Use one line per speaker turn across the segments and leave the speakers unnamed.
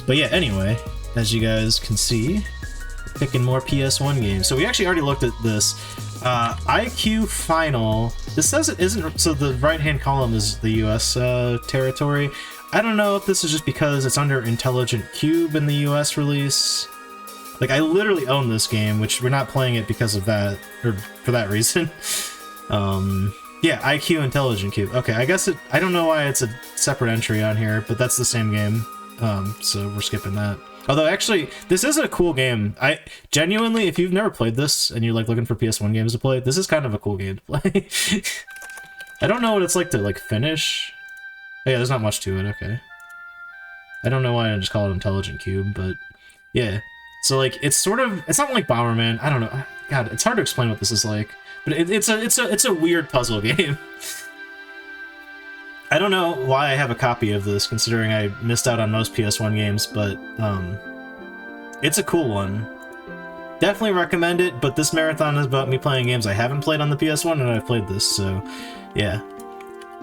But yeah, anyway, as you guys can see, picking more PS1 games. So we actually already looked at this. IQ Final. This says it isn't, so the right-hand column is the US territory. I don't know if this is just because it's under Intelligent Cube in the US release. Like, I literally own this game, which we're not playing it because of that, or for that reason. Yeah, IQ Intelligent Cube. Okay, I guess I don't know why it's a separate entry on here, but that's the same game. So we're skipping that. Although, actually, this is a cool game. Genuinely, if you've never played this and you're, like, looking for PS1 games to play, this is kind of a cool game to play. I don't know what it's like to, like, finish. Oh, yeah, there's not much to it, okay. I don't know why I just call it Intelligent Cube, but yeah. So, like, it's sort of, it's not like Bomberman. I don't know. God, it's hard to explain what this is like. But it's a weird puzzle game. I don't know why I have a copy of this, considering I missed out on most PS1 games, but it's a cool one. Definitely recommend it, but this marathon is about me playing games I haven't played on the PS1, and I've played this, so yeah.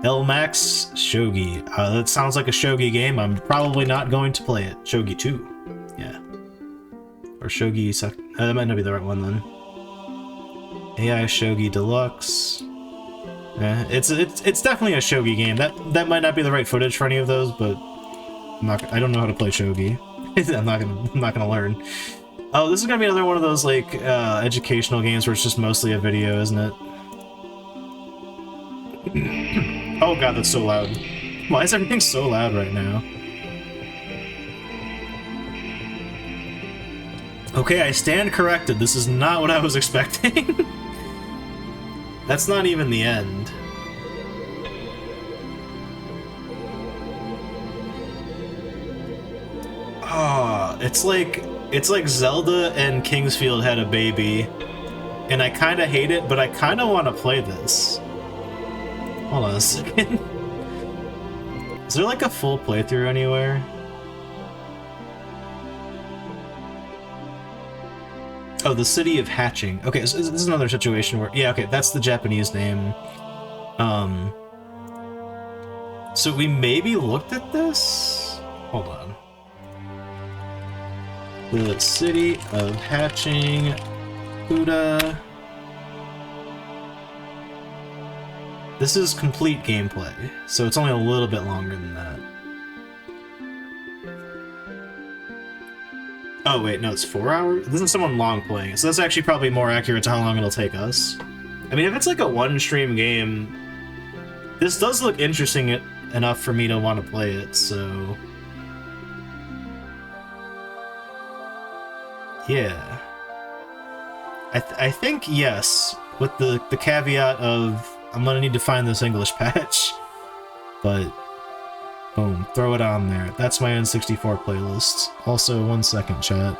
L-Max Shogi. That sounds like a Shogi game. I'm probably not going to play it. Shogi 2. Yeah. Or Shogi... that might not be the right one, then. AI Shogi Deluxe. Yeah, it's definitely a Shogi game. That might not be the right footage for any of those, but I don't know how to play Shogi. I'm not gonna learn. Oh, this is gonna be another one of those like educational games where it's just mostly a video, isn't it? Oh god, that's so loud. Why is everything so loud right now? Okay, I stand corrected. This is not what I was expecting. That's not even the end. Ah, it's like Zelda and Kingsfield had a baby, and I kind of hate it, but I kind of want to play this. Hold on a second. Is there like a full playthrough anywhere? Oh, the city of Hatching. Okay, so this is another situation where... Yeah, okay, that's the Japanese name. So we maybe looked at this? Hold on. The city of Hatching... Huda... This is complete gameplay, so it's only a little bit longer than that. Oh wait, no, it's 4 hours? This is someone long playing it, so that's actually probably more accurate to how long it'll take us. I mean, if it's like a one-stream game, this does look interesting enough for me to want to play it, so... Yeah. I think yes, with the caveat of I'm gonna need to find this English patch, but boom, throw it on there. That's my N64 playlist. Also, 1 second, chat.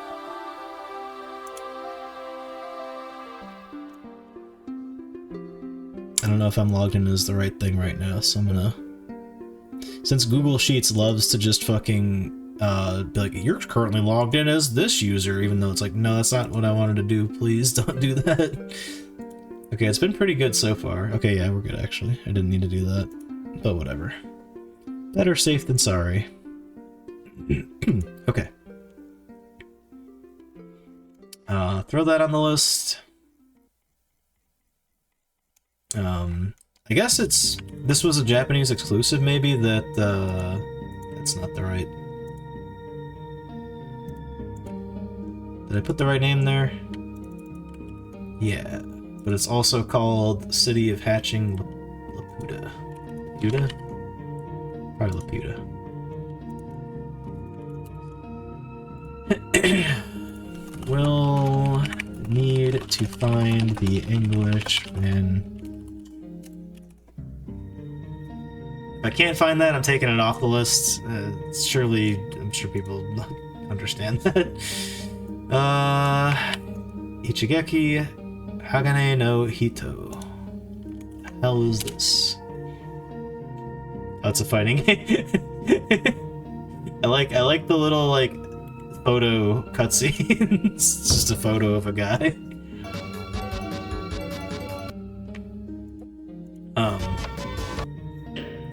I don't know if I'm logged in as the right thing right now, so I'm gonna... Since Google Sheets loves to just fucking be like, you're currently logged in as this user, even though it's like, no, that's not what I wanted to do. Please don't do that. Okay, it's been pretty good so far. Okay, yeah, we're good, actually. I didn't need to do that, but whatever. Better safe than sorry. Okay. Throw that on the list. I guess this was a Japanese exclusive, maybe, that's not the right... Did I put the right name there? Yeah, but it's also called City of Hatching Laputa. Laputa? Probably Laputa. We'll need to find the English when... If I can't find that, I'm taking it off the list. Surely, I'm sure people understand that. Ichigeki Hagane no Hito. The hell is this? Oh, it's a fighting game. I like the little like photo cutscenes. It's just a photo of a guy.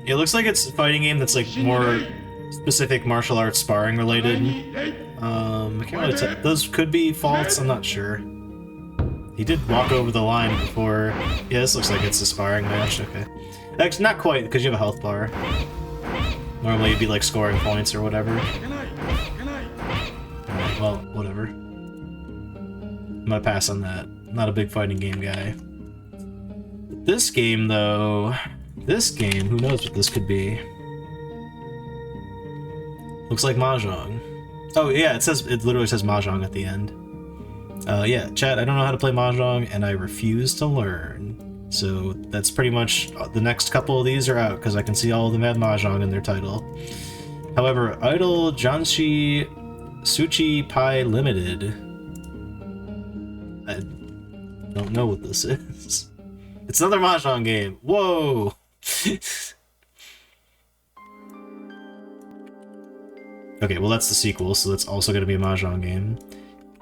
It looks like it's a fighting game that's like more specific martial arts sparring related. I can't really tell. Those could be faults, I'm not sure. He did walk over the line before. Yeah, this looks like it's a sparring match, okay. Actually, not quite, because you have a health bar. Normally you'd be like scoring points or whatever. Alright, well, whatever. I'm gonna pass on that. I'm not a big fighting game guy. This game, though... This game, who knows what this could be? Looks like Mahjong. Oh yeah, it literally says Mahjong at the end. Yeah, chat, I don't know how to play Mahjong, and I refuse to learn. So that's pretty much the next couple of these are out, because I can see all of them have Mahjong in their title. However, Idol Janshi Suchi Pai Limited. I don't know what this is. It's another Mahjong game. Whoa! Okay, well that's the sequel, so that's also going to be a Mahjong game.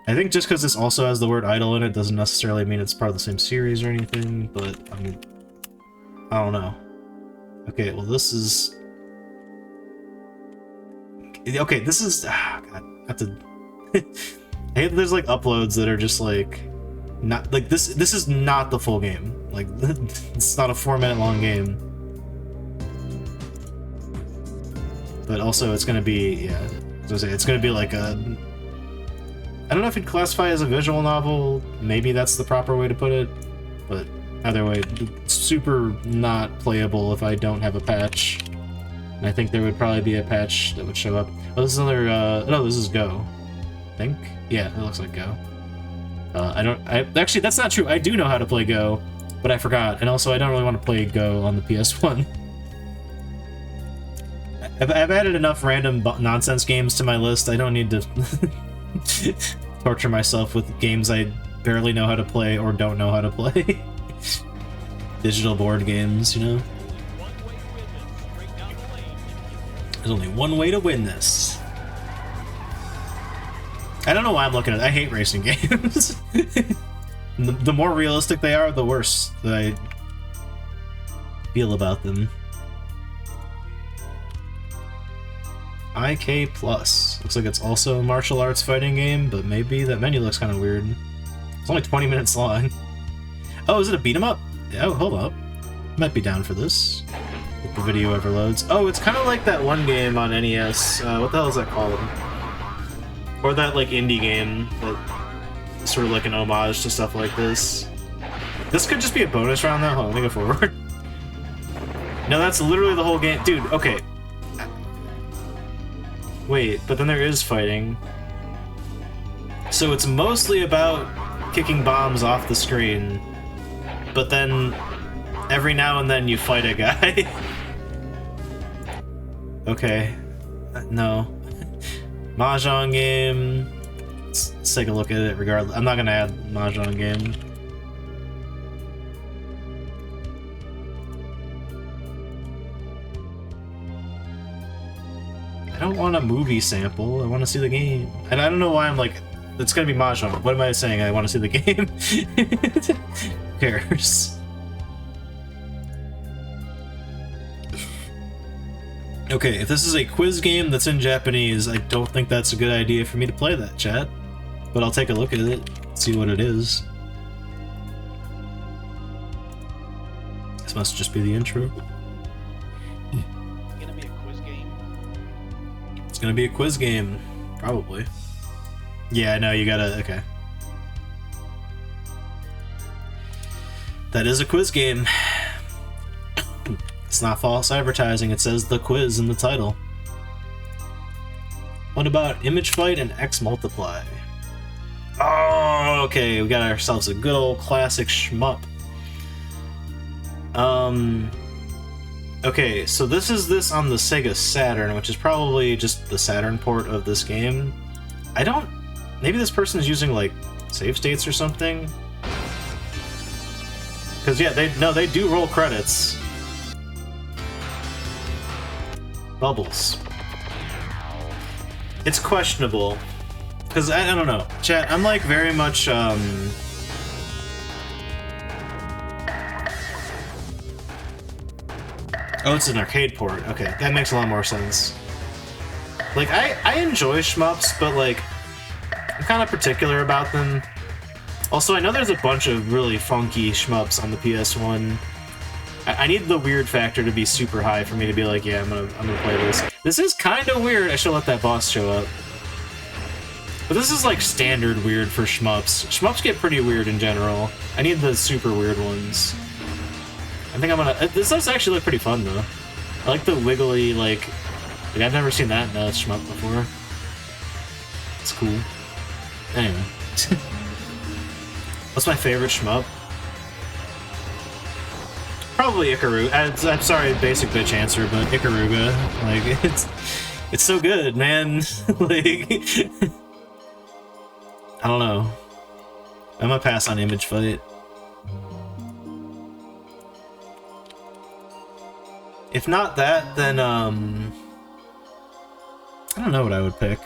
I think just because this also has the word idol in it doesn't necessarily mean it's part of the same series or anything, but I mean, I don't know. Okay, well this is... Okay, this is... Ah, God, I have to... I hate there's like uploads that are just like... Not like this is not the full game. Like, it's not a 4-minute long game. But also it's gonna be, yeah, it's gonna be like a... I don't know if you'd classify it as a visual novel, maybe that's the proper way to put it, but either way, it's super not playable if I don't have a patch. And I think there would probably be a patch that would show up. Oh, this is another, no, this is Go. I think? Yeah, it looks like Go. Actually, that's not true, I do know how to play Go, but I forgot, and also I don't really want to play Go on the PS1. I've added enough random nonsense games to my list, I don't need to torture myself with games I barely know how to play or don't know how to play. Digital board games, you know? There's only one way to win this. I don't know why I'm looking at it. I hate racing games. The more realistic they are, the worse that I feel about them. IK Plus. Looks like it's also a martial arts fighting game, but maybe that menu looks kind of weird. It's only 20 minutes long. Oh, is it a beat 'em up? Oh, hold up. Might be down for this. If the video ever loads. Oh, it's kind of like that one game on NES. What the hell is that called? Or that like indie game that is sort of like an homage to stuff like this. This could just be a bonus round though. Hold on, let me go forward. No, that's literally the whole game. Dude, okay. Wait, but then there is fighting. So it's mostly about kicking bombs off the screen, but then every now and then you fight a guy. Okay. No. Mahjong game. Let's take a look at it regardless. I'm not gonna add Mahjong game. I don't want a movie sample, I want to see the game. And I don't know why I'm like, it's gonna be Mahjong. What am I saying? I want to see the game? Who cares? Okay, if this is a quiz game that's in Japanese, I don't think that's a good idea for me to play that, chat. But I'll take a look at it, see what it is. This must just be the intro. It's gonna be a quiz game, probably. Yeah, I know, you gotta, okay. That is a quiz game. It's not false advertising, it says the quiz in the title. What about Image Fight and X Multiply? Oh, okay, we got ourselves a good old classic shmup. Okay, so this is on the Sega Saturn, which is probably just the Saturn port of this game. I don't... Maybe this person is using, like, save states or something? Because, yeah, they do roll credits. Bubbles. It's questionable. Because, I don't know. Chat, I'm, like, very much, Oh, it's an arcade port. Okay, that makes a lot more sense. Like, I enjoy shmups, but like, I'm kind of particular about them. Also, I know there's a bunch of really funky shmups on the PS1. I need the weird factor to be super high for me to be like, yeah, I'm gonna play this. This is kind of weird. I should let that boss show up. But this is like standard weird for shmups. Shmups get pretty weird in general. I need the super weird ones. I think I'm gonna... This does actually look pretty fun, though. I like the wiggly, like I've never seen that in a shmup before. It's cool. Anyway. What's my favorite shmup? Probably Ikaruga. I'm sorry, basic bitch answer, but Ikaruga. Like, it's so good, man. Like, I don't know. I'm gonna pass on Image Fight. If not that, then I don't know what I would pick.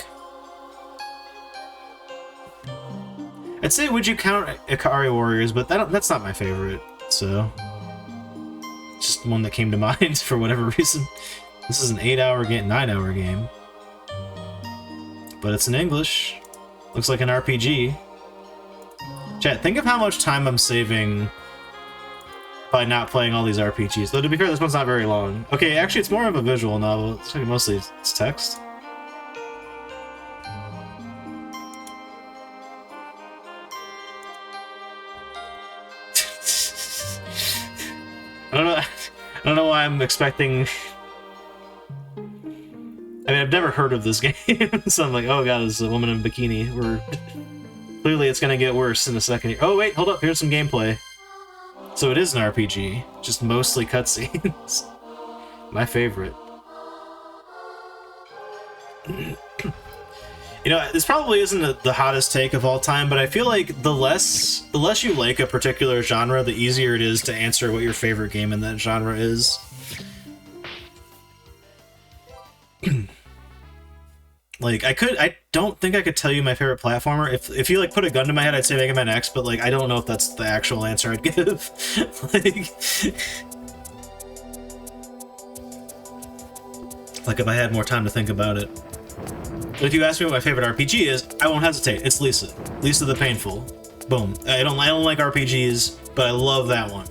I'd say Would You Count Ikari Warriors, but that's not my favorite, so... Just one that came to mind for whatever reason. This is an 8-hour game, 9-hour game. But it's in English. Looks like an RPG. Chat, think of how much time I'm saving by not playing all these RPGs. Though, to be fair, this one's not very long. Okay, actually, it's more of a visual novel. It's like mostly it's text. I don't know why I'm expecting... I mean, I've never heard of this game, so I'm like, oh god, there's a woman in a bikini. Clearly it's gonna get worse in a second. Oh wait, hold up, here's some gameplay. So it is an RPG, just mostly cutscenes. My favorite. You know, this probably isn't the hottest take of all time, but I feel like the less you like a particular genre, the easier it is to answer what your favorite game in that genre is. Like, I don't think I could tell you my favorite platformer. If you, like, put a gun to my head, I'd say Mega Man X, but, like, I don't know if that's the actual answer I'd give. Like, if I had more time to think about it. But if you ask me what my favorite RPG is, I won't hesitate. It's Lisa. Lisa the Painful. Boom. I don't like RPGs, but I love that one.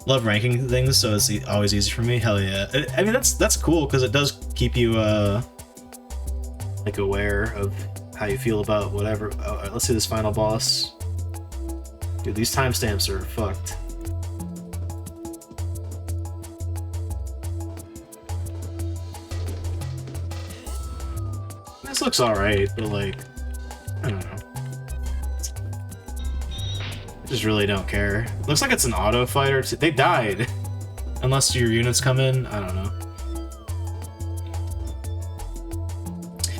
Love ranking things, so it's always easy for me. Hell yeah. I mean, that's cool, because it does keep you, like, aware of how you feel about whatever. Oh, let's see this final boss. Dude, these timestamps are fucked. This looks alright, but, like, I don't know. Just really don't care. Looks like it's an auto fighter. They died. Unless your units come in. I don't know.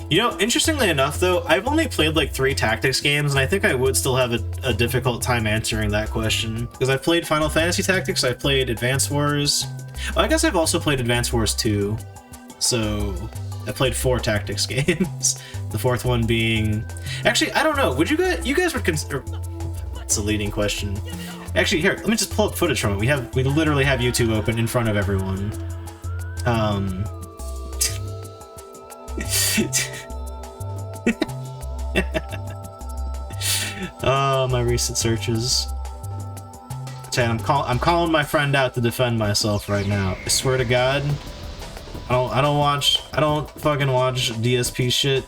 You know, interestingly enough, though, I've only played like 3 tactics games, and I think I would still have a difficult time answering that question. Because I've played Final Fantasy Tactics, I've played Advance Wars. Oh, I guess I've also played Advance Wars 2. So, I played 4 tactics games. The 4th one being... Actually, I don't know. Would you guys would consider... It's a leading question. Actually, here, let me just pull up footage from it. We literally have YouTube open in front of everyone. Oh, my recent searches. Chat, I'm calling my friend out to defend myself right now. I swear to God, I don't fucking watch DSP shit.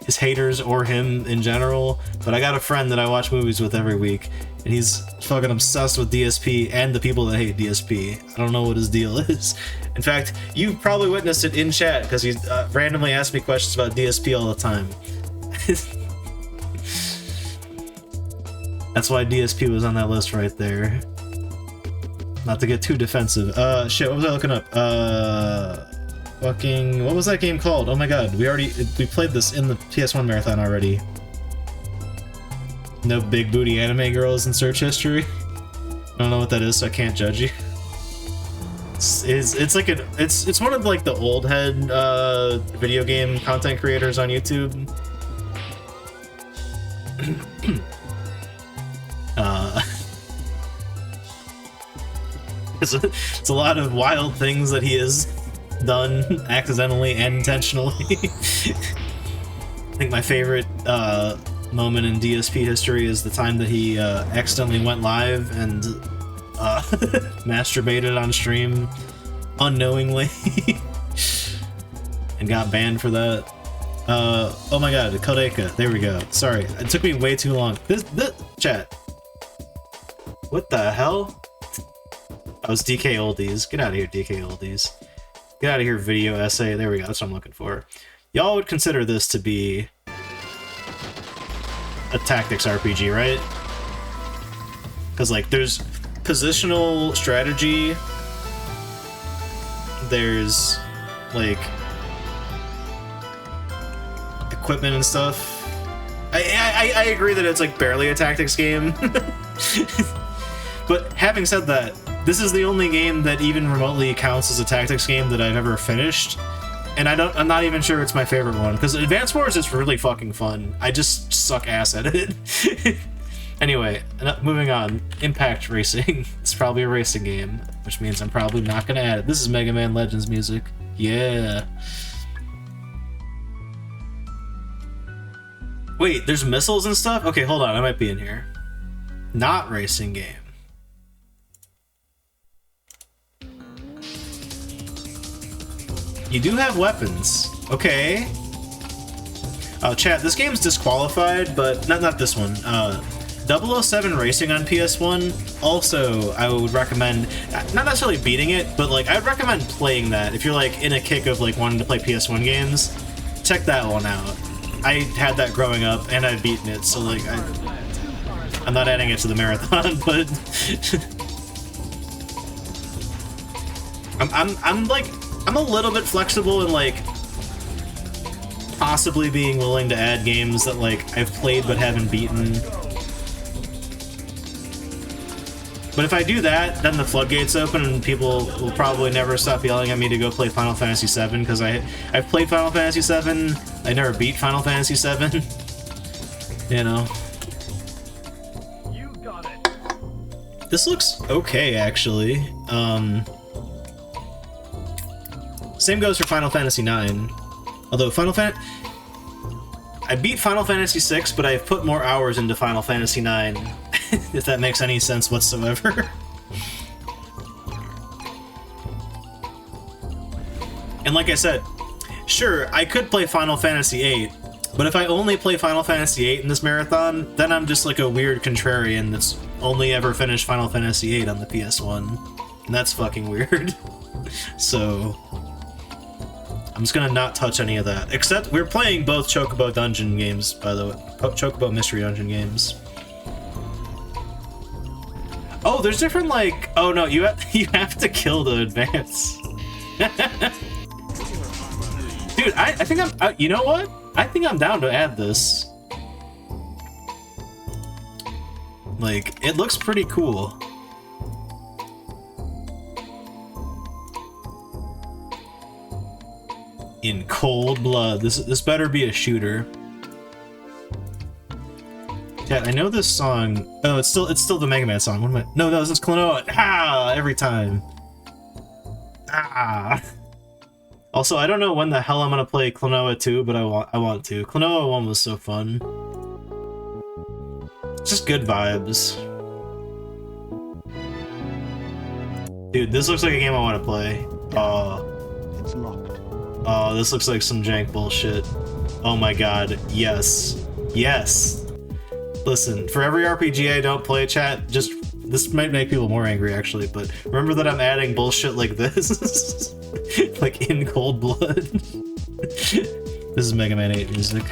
His haters or him in general, but I got a friend that I watch movies with every week, and he's fucking obsessed with DSP and the people that hate DSP. I don't know what his deal is. In fact, you probably witnessed it in chat because he randomly asks me questions about DSP all the time. That's why DSP was on that list right there. Not to get too defensive. Shit, what was I looking up? Fucking, what was that game called? Oh my god, we played this in the PS1 marathon already. No big booty anime girls in search history. I don't know what that is, so I can't judge you. It's like it's one of like the old head video game content creators on YouTube. It's a lot of wild things that he has done accidentally and intentionally. I think my favorite moment in DSP history is the time that he accidentally went live and masturbated on stream unknowingly and got banned for that. Oh my god, Kodeka, there we go. Sorry, it took me way too long. This chat. What the hell? I was DK Oldies. Get out of here, DK Oldies. Get out of here, video essay. There we go, that's what I'm looking for. Y'all would consider this to be a tactics RPG, right? Because, like, there's positional strategy, there's, like, equipment and stuff. I agree that it's, like, barely a tactics game. But having said that, this is the only game that even remotely counts as a tactics game that I've ever finished. And I'm not even sure it's my favorite one, because Advance Wars is really fucking fun. I just suck ass at it. Anyway, moving on. Impact Racing. It's probably a racing game, which means I'm probably not gonna add it. This is Mega Man Legends music. Yeah. Wait, there's missiles and stuff? Okay, hold on, I might be in here. Not racing game. You do have weapons. Okay. Oh, chat, this game's disqualified, but not this one. 007 Racing on PS1, also, I would recommend, not necessarily beating it, but, like, I'd recommend playing that. If you're, like, in a kick of, like, wanting to play PS1 games, check that one out. I had that growing up, and I've beaten it, so, like, I'm not adding it to the marathon, but... I'm a little bit flexible in, like, possibly being willing to add games that, like, I've played but haven't beaten. But if I do that, then the floodgates open and people will probably never stop yelling at me to go play Final Fantasy VII, because I've played Final Fantasy VII, I never beat Final Fantasy VII. You know.
You got it.
This looks okay, actually. Same goes for Final Fantasy IX. Although I beat Final Fantasy VI, but I've put more hours into Final Fantasy IX, if that makes any sense whatsoever. And like I said, sure, I could play Final Fantasy VIII, but if I only play Final Fantasy VIII in this marathon, then I'm just like a weird contrarian that's only ever finished Final Fantasy VIII on the PS1. And that's fucking weird. So... I'm just gonna not touch any of that. Except we're playing both Chocobo Dungeon games, by the way. Chocobo Mystery Dungeon games. Oh, there's different, like... Oh no, you have to kill to advance. Dude, I think I'm... you know what? I think I'm down to add this. Like, it looks pretty cool. In cold blood. This better be a shooter. Yeah, I know this song. Oh, it's still the Mega Man song. What am I? No, this is Klonoa. Ah, every time. Ah. Also, I don't know when the hell I'm gonna play Klonoa 2, but I want to. Klonoa 1 was so fun. Just good vibes. Dude, this looks like a game I want to play.
It's locked.
Oh, this looks like some jank bullshit. Oh my god, yes. Yes! Listen, for every RPG I don't play, chat, just... This might make people more angry, actually, but remember that I'm adding bullshit like this? Like, in cold blood. This is Mega Man 8 music.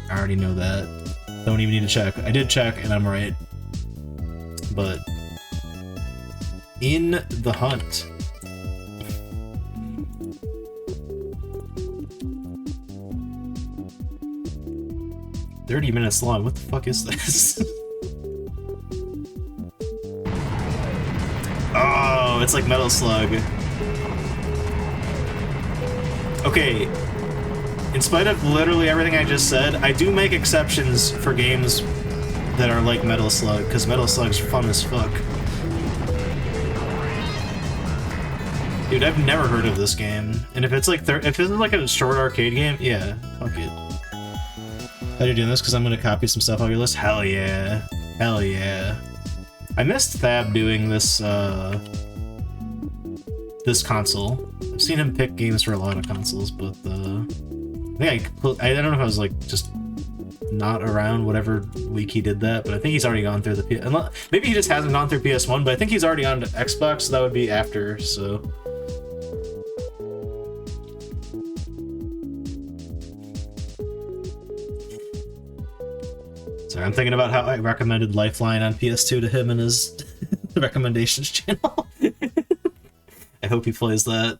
I already know that. Don't even need to check. I did check, and I'm right. But... In the Hunt. "30 minutes long. What the fuck is this?" Oh, it's like Metal Slug. Okay, in spite of literally everything I just said, I do make exceptions for games that are like Metal Slug, because Metal Slug's fun as fuck. Dude, I've never heard of this game, and if it's like if it's like a short arcade game, yeah, fuck it. How are you doing this? Because I'm gonna copy some stuff off your list. Hell yeah, hell yeah. I missed Thab doing this this console. I've seen him pick games for a lot of consoles, but I think I don't know if I was like just not around whatever week he did that, but I think he's already gone through the maybe he just hasn't gone through PS1, but I think he's already on to Xbox, so that would be after, so. Sorry, I'm thinking about how I recommended Lifeline on PS2 to him in his recommendations channel. I hope he plays that.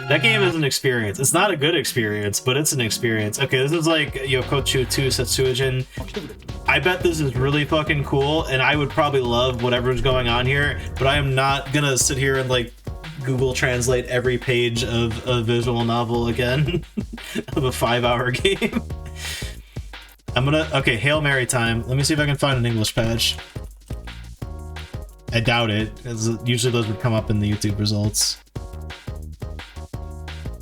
That game is an experience. It's not a good experience, but it's an experience. Okay, this is like Yokochu 2 Setsuijin. I bet this is really fucking cool, and I would probably love whatever's going on here, but I am not gonna sit here and like Google Translate every page of a visual novel again of a 5-hour game. I'm gonna... Okay, Hail Mary time. Let me see if I can find an English patch. I doubt it, because usually those would come up in the YouTube results.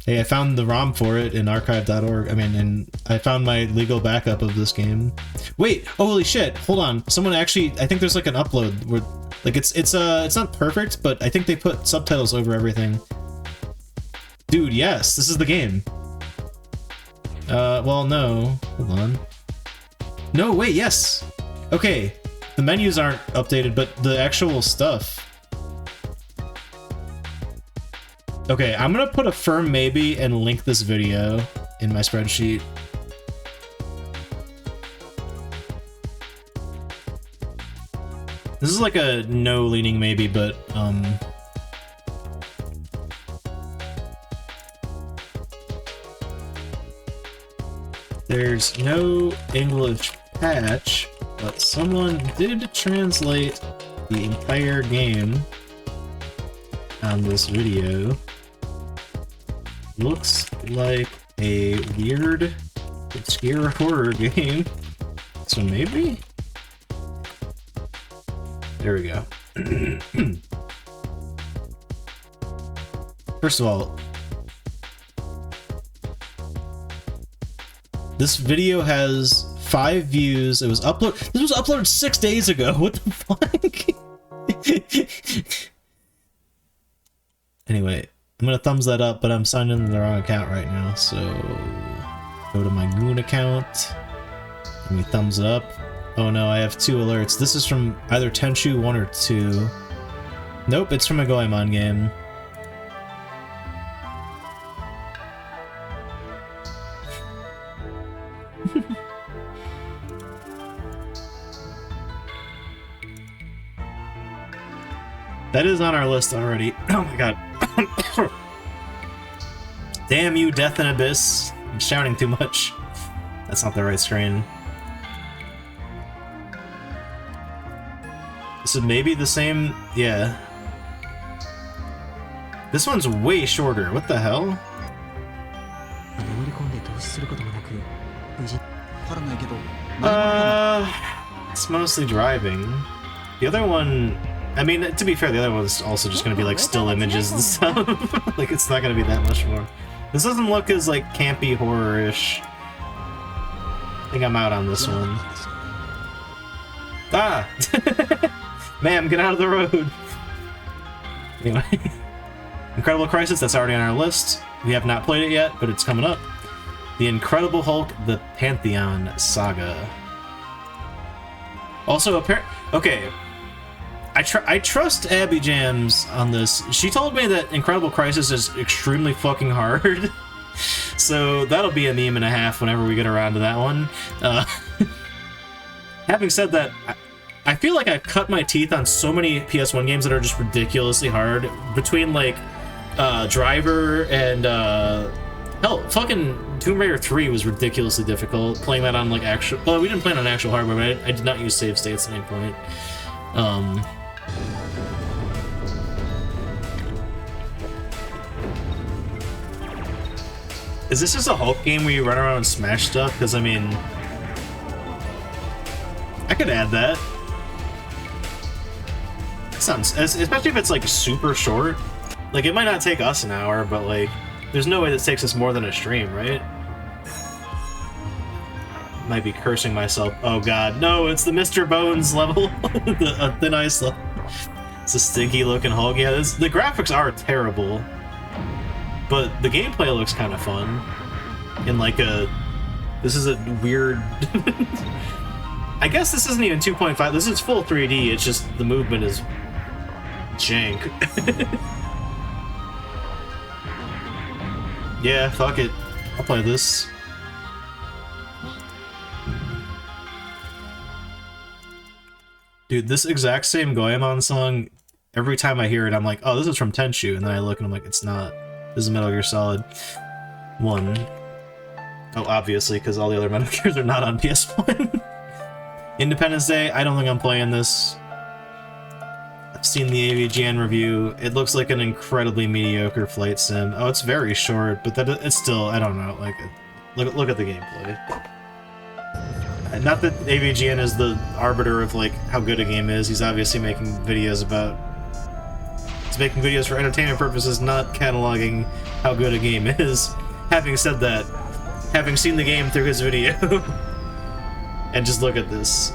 Hey, I found the ROM for it in archive.org. I mean, and I found my legal backup of this game. Wait, oh, holy shit! Hold on, someone actually... I think there's like an upload where, like, it's not perfect, but I think they put subtitles over everything. Dude, yes, this is the game. Well, no, hold on. No, wait, yes. Okay, the menus aren't updated, but the actual stuff. Okay, I'm gonna put a firm maybe and link this video in my spreadsheet. This is like a no leaning maybe, but there's no English patch, but someone did translate the entire game on this video. Looks like a weird, obscure horror game. So maybe? There we go. First of all, this video has 5 views. It was uploaded. This was uploaded 6 days ago. What the fuck? Anyway, I'm gonna thumbs that up, but I'm signed into the wrong account right now. So go to my Goon account. Let me thumbs it up. Oh no, I have 2 alerts. This is from either Tenchu 1 or 2. Nope, it's from a Goemon game. That is on our list already. Oh my god. Damn you, Death and Abyss. I'm shouting too much. That's not the right screen. This is maybe the same... Yeah. This one's way shorter. What the hell? It's mostly driving. The other one... I mean, to be fair, the other one's also just gonna be like still images and stuff. Like, it's not gonna be that much more. This doesn't look as like campy horror-ish. I think I'm out on this one. Ah! Ma'am, get out of the road! Anyway. Incredible Crisis, that's already on our list. We have not played it yet, but it's coming up. The Incredible Hulk, the Pantheon Saga. Also, okay. I trust Abby Jams on this. She told me that Incredible Crisis is extremely fucking hard. So that'll be a meme and a half whenever we get around to that one. Having said that, I feel like I've cut my teeth on so many PS1 games that are just ridiculously hard. Between like Driver and hell, fucking Tomb Raider 3 was ridiculously difficult. Playing that on like actual... Well, we didn't play it on actual hardware, but I did not use save states at any point. Is this just a Hulk game where you run around and smash stuff? Because, I mean... I could add that. Sounds, especially if it's like super short. Like it might not take us an hour, but like there's no way this takes us more than a stream, right? Might be cursing myself. Oh god, no, it's the Mr. Bones level. The Thin Ice level. It's a stinky looking Hulk. Yeah, the graphics are terrible, but the gameplay looks kind of fun. In like this is a weird... I guess this isn't even 2.5, this is full 3D, it's just the movement is jank. Yeah, fuck it. I'll play this. Dude, this exact same Goemon song, every time I hear it, I'm like, oh, this is from Tenchu, and then I look and I'm like, it's not. This is Metal Gear Solid 1. Oh, obviously, because all the other Metal Gears are not on PS1. Independence Day, I don't think I'm playing this. I've seen the AVGN review. It looks like an incredibly mediocre flight sim. Oh, it's very short, but it's still, I don't know, like, look at the gameplay. Not that AVGN is the arbiter of, like, how good a game is. He's obviously making videos about... He's making videos for entertainment purposes, not cataloging how good a game is. Having said that, having seen the game through his video, and just look at this,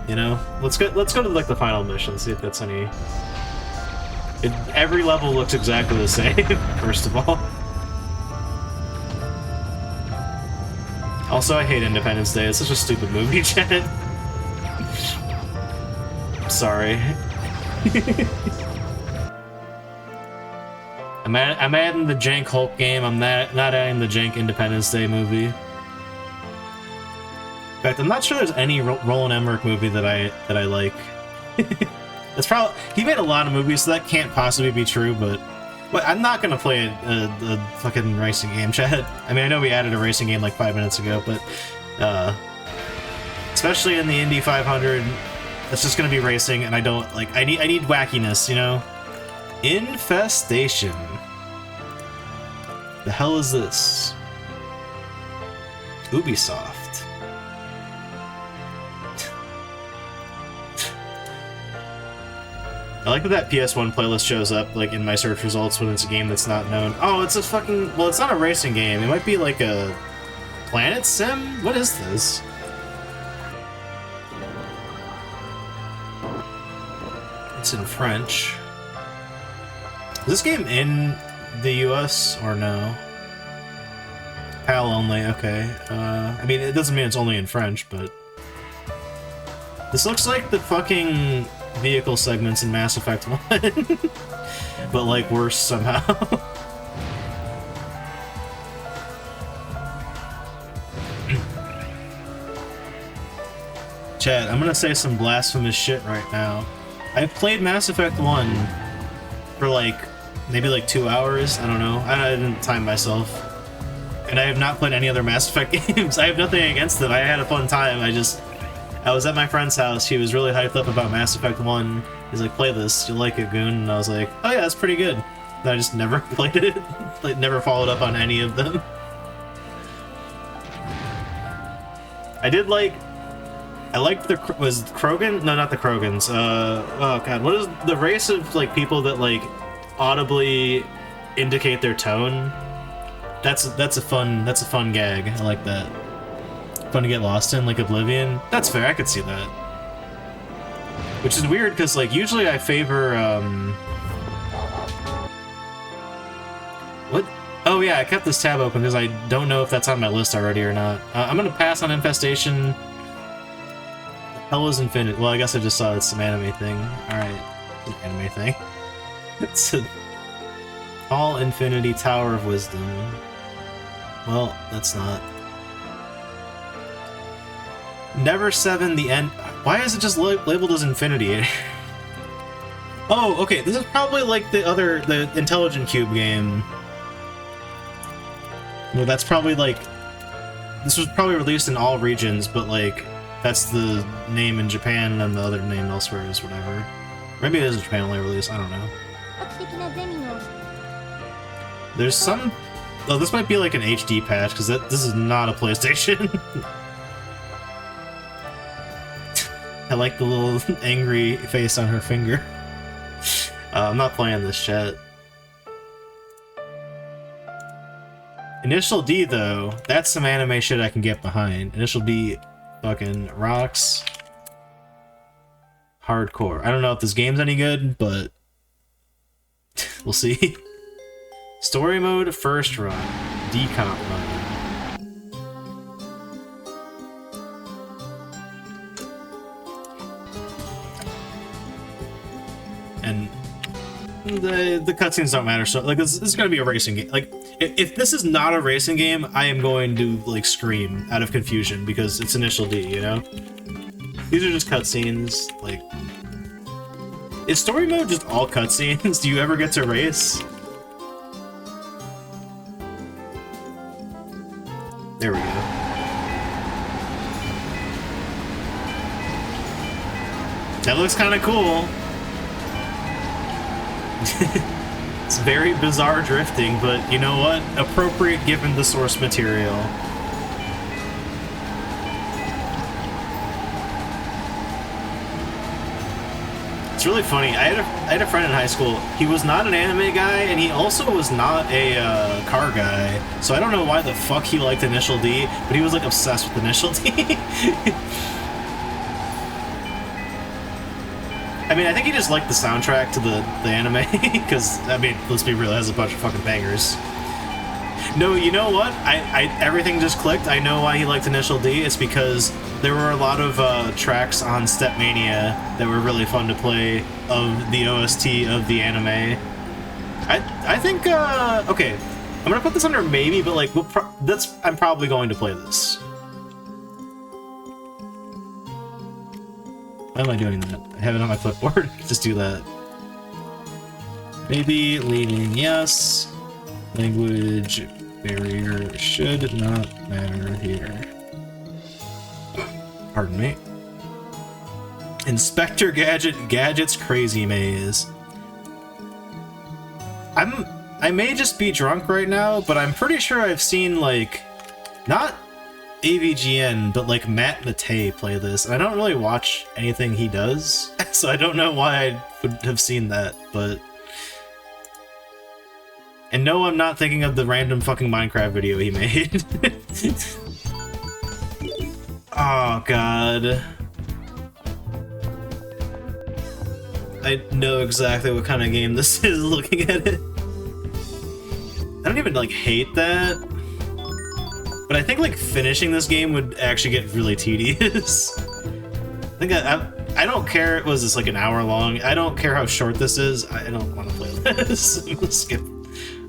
you know? Let's go to, like, the final mission, see if that's any... Every level looks exactly the same, first of all. Also, I hate Independence Day. It's such a stupid movie, Janet. I'm sorry. I'm adding the jank Hulk game. I'm not adding the jank Independence Day movie. In fact, I'm not sure there's any Roland Emmerich movie that I like. That's probably, he made a lot of movies, so that can't possibly be true. But I'm not gonna play a fucking racing game, Chad. I mean, I know we added a racing game like 5 minutes ago, but especially in the Indy 500, it's just gonna be racing, and I don't like. I need wackiness, you know. Infestation. The hell is this? Ubisoft. I like that PS1 playlist shows up, like, in my search results when it's a game that's not known. Oh, it's a fucking... Well, it's not a racing game. It might be, like, a... Planet Sim? What is this? It's in French. Is this game in the US, or no? PAL only, okay. I mean, it doesn't mean it's only in French, but... This looks like the fucking... vehicle segments in Mass Effect 1, but like worse somehow. Chad, I'm gonna say some blasphemous shit right now. I've played Mass Effect 1 for like maybe like 2 hours, I don't know. I didn't time myself. And I have not played any other Mass Effect games. I have nothing against them. I had a fun time. I was at my friend's house, he was really hyped up about Mass Effect 1. He's like, play this, you'll like it, Goon. And I was like, oh yeah, that's pretty good. And I just never played it. Like, never followed up on any of them. I liked the, was Krogan? No, not the Krogans. Oh god, what is the race of, like, people that, like, audibly indicate their tone? That's a fun gag. I like that. Fun to get lost in, like Oblivion. That's fair, I could see that. Which is weird, because, like, usually I favor, What? Oh yeah, I kept this tab open because I don't know if that's on my list already or not. I'm gonna pass on Infestation. Hell is Infinite. Well, I guess I just saw it's some anime thing. Alright. An anime thing. It's a... All Infinity Tower of Wisdom. Well, that's not... Never 7 the end. Why is it just labeled as Infinity? Oh, okay. This is probably like the Intelligent Cube game. Well, that's probably like... This was probably released in all regions, but like, that's the name in Japan, and then the other name elsewhere is whatever. Maybe it is a Japan only release, I don't know. There's some... Oh, this might be like an HD patch, because this is not a PlayStation. I like the little angry face on her finger. I'm not playing this chat. Initial D, though, that's some anime shit I can get behind. Initial D fucking rocks. Hardcore. I don't know if this game's any good, but we'll see. Story mode, first run. Decomp mode. And the cutscenes don't matter, so like this is gonna be a racing game. Like if this is not a racing game, I am going to like scream out of confusion because it's initial D, you know? These are just cutscenes. Like, is story mode just all cutscenes? Do you ever get to race? There we go. That looks kind of cool. It's very bizarre drifting, but you know what? Appropriate given the source material. It's really funny. I had a friend in high school. He was not an anime guy, and he also was not a car guy. So I don't know why the fuck he liked Initial D, but he was like obsessed with Initial D. I mean, I think he just liked the soundtrack to the anime, because, I mean, let's be real, it has a bunch of fucking bangers. No, you know what? Everything just clicked. I know why he liked Initial D. It's because there were a lot of tracks on Stepmania that were really fun to play of the OST of the anime. I think, okay, I'm gonna put this under maybe, but like, I'm probably going to play this. Why am I doing that? I have it on my clipboard. Just do that. Maybe leaning yes. Language barrier should not matter here. Pardon me. Inspector Gadget's Crazy Maze. I may just be drunk right now, but I'm pretty sure I've seen like not AVGN, but like Matt Matei play this. I don't really watch anything he does, so I don't know why I would have seen that, but... And no, I'm not thinking of the random fucking Minecraft video he made. Oh, God. I know exactly what kind of game this is looking at it. I don't even, like, hate that. But I think, like, finishing this game would actually get really tedious. I think I don't care, was this like an hour long? I don't care how short this is. I don't want to play this. I'm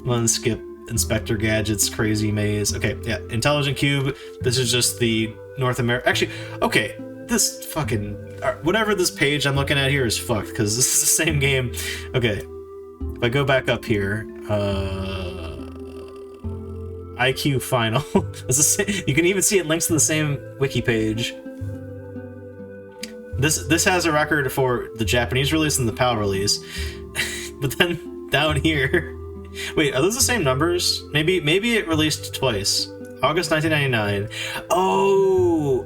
gonna skip Inspector Gadget's Crazy Maze. Okay, yeah, Intelligent Cube. This is just the North America. Actually, okay, this fucking... whatever this page I'm looking at here is fucked, because this is the same game. Okay, if I go back up here, IQ Final. You can even see it links to the same wiki page. This has a record for the Japanese release and the PAL release. But then down here... Wait, are those the same numbers? Maybe it released twice. August 1999. Oh,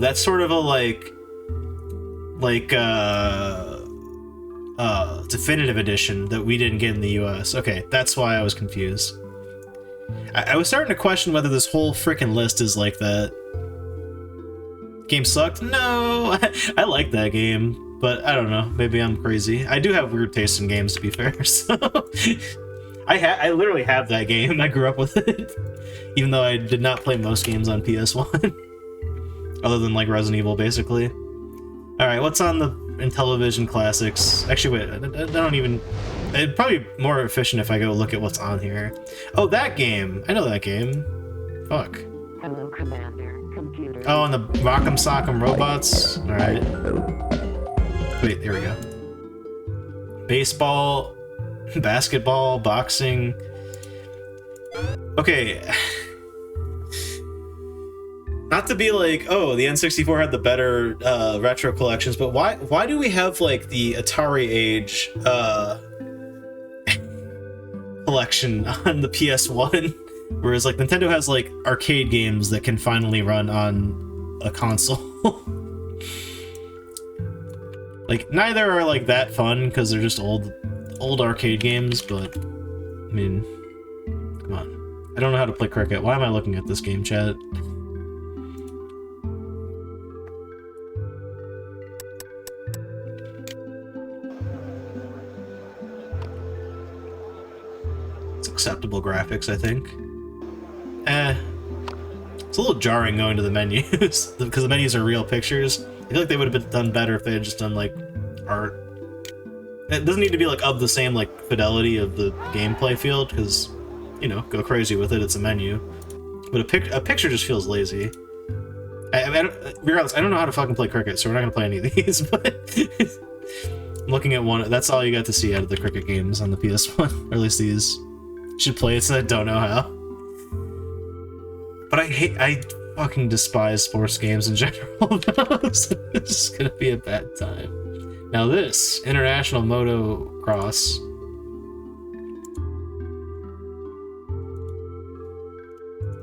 that's sort of a definitive edition that we didn't get in the US. Okay, that's why I was confused. I was starting to question whether this whole freaking list is like that. Game sucked? No, I like that game, but I don't know. Maybe I'm crazy. I do have weird taste in games, to be fair. So I literally have that game. I grew up with it, even though I did not play most games on PS1, other than like Resident Evil, basically. All right, what's on the Intellivision Classics? Actually, wait, I don't even... It'd probably be more efficient if I go look at what's on here. Oh, that game! I know that game. Fuck.
Hello, Commander. Computer.
Oh, and the Rock'em Sock'em Robots? Alright. Wait, there we go. Baseball, basketball, boxing... Okay. Not to be like, oh, the N64 had the better retro collections, but why do we have like the Atari age collection on the PS1, whereas like Nintendo has like arcade games that can finally run on a console? Like, neither are like that fun because they're just old arcade games, but I mean, come on. I don't know how to play cricket. Why am I looking at this game, chat? It's acceptable graphics, I think. It's a little jarring going to the menus because the menus are real pictures. I feel like they would have been done better if they had just done like art. It doesn't need to be like of the same like fidelity of the gameplay field because, you know, go crazy with it. It's a menu, but a picture just feels lazy. Regardless, I don't know how to fucking play cricket, so we're not gonna play any of these. But I'm looking at one. That's all you got to see out of the cricket games on the PS1, or at least these. You should play it since I don't know how. But I fucking despise sports games in general. So this is gonna be a bad time. Now this, International Motocross.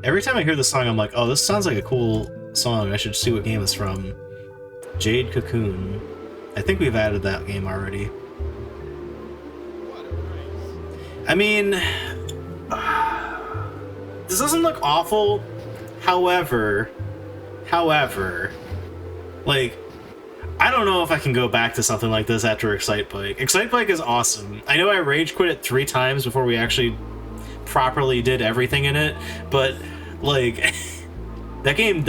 Every time I hear the song, I'm like, oh, this sounds like a cool song. I should see what game it's from. Jade Cocoon. I think we've added that game already. I mean, this doesn't look awful. However, like, I don't know if I can go back to something like this after Excite Bike. Excite Bike is awesome. I know I rage quit it 3 times before we actually properly did everything in it, but like that game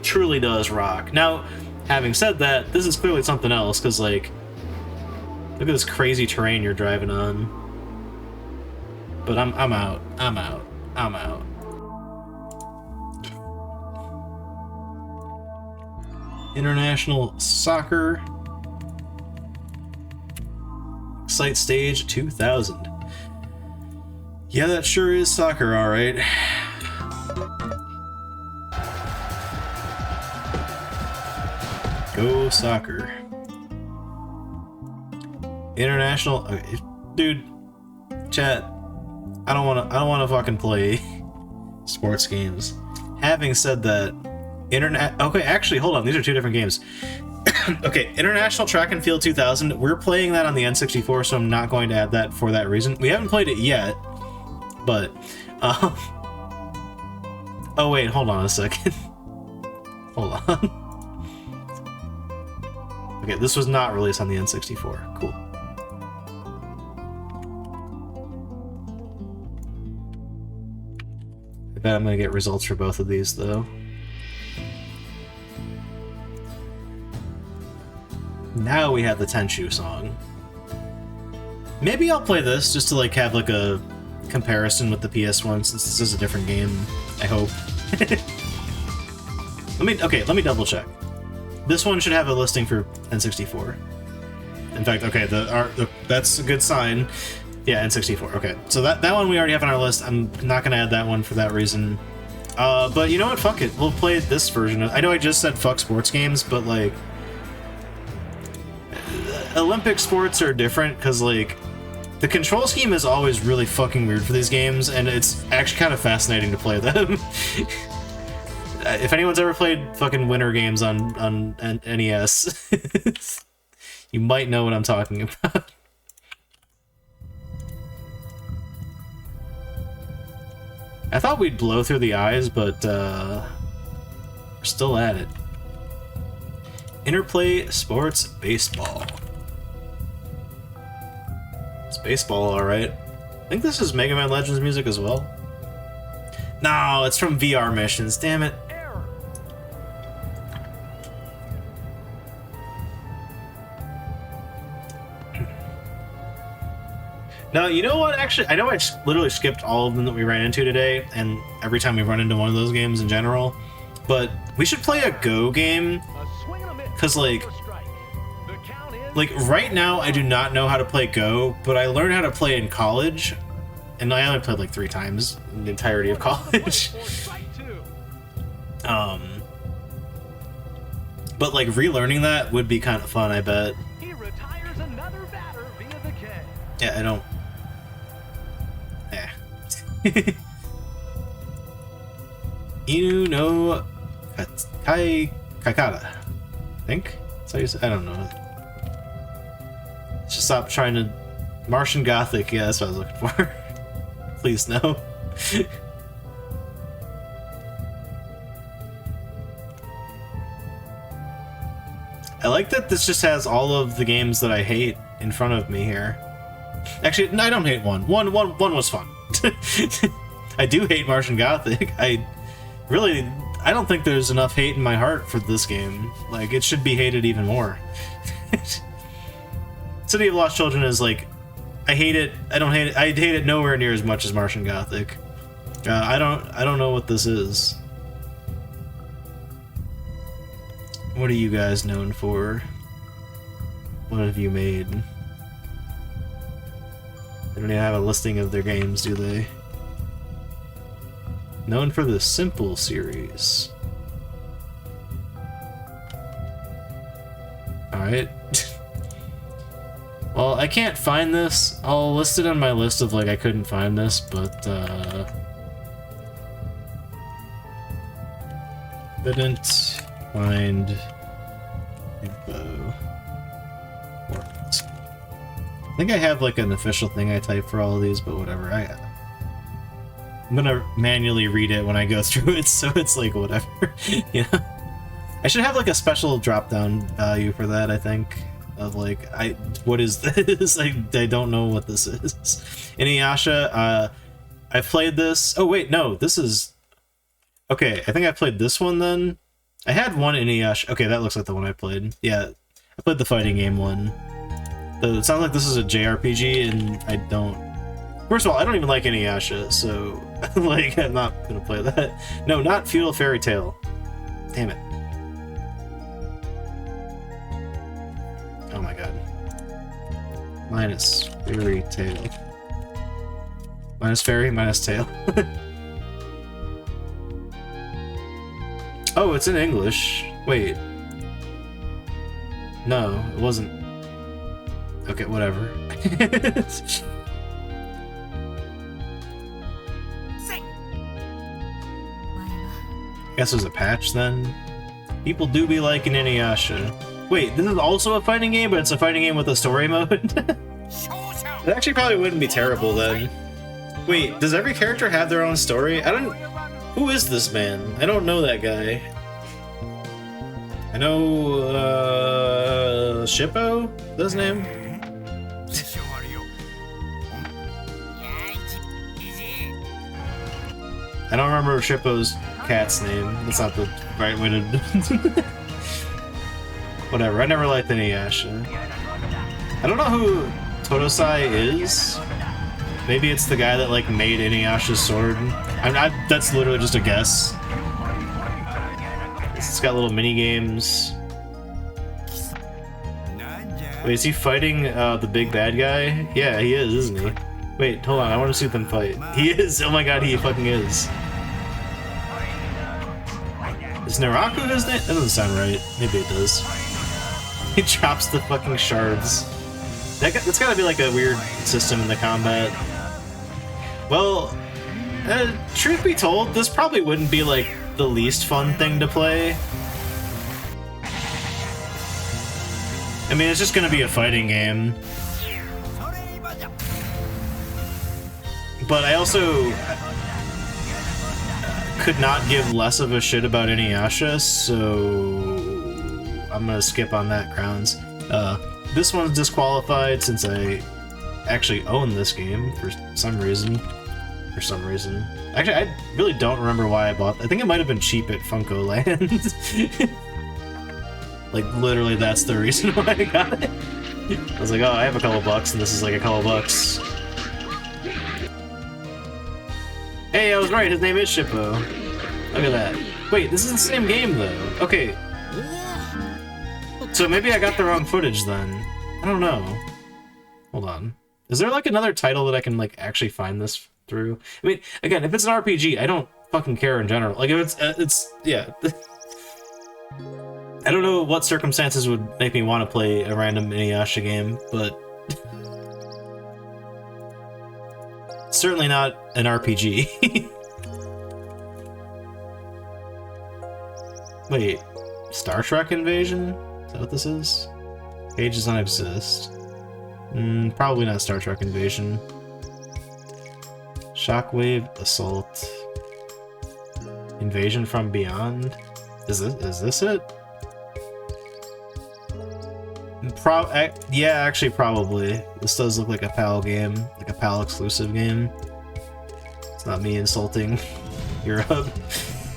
truly does rock. Now, having said that, this is clearly something else because like look at this crazy terrain you're driving on. But I'm out. International Soccer Excite Stage 2000. Yeah, that sure is soccer, alright. Go soccer. International. Okay, dude, chat. I don't wanna fucking play sports games. Having said that, okay, actually, hold on. These are 2 different games. Okay, International Track and Field 2000. We're playing that on the N64, so I'm not going to add that for that reason. We haven't played it yet, but oh wait, hold on a second. Hold on. Okay, this was not released on the N64. Cool. I bet I'm gonna get results for both of these though. Now we have the Tenchu song. Maybe I'll play this just to like have like a comparison with the PS1 since this is a different game, I hope. Let me double check. This one should have a listing for N64. In fact, okay, that's a good sign. Yeah, N64. Okay, so that one we already have on our list. I'm not gonna add that one for that reason. But you know what? Fuck it. We'll play this version. I know I just said fuck sports games, but like Olympic sports are different because like the control scheme is always really fucking weird for these games, and it's actually kind of fascinating to play them. If anyone's ever played fucking winter games on NES, you might know what I'm talking about. I thought we'd blow through the eyes, but we're still at it. Interplay Sports Baseball. It's baseball, alright. I think this is Mega Man Legends music as well. No, it's from VR missions, damn it. No, you know what? Actually, I know I literally skipped all of them that we ran into today, and every time we run into one of those games in general. But we should play a Go game, because like right now I do not know how to play Go, but I learned how to play in college, and I only played like 3 times in the entirety of college. But like relearning that would be kind of fun, I bet. Yeah, I don't. Inu no Kaikara. I think? That's how you say, I don't know. stop trying to... Martian Gothic, yeah, that's what I was looking for. Please, no. I like that this just has all of the games that I hate in front of me here. Actually, no, I don't hate one. One was fun. I do hate Martian Gothic. I don't think there's enough hate in my heart for this game. Like, it should be hated even more. City of Lost Children is like, I hate it. I don't hate it. I hate it nowhere near as much as Martian Gothic. I don't know what this is. What are you guys known for? What have you made? They don't even have a listing of their games, do they? Known for the Simple series. Alright. Well, I can't find this. I'll list it on my list of, like, I couldn't find this, but, couldn't find info. I think I have, like, an official thing I type for all of these, but whatever. I'm gonna manually read it when I go through it, so it's like, whatever. You know? I should have, like, a special drop-down value for that, I think. Of, like, what is this? I don't know what this is. Inuyasha, I've played this. Oh, wait, no, this is... Okay, I think I played this one, then. I had one Inuyasha. Okay, that looks like the one I played. Yeah, I played the fighting game one. So it sounds like this is a JRPG, and I don't... First of all, I don't even like Inuyasha, so, like, I'm not gonna play that. No, not Feudal Fairy Tale. Damn it. Oh my god. Minus Fairy Tale. Minus Fairy, minus Tail. Oh, it's in English. Wait. No, it wasn't. Okay, whatever. Guess there's a patch then. People do be liking Inuyasha. Wait, this is also a fighting game, but it's a fighting game with a story mode? It actually probably wouldn't be terrible then. Wait, does every character have their own story? I don't... Who is this man? I don't know that guy. I know, Shippo? Is that his name? I don't remember Shippo's cat's name. That's not the right way to... Whatever, I never liked Inuyasha. I don't know who Totosai is. Maybe it's the guy that, like, made Inuyasha's sword. That's literally just a guess. It's got little mini games. Wait, is he fighting the big bad guy? Yeah, he is, isn't he? Wait, hold on, I want to see them fight. He is! Oh my god, he fucking is. Is Naraku his name? That doesn't sound right. Maybe it does. He drops the fucking shards. That's gotta be like a weird system in the combat. Well, truth be told, this probably wouldn't be like the least fun thing to play. I mean, it's just gonna be a fighting game. But I also could not give less of a shit about Inuyasha, so I'm gonna skip on that grounds. This one's disqualified since I actually own this game for some reason. Actually, I really don't remember why I bought it. I think it might have been cheap at Funko Land. Like, literally, that's the reason why I got it. I was like, oh, I have a couple bucks, and this is like a couple bucks. Hey, I was right, his name is Shippo. Look at that. Wait, this is the same game, though. Okay. So maybe I got the wrong footage, then. I don't know. Hold on. Is there, like, another title that I can, like, actually find this through? I mean, again, if it's an RPG, I don't fucking care in general. Like, if it's yeah. I don't know what circumstances would make me want to play a random Inuyasha game, but... certainly not an RPG. Wait, Star Trek Invasion? Is that what this is? Page does not exist. Probably not Star Trek Invasion. Shockwave Assault. Invasion from Beyond. Is this it? Yeah, actually, probably. This does look like a PAL game, like a PAL exclusive game. It's not me insulting Europe.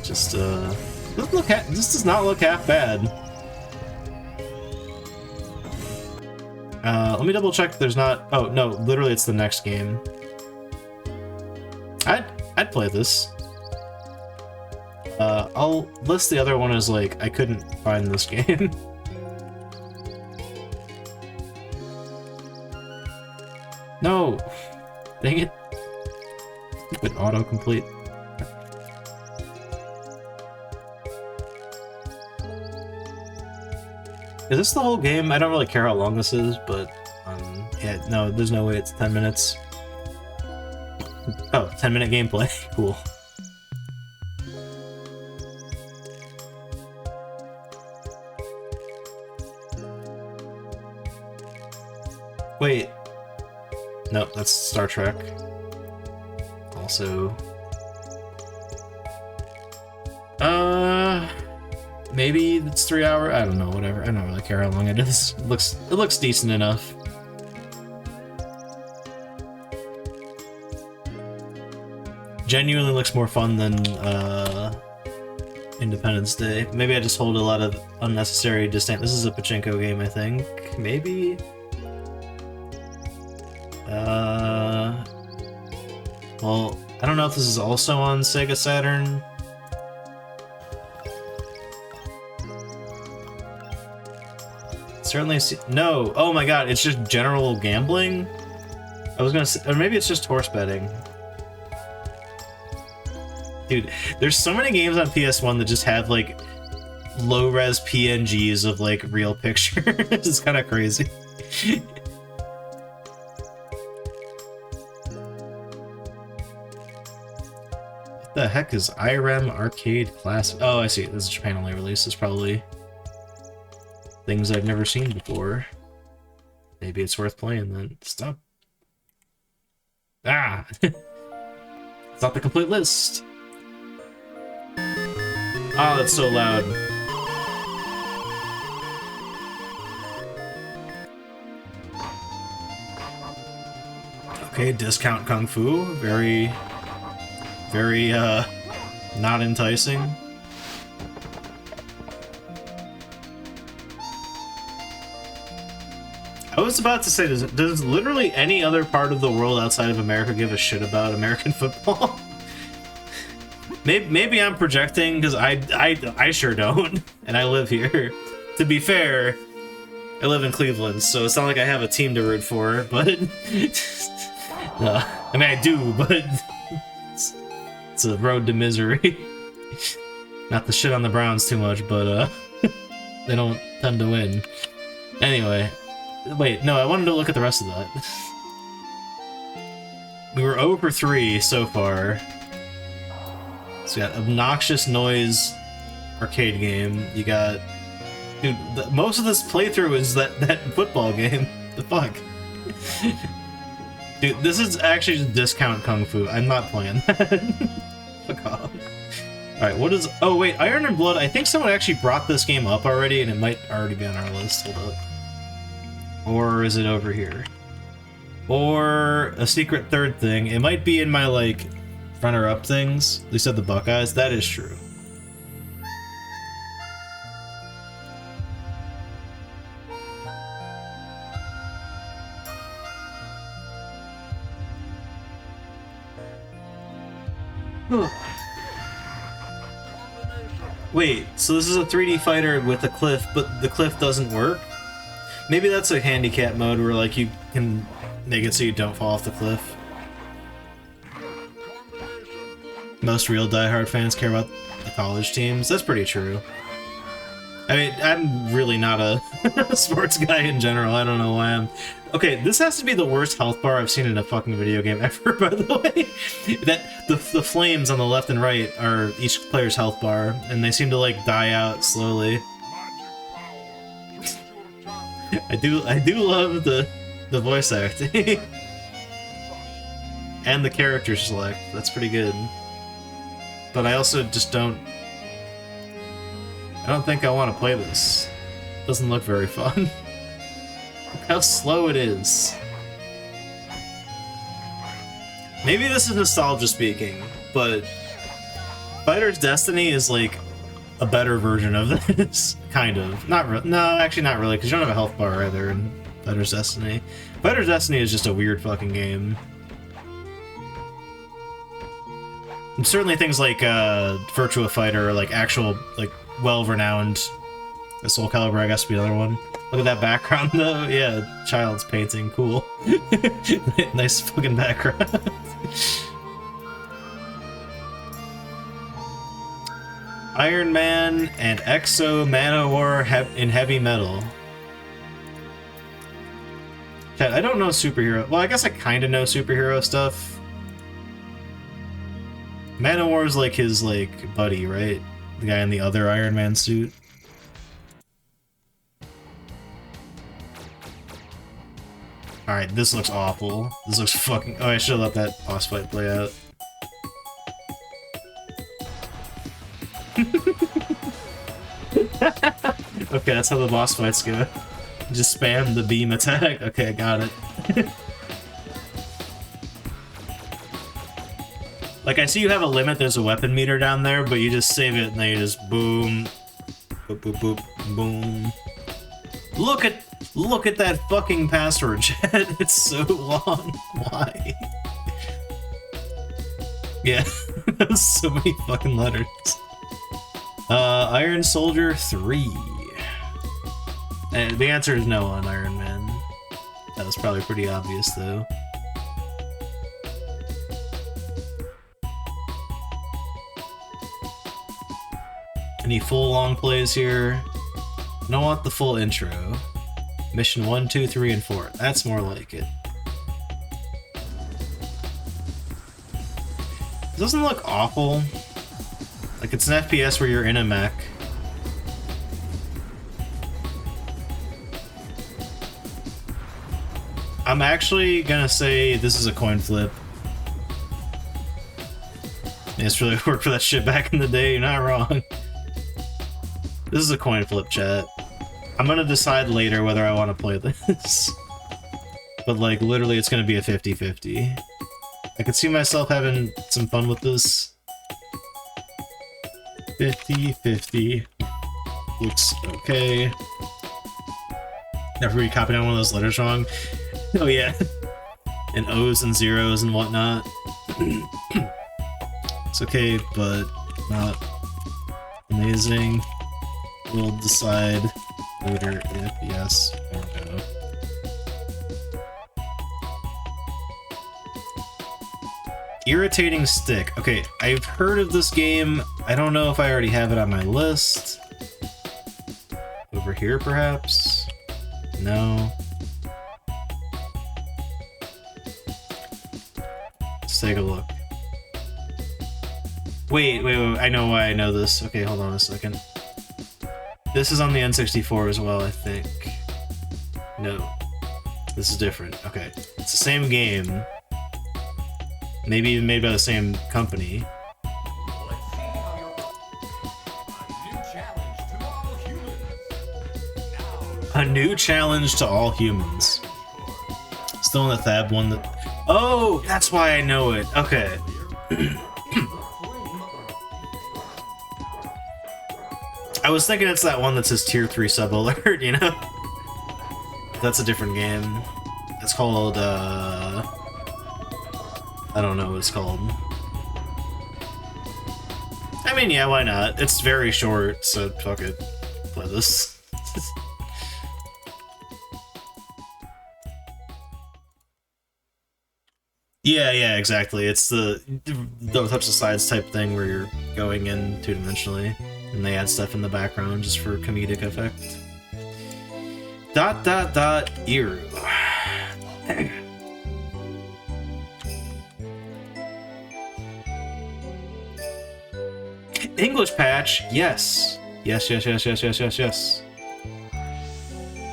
Just this does not look half bad. Let me double check. There's not. Oh no, literally, it's the next game. I'd play this. I'll list the other one as like I couldn't find this game. No, dang it! Stupid autocomplete. Is this the whole game? I don't really care how long this is, but yeah, no, there's no way it's 10 minutes. Oh, 10-minute gameplay. Cool. Wait. Nope, that's Star Trek. Also... maybe it's 3 hours? I don't know, whatever. I don't really care how long it is. It looks decent enough. Genuinely looks more fun than Independence Day. Maybe I just hold a lot of unnecessary distance. This is a pachinko game, I think. Maybe? Well, I don't know if this is also on Sega Saturn. Certainly no. Oh my god, it's just general gambling? I was gonna say, or maybe it's just horse betting. Dude, there's so many games on PS1 that just have like low-res PNGs of like real pictures. It's kind of crazy. What the heck is IREM Arcade Classic? Oh, I see. This is Japan only release. It's probably things I've never seen before. Maybe it's worth playing then. Stop. Ah! It's not the complete list. Oh, that's so loud. Okay, Discount Kung Fu. Very, not enticing. I was about to say, does literally any other part of the world outside of America give a shit about American football? Maybe I'm projecting, because I sure don't, and I live here. To be fair, I live in Cleveland, so it's not like I have a team to root for, but... I mean, I do, but... It's a road to misery. Not to shit on the Browns too much, but they don't tend to win. Anyway. Wait, no, I wanted to look at the rest of that. We were 0 for 3 so far. So you got Obnoxious Noise arcade game. You got... Dude, most of this playthrough is that football game. The fuck? Dude, this is actually just Discount Kung Fu. I'm not playing that. Fuck off. Alright, what is... Oh, wait, Iron and Blood. I think someone actually brought this game up already, and it might already be on our list. Hold up. Or is it over here? Or a secret third thing. It might be in my, like, runner-up things. At least at the Buckeyes. That is true. Wait, so this is a 3D fighter with a cliff, but the cliff doesn't work? Maybe that's a handicap mode where, like, you can make it so you don't fall off the cliff. Most real Die-Hard fans care about the college teams. That's pretty true. I mean, I'm really not a sports guy in general. I don't know why I'm... Okay, this has to be the worst health bar I've seen in a fucking video game ever, by the way. That the flames on the left and right are each player's health bar, and they seem to, like, die out slowly. I do love the the voice acting. And the character select. That's pretty good. But I also just don't... I don't think I want to play this. Doesn't look very fun. Look how slow it is. Maybe this is nostalgia speaking, but Fighter's Destiny is like a better version of this, kind of. No, actually not really, because you don't have a health bar either in Fighter's Destiny. Fighter's Destiny is just a weird fucking game. And certainly things like Virtua Fighter are like actual, like, well-renowned. Soul Calibur, I guess, would be another one. Look at that background, though. Yeah, child's painting. Cool. Nice fucking background. Iron Man and Exo Manowar in heavy metal. I don't know superhero. Well, I guess I kind of know superhero stuff. Manowar's like his like buddy, right? The guy in the other Iron Man suit. Alright, this looks awful. This looks fucking... Oh, I should have let that boss fight play out. Okay, that's how the boss fights go. Just spam the beam attack. Okay, got it. Like, I see you have a limit, there's a weapon meter down there, but you just save it and then you just boom. Boop, boop, boop, boom. Look at that fucking password, chat. It's so long. Why? Yeah, so many fucking letters. Iron Soldier 3. And the answer is no on Iron Man. That was probably pretty obvious, though. Any full long plays here? I don't want the full intro. Mission 1, 2, 3, and 4. That's more like it. It doesn't look awful. Like, it's an FPS where you're in a mech. I'm actually gonna say this is a coin flip. It's really worked for that shit back in the day, you're not wrong. This is a coin flip, chat. I'm gonna decide later whether I want to play this. But, like, literally it's gonna be a 50-50. I could see myself having some fun with this. 50-50. Looks okay. Never really copied on one of those letters wrong. Oh yeah. And O's and zeros and whatnot. It's okay, but not amazing. We'll decide later if yes or no. Irritating Stick. Okay, I've heard of this game. I don't know if I already have it on my list. Over here, perhaps? No. Let's take a look. Wait, I know why I know this. Okay, hold on a second. This is on the N64 as well, I think. No. This is different. Okay. It's the same game. Maybe even made by the same company. A new challenge to all humans. Still in the Thab one that... Oh! That's why I know it. Okay. I was thinking it's that one that says Tier 3 sub alert, you know? That's a different game. It's called, I don't know what it's called. I mean, yeah, why not? It's very short, so fuck it. Play this. Yeah, exactly. It's the those types of sides type thing where you're going in two-dimensionally, and they add stuff in the background just for comedic effect. ... Iru. English patch, yes. Yes.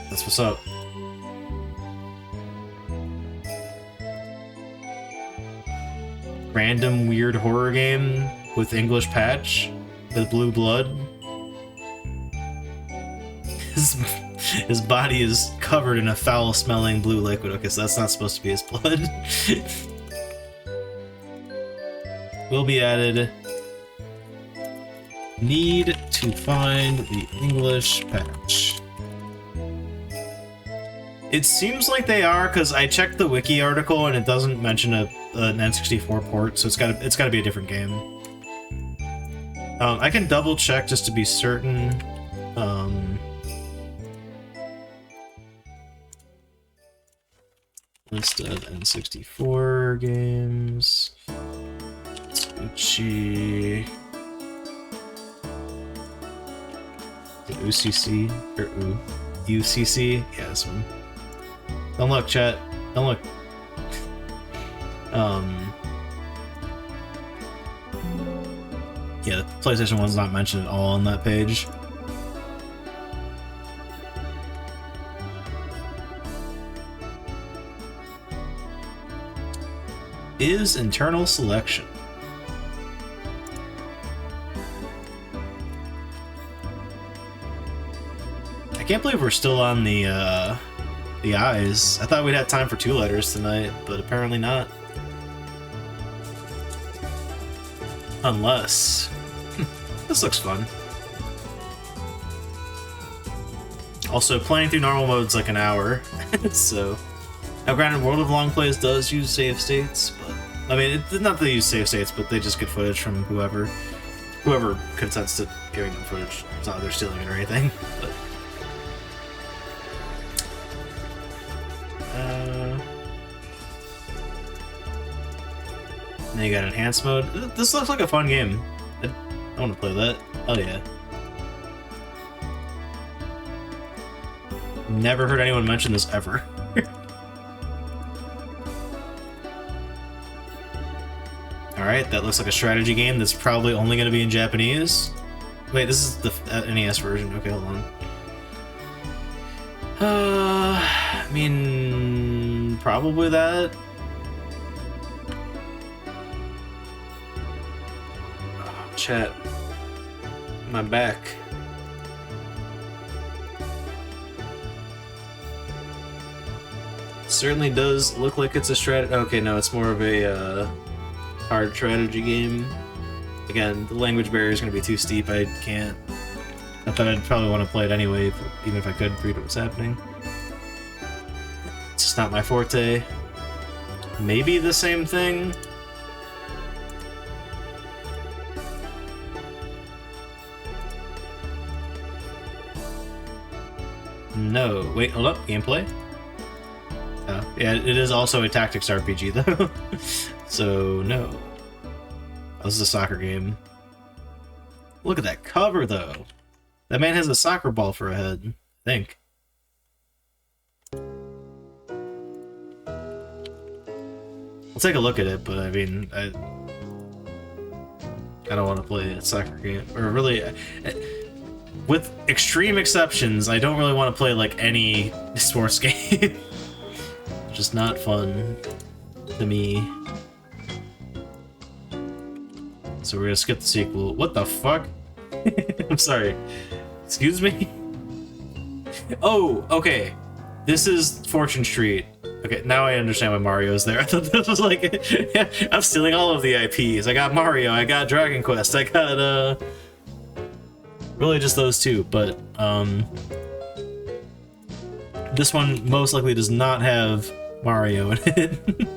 That's what's up. random weird horror game with English patch with blue blood. His body is covered in a foul-smelling blue liquid. Okay, so that's not supposed to be his blood. Will be added. Need to find the English patch. It seems like they are, because I checked the wiki article and it doesn't mention an N64 port, so it's gotta be a different game. I can double check just to be certain. List of N64 games. Uchi. UCC or UCC? Yeah, this one. Don't look, chat. Don't look. Yeah, the PlayStation 1's not mentioned at all on that page. Is internal selection. I can't believe we're still on the eyes. I thought we'd have time for 2 letters tonight, but apparently not. Unless... This looks fun. Also, playing through normal mode's like an hour, so... Now granted, World of Long Plays does use save states, but... I mean, not that they use save states, but they just get footage from whoever consents to giving them footage. It's not that they're stealing it or anything, but... Then you got enhanced mode. This looks like a fun game. I want to play that. Oh yeah. Never heard anyone mention this ever. Alright, that looks like a strategy game that's probably only going to be in Japanese. Wait, this is the NES version. Okay, hold on. I mean, probably that. Oh, chat. My back. Certainly does look like it's a strat. Okay, no, it's more of a hard strategy game. Again, the language barrier is going to be too steep. I can't. I thought I'd probably want to play it anyway, even if I could read what's happening. It's just not my forte. Maybe the same thing. No. Wait, hold up. Gameplay? Oh, yeah, it is also a tactics RPG, though. So, no. This is a soccer game. Look at that cover, though. That man has a soccer ball for a head, I think. I'll take a look at it, but I mean, I don't want to play a soccer game. Or really, with extreme exceptions, I don't really want to play, like, any sports game. Just not fun to me. So we're gonna skip the sequel. What the fuck? I'm sorry. Excuse me? Oh, okay. This is Fortune Street. Okay, now I understand why Mario's there. I thought this was like... I'm stealing all of the IPs. I got Mario, I got Dragon Quest, I got, really just those two, but, this one most likely does not have Mario in it.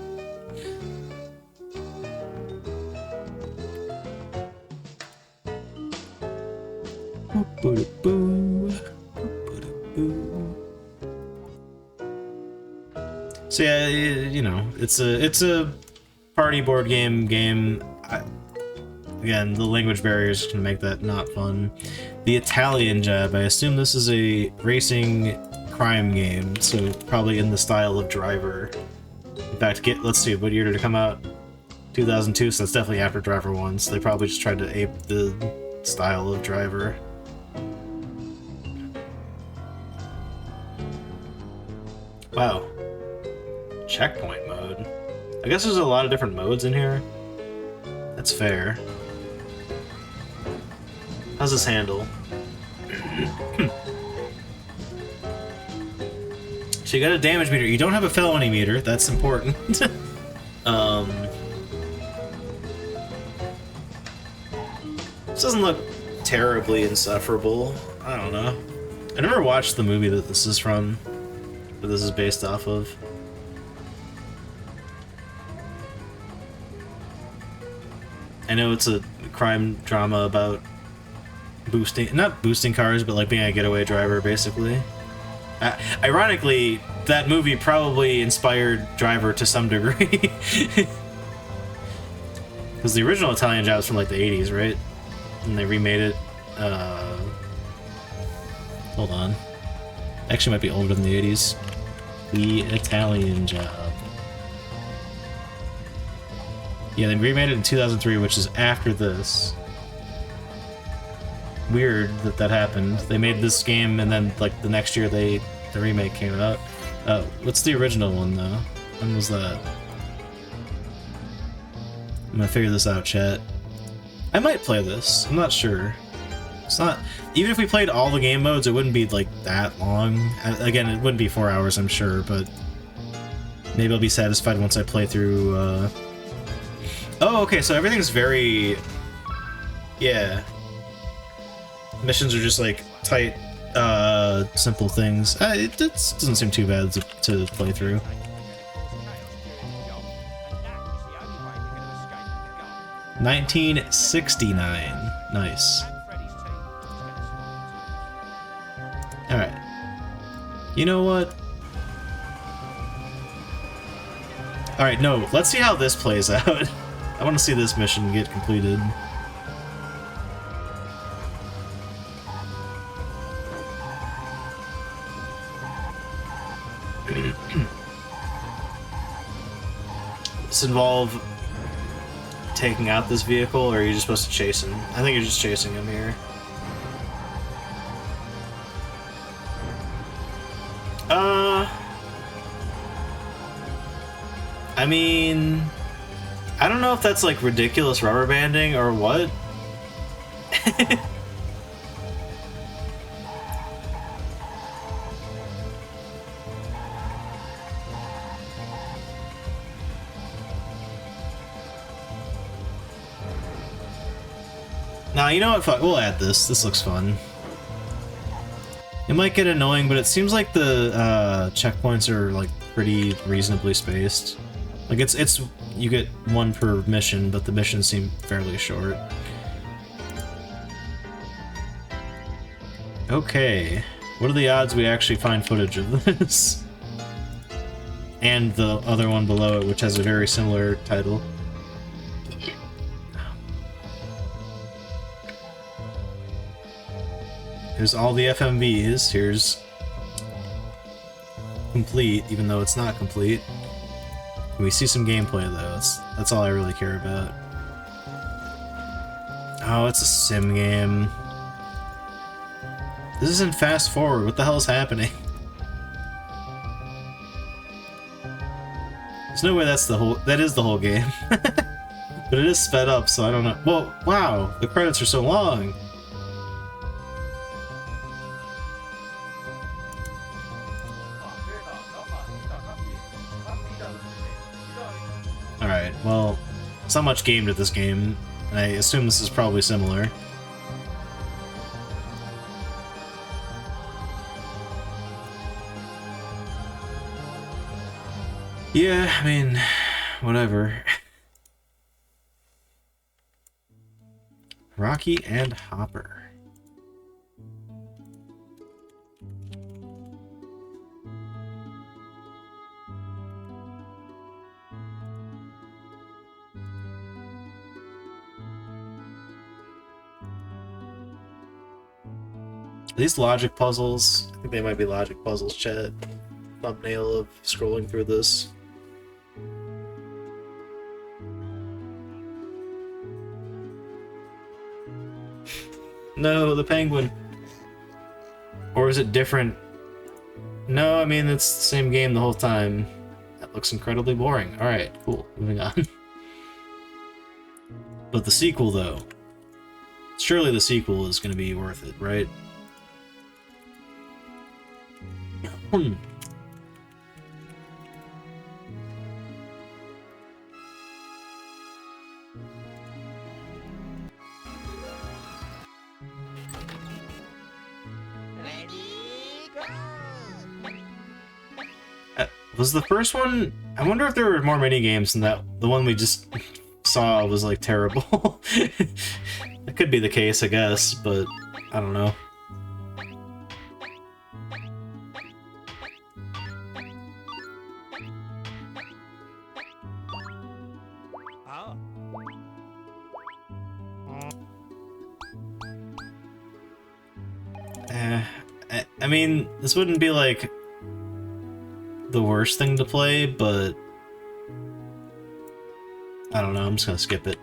So yeah, you know, it's a party board game. Again, the language barriers can make that not fun. The Italian Jab, I assume this is a racing crime game, so probably in the style of Driver. In fact, let's see, what year did it come out? 2002, so that's definitely after Driver 1, so they probably just tried to ape the style of Driver. Wow. Checkpoint mode. I guess there's a lot of different modes in here. That's fair. How's this handle? So you got a damage meter. You don't have a felony meter. That's important. This doesn't look terribly insufferable. I don't know. I never watched the movie that this is from, that this is based off of. I know it's a crime drama about not boosting cars, but like being a getaway driver, basically. Ironically, that movie probably inspired Driver to some degree. Because the original Italian Job is from like the 80s, right? And they remade it. Hold on. Actually might be older than the 80s. The Italian Job. Yeah, they remade it in 2003, which is after this. Weird that that happened. They made this game, and then like the next year the remake came out. What's the original one though? When was that? I'm gonna figure this out, chat. I might play this. I'm not sure. It's not. Even if we played all the game modes, it wouldn't be like that long. Again, it wouldn't be 4 hours, I'm sure, but maybe I'll be satisfied once I play through. Oh, okay. So everything's very. Yeah. Missions are just like tight, simple things. It doesn't seem too bad to play through. $1969. Nice. Alright. You know what? Alright, no, let's see how this plays out. I want to see this mission get completed. Does this involve taking out this vehicle, or are you just supposed to chase him? I think you're just chasing him here. I mean, I don't know if that's like ridiculous rubber banding or what. Nah, you know what? Fuck, we'll add this. This looks fun. It might get annoying, but it seems like the checkpoints are like pretty reasonably spaced. Like it's you get one per mission, but the missions seem fairly short. Okay, what are the odds we actually find footage of this? And the other one below it, which has a very similar title. Here's all the FMVs. Here's complete, even though it's not complete. We see some gameplay though. That's all I really care about. Oh, it's a sim game. This isn't fast forward. What the hell is happening? There's no way that's the whole. That is the whole game. But it is sped up, so I don't know. Well, wow, the credits are so long. Alright, well, it's not much game to this game, and I assume this is probably similar. Yeah, I mean, whatever. Rocky and Hopper. Are these logic puzzles? I think they might be logic puzzles, chat. Thumbnail of scrolling through this. No, the penguin. Or is it different? No, I mean, it's the same game the whole time. That looks incredibly boring. Alright, cool. Moving on. But the sequel, though, surely the sequel is going to be worth it, right? Hmm. Was the first one... I wonder if there were more mini-games than that. The one we just saw was, like, terrible. That could be the case, I guess, but I don't know. I mean, this wouldn't be, like, the worst thing to play, but I don't know, I'm just gonna skip it.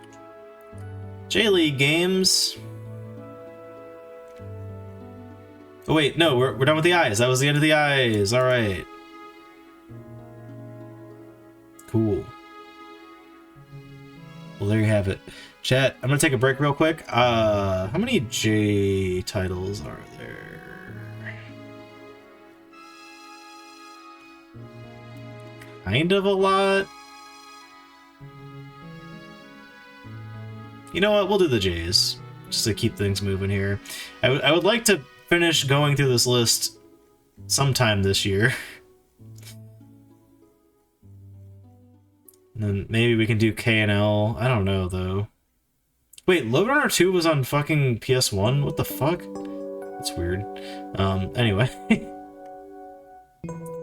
J-League Games. Oh wait, no, we're done with the eyes. That was the end of the eyes. Alright. Cool. Well, there you have it. Chat, I'm gonna take a break real quick. How many J titles are there? Kind of a lot. You know what? We'll do the J's, just to keep things moving here. I would like to finish going through this list sometime this year. And then maybe we can do K and L. I don't know, though. Wait, Load Runner 2 was on fucking PS1? What the fuck? That's weird. Anyway.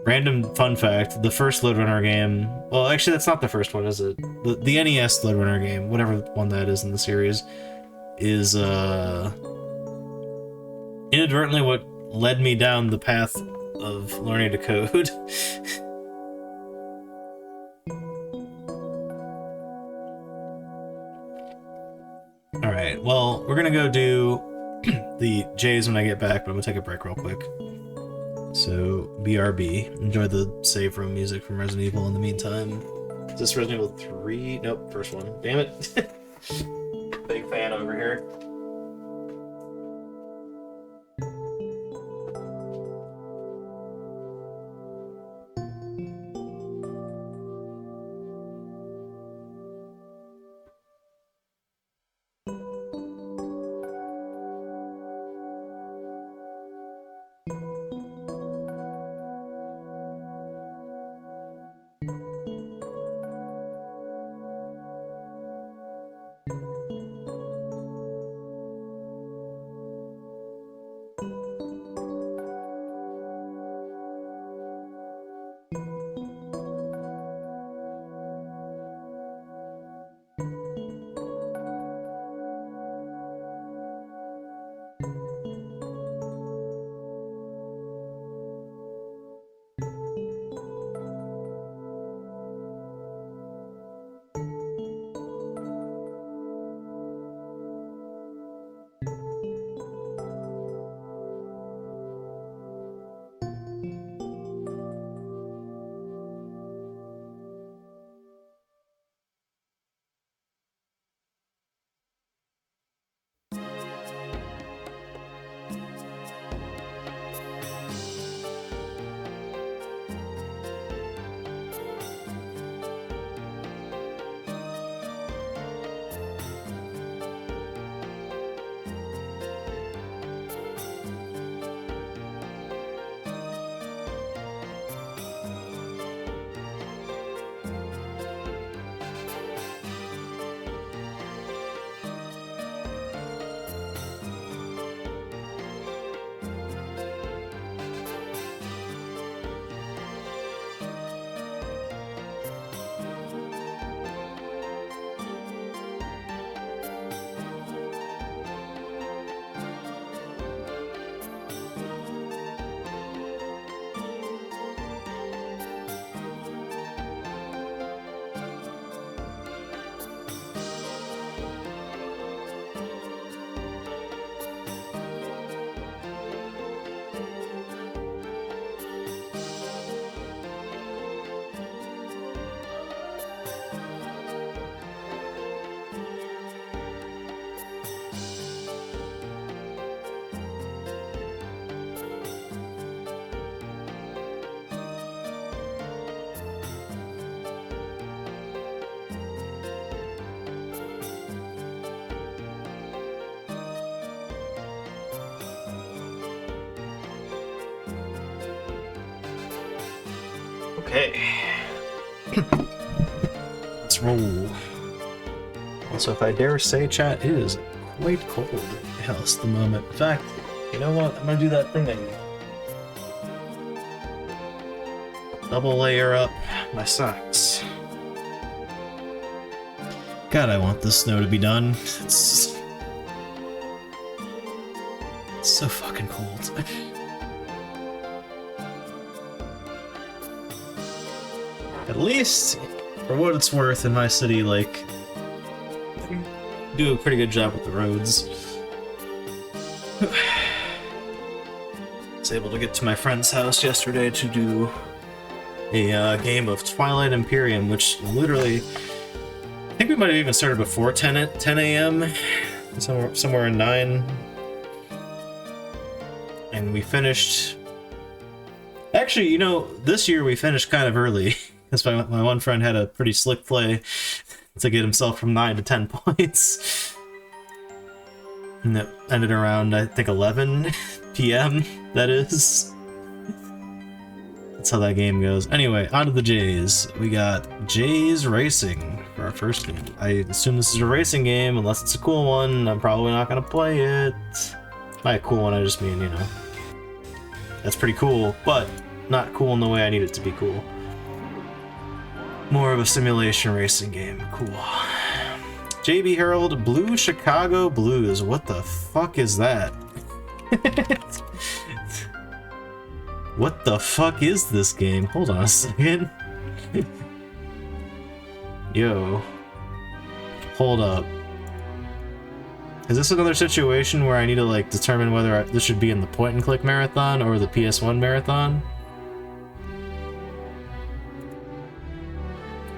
Random fun fact, the first Load Runner game... Well, actually, that's not the first one, is it? The NES Load Runner game, whatever one that is in the series, is, inadvertently what led me down the path of learning to code. Alright, well, we're gonna go do the J's when I get back, but I'm gonna take a break real quick. So, BRB. Enjoy the save room music from Resident Evil in the meantime. Is this Resident Evil 3? Nope, first one. Damn it. Big fan over here. Okay. Let's roll. Also, if I dare say, chat, it is quite cold in the house at the moment. In fact, you know what? I'm gonna do that thing again. Double layer up my socks. God, I want this snow to be done. It's so fucking cold. At least, for what it's worth, in my city, like, do a pretty good job with the roads. I was able to get to my friend's house yesterday to do a game of Twilight Imperium, which literally, I think we might have even started before 10 a.m., somewhere in 9. And we finished... Actually, you know, this year we finished kind of early. That's why my one friend had a pretty slick play to get himself from 9 to 10 points. And that ended around, I think, 11 p.m., that is. That's how that game goes. Anyway, on to the Jays. We got Jays Racing for our first game. I assume this is a racing game, unless it's a cool one. I'm probably not going to play it. By a cool one, I just mean, you know, that's pretty cool, but not cool in the way I need it to be cool. More of a simulation racing game. Cool. JB Herald, Blue Chicago Blues. What the fuck is that? What the fuck is this game? Hold on a second. Yo. Hold up. Is this another situation where I need to, like, determine whether this should be in the point-and-click marathon or the PS1 marathon?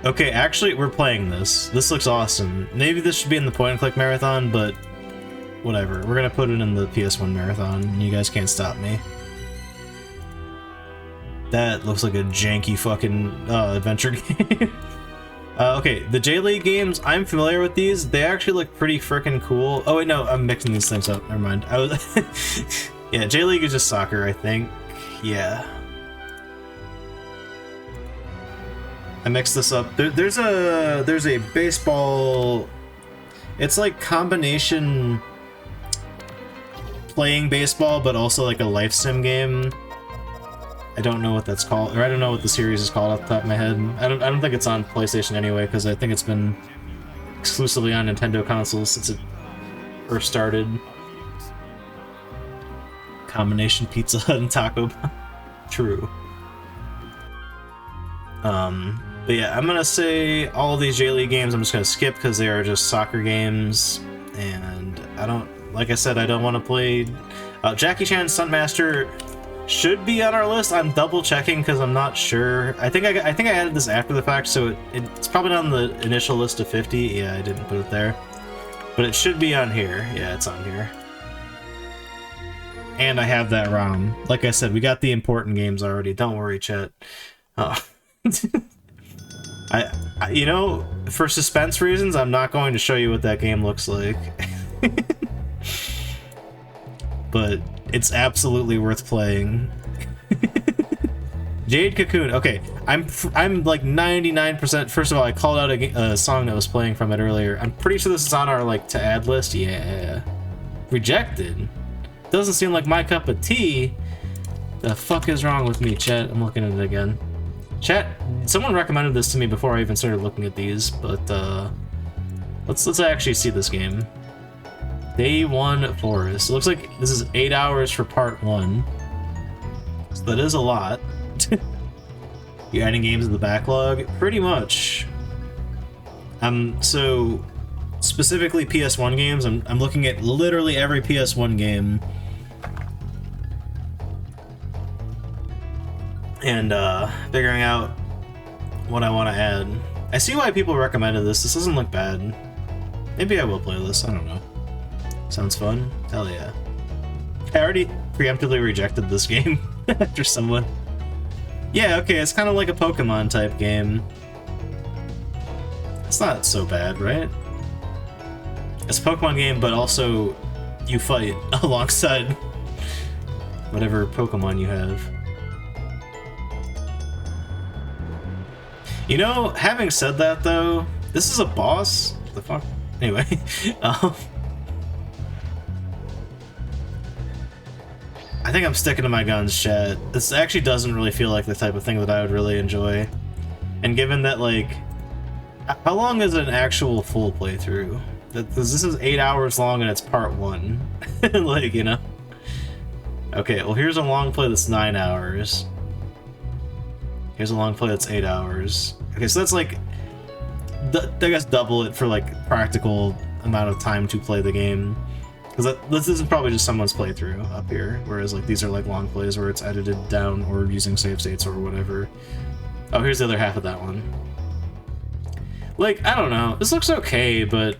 Okay, actually, we're playing this. This looks awesome. Maybe this should be in the point-and-click marathon, but whatever. We're gonna put it in the PS1 marathon, and you guys can't stop me. That looks like a janky fucking adventure game. Okay, the J-League games, I'm familiar with these. They actually look pretty freaking cool. Oh wait, no, I'm mixing these things up. Never mind. I was yeah, J-League is just soccer, I think. Yeah. I mixed this up. There's a baseball. It's like combination playing baseball, but also like a life sim game. I don't know what that's called, or I don't know what the series is called off the top of my head. I don't think it's on PlayStation anyway, because I think it's been exclusively on Nintendo consoles since it first started. Combination Pizza Hut and Taco Bell. True. But yeah, I'm gonna say all of these J-League games I'm just gonna skip because they are just soccer games, and I don't, like I said, I don't want to play. Jackie Chan Stuntmaster should be on our list. I'm double checking because I'm not sure. I think I added this after the fact, so it's probably not on the initial list of 50. Yeah, I didn't put it there, but it should be on here. Yeah, it's on here. And I have that ROM. Like I said, we got the important games already. Don't worry, chat. You know, for suspense reasons, I'm not going to show you what that game looks like. But it's absolutely worth playing. Jade Cocoon. Okay, I'm like 99%. First of all, I called out a song that was playing from it earlier. I'm pretty sure this is on our like to add list. Yeah. Rejected. Doesn't seem like my cup of tea. The fuck is wrong with me, chat? I'm looking at it again. Chat, someone recommended this to me before I even started looking at these, but let's actually see this game. Day 1 Forest. It looks like this is 8 hours for part 1. So that is a lot. You're adding games to the backlog? Pretty much. So specifically PS1 games, I'm looking at literally every PS1 game. And figuring out what I want to add. I see why people recommended this. This doesn't look bad. Maybe I will play this. I don't know. Sounds fun? Hell yeah. I already preemptively rejected this game after someone. Yeah, okay, it's kind of like a Pokemon type game. It's not so bad, right? It's a Pokemon game, but also you fight alongside whatever Pokemon you have. You know, having said that though, this is a boss. What the fuck? Anyway, I think I'm sticking to my guns, chat. This actually doesn't really feel like the type of thing that I would really enjoy. And given that, like, how long is an actual full playthrough? Because this is 8 hours long and it's part 1. Like, you know? Okay, well here's a long play that's 9 hours. Here's a long play that's 8 hours. Okay, so that's like, I guess double it for like practical amount of time to play the game. Because this is probably just someone's playthrough up here, whereas like these are like long plays where it's edited down or using save states or whatever. Oh, here's the other half of that one. Like, I don't know. This looks okay, but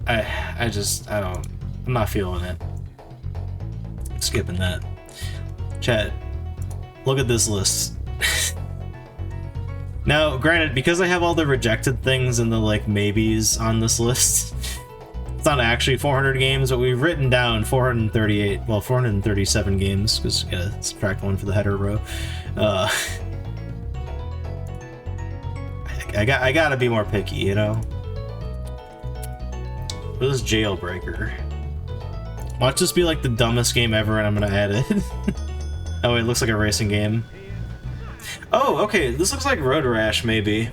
I'm not feeling it. Skipping that. Chat, look at this list. Now, granted, because I have all the rejected things and the like maybes on this list, it's not actually 400 games, but we've written down 437 games, because you gotta subtract one for the header row. I gotta be more picky, you know? What is Jailbreaker? Watch this be like the dumbest game ever and I'm gonna add it. Oh, it looks like a racing game. Oh, okay, this looks like Road Rash, maybe.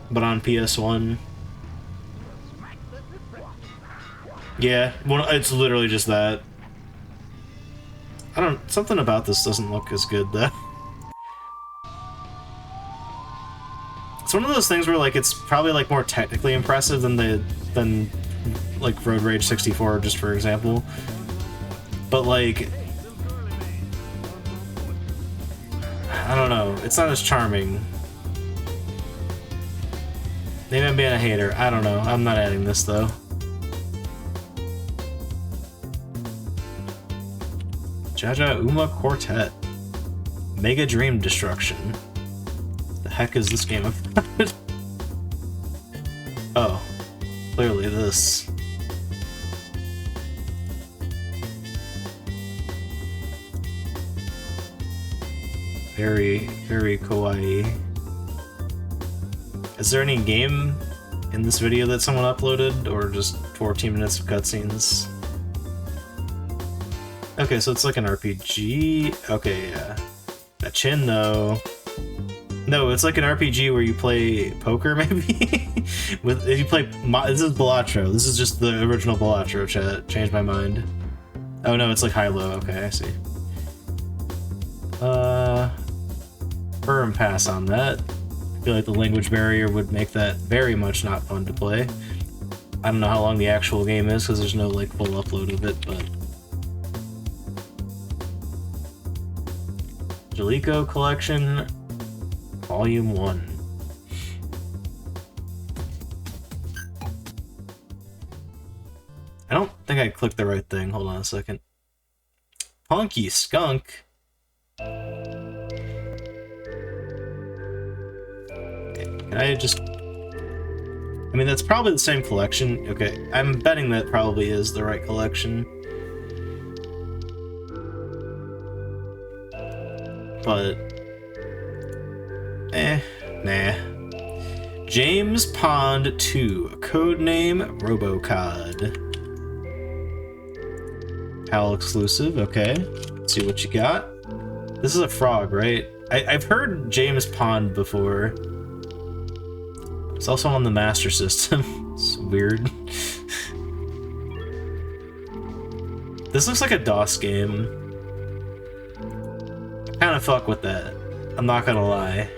But on PS1. Yeah, well, it's literally just that. Something about this doesn't look as good, though. It's one of those things where, like, it's probably, like, more technically impressive than like, Road Rage 64, just for example. But, like, I don't know, it's not as charming. Maybe I'm being a hater, I don't know, I'm not adding this, though. Jaja Uma Quartet. Mega Dream Destruction. The heck is this game about? Oh, clearly this. Very, very kawaii. Is there any game in this video that someone uploaded, or just 14 minutes of cutscenes? Okay, so it's like an RPG. Okay, yeah. That chin, though. No, it's like an RPG where you play poker, maybe? You play... This is Balatro. This is just the original Balatro, chat. Changed my mind. Oh no, it's like high-low. Okay, I see. Firm pass on that. I feel like the language barrier would make that very much not fun to play. I don't know how long the actual game is, because there's no, like, full upload of it, but... Jalico Collection, Volume 1. I don't think I clicked the right thing. Hold on a second. Punky Skunk. Okay, can I just... I mean, that's probably the same collection. Okay, I'm betting that probably is the right collection. But... nah. James Pond 2, codename Robocod. HAL exclusive, okay. Let's see what you got. This is a frog, right? I've heard James Pond before. It's also on the Master System. It's weird. This looks like a DOS game. I kind of fuck with that. I'm not gonna lie.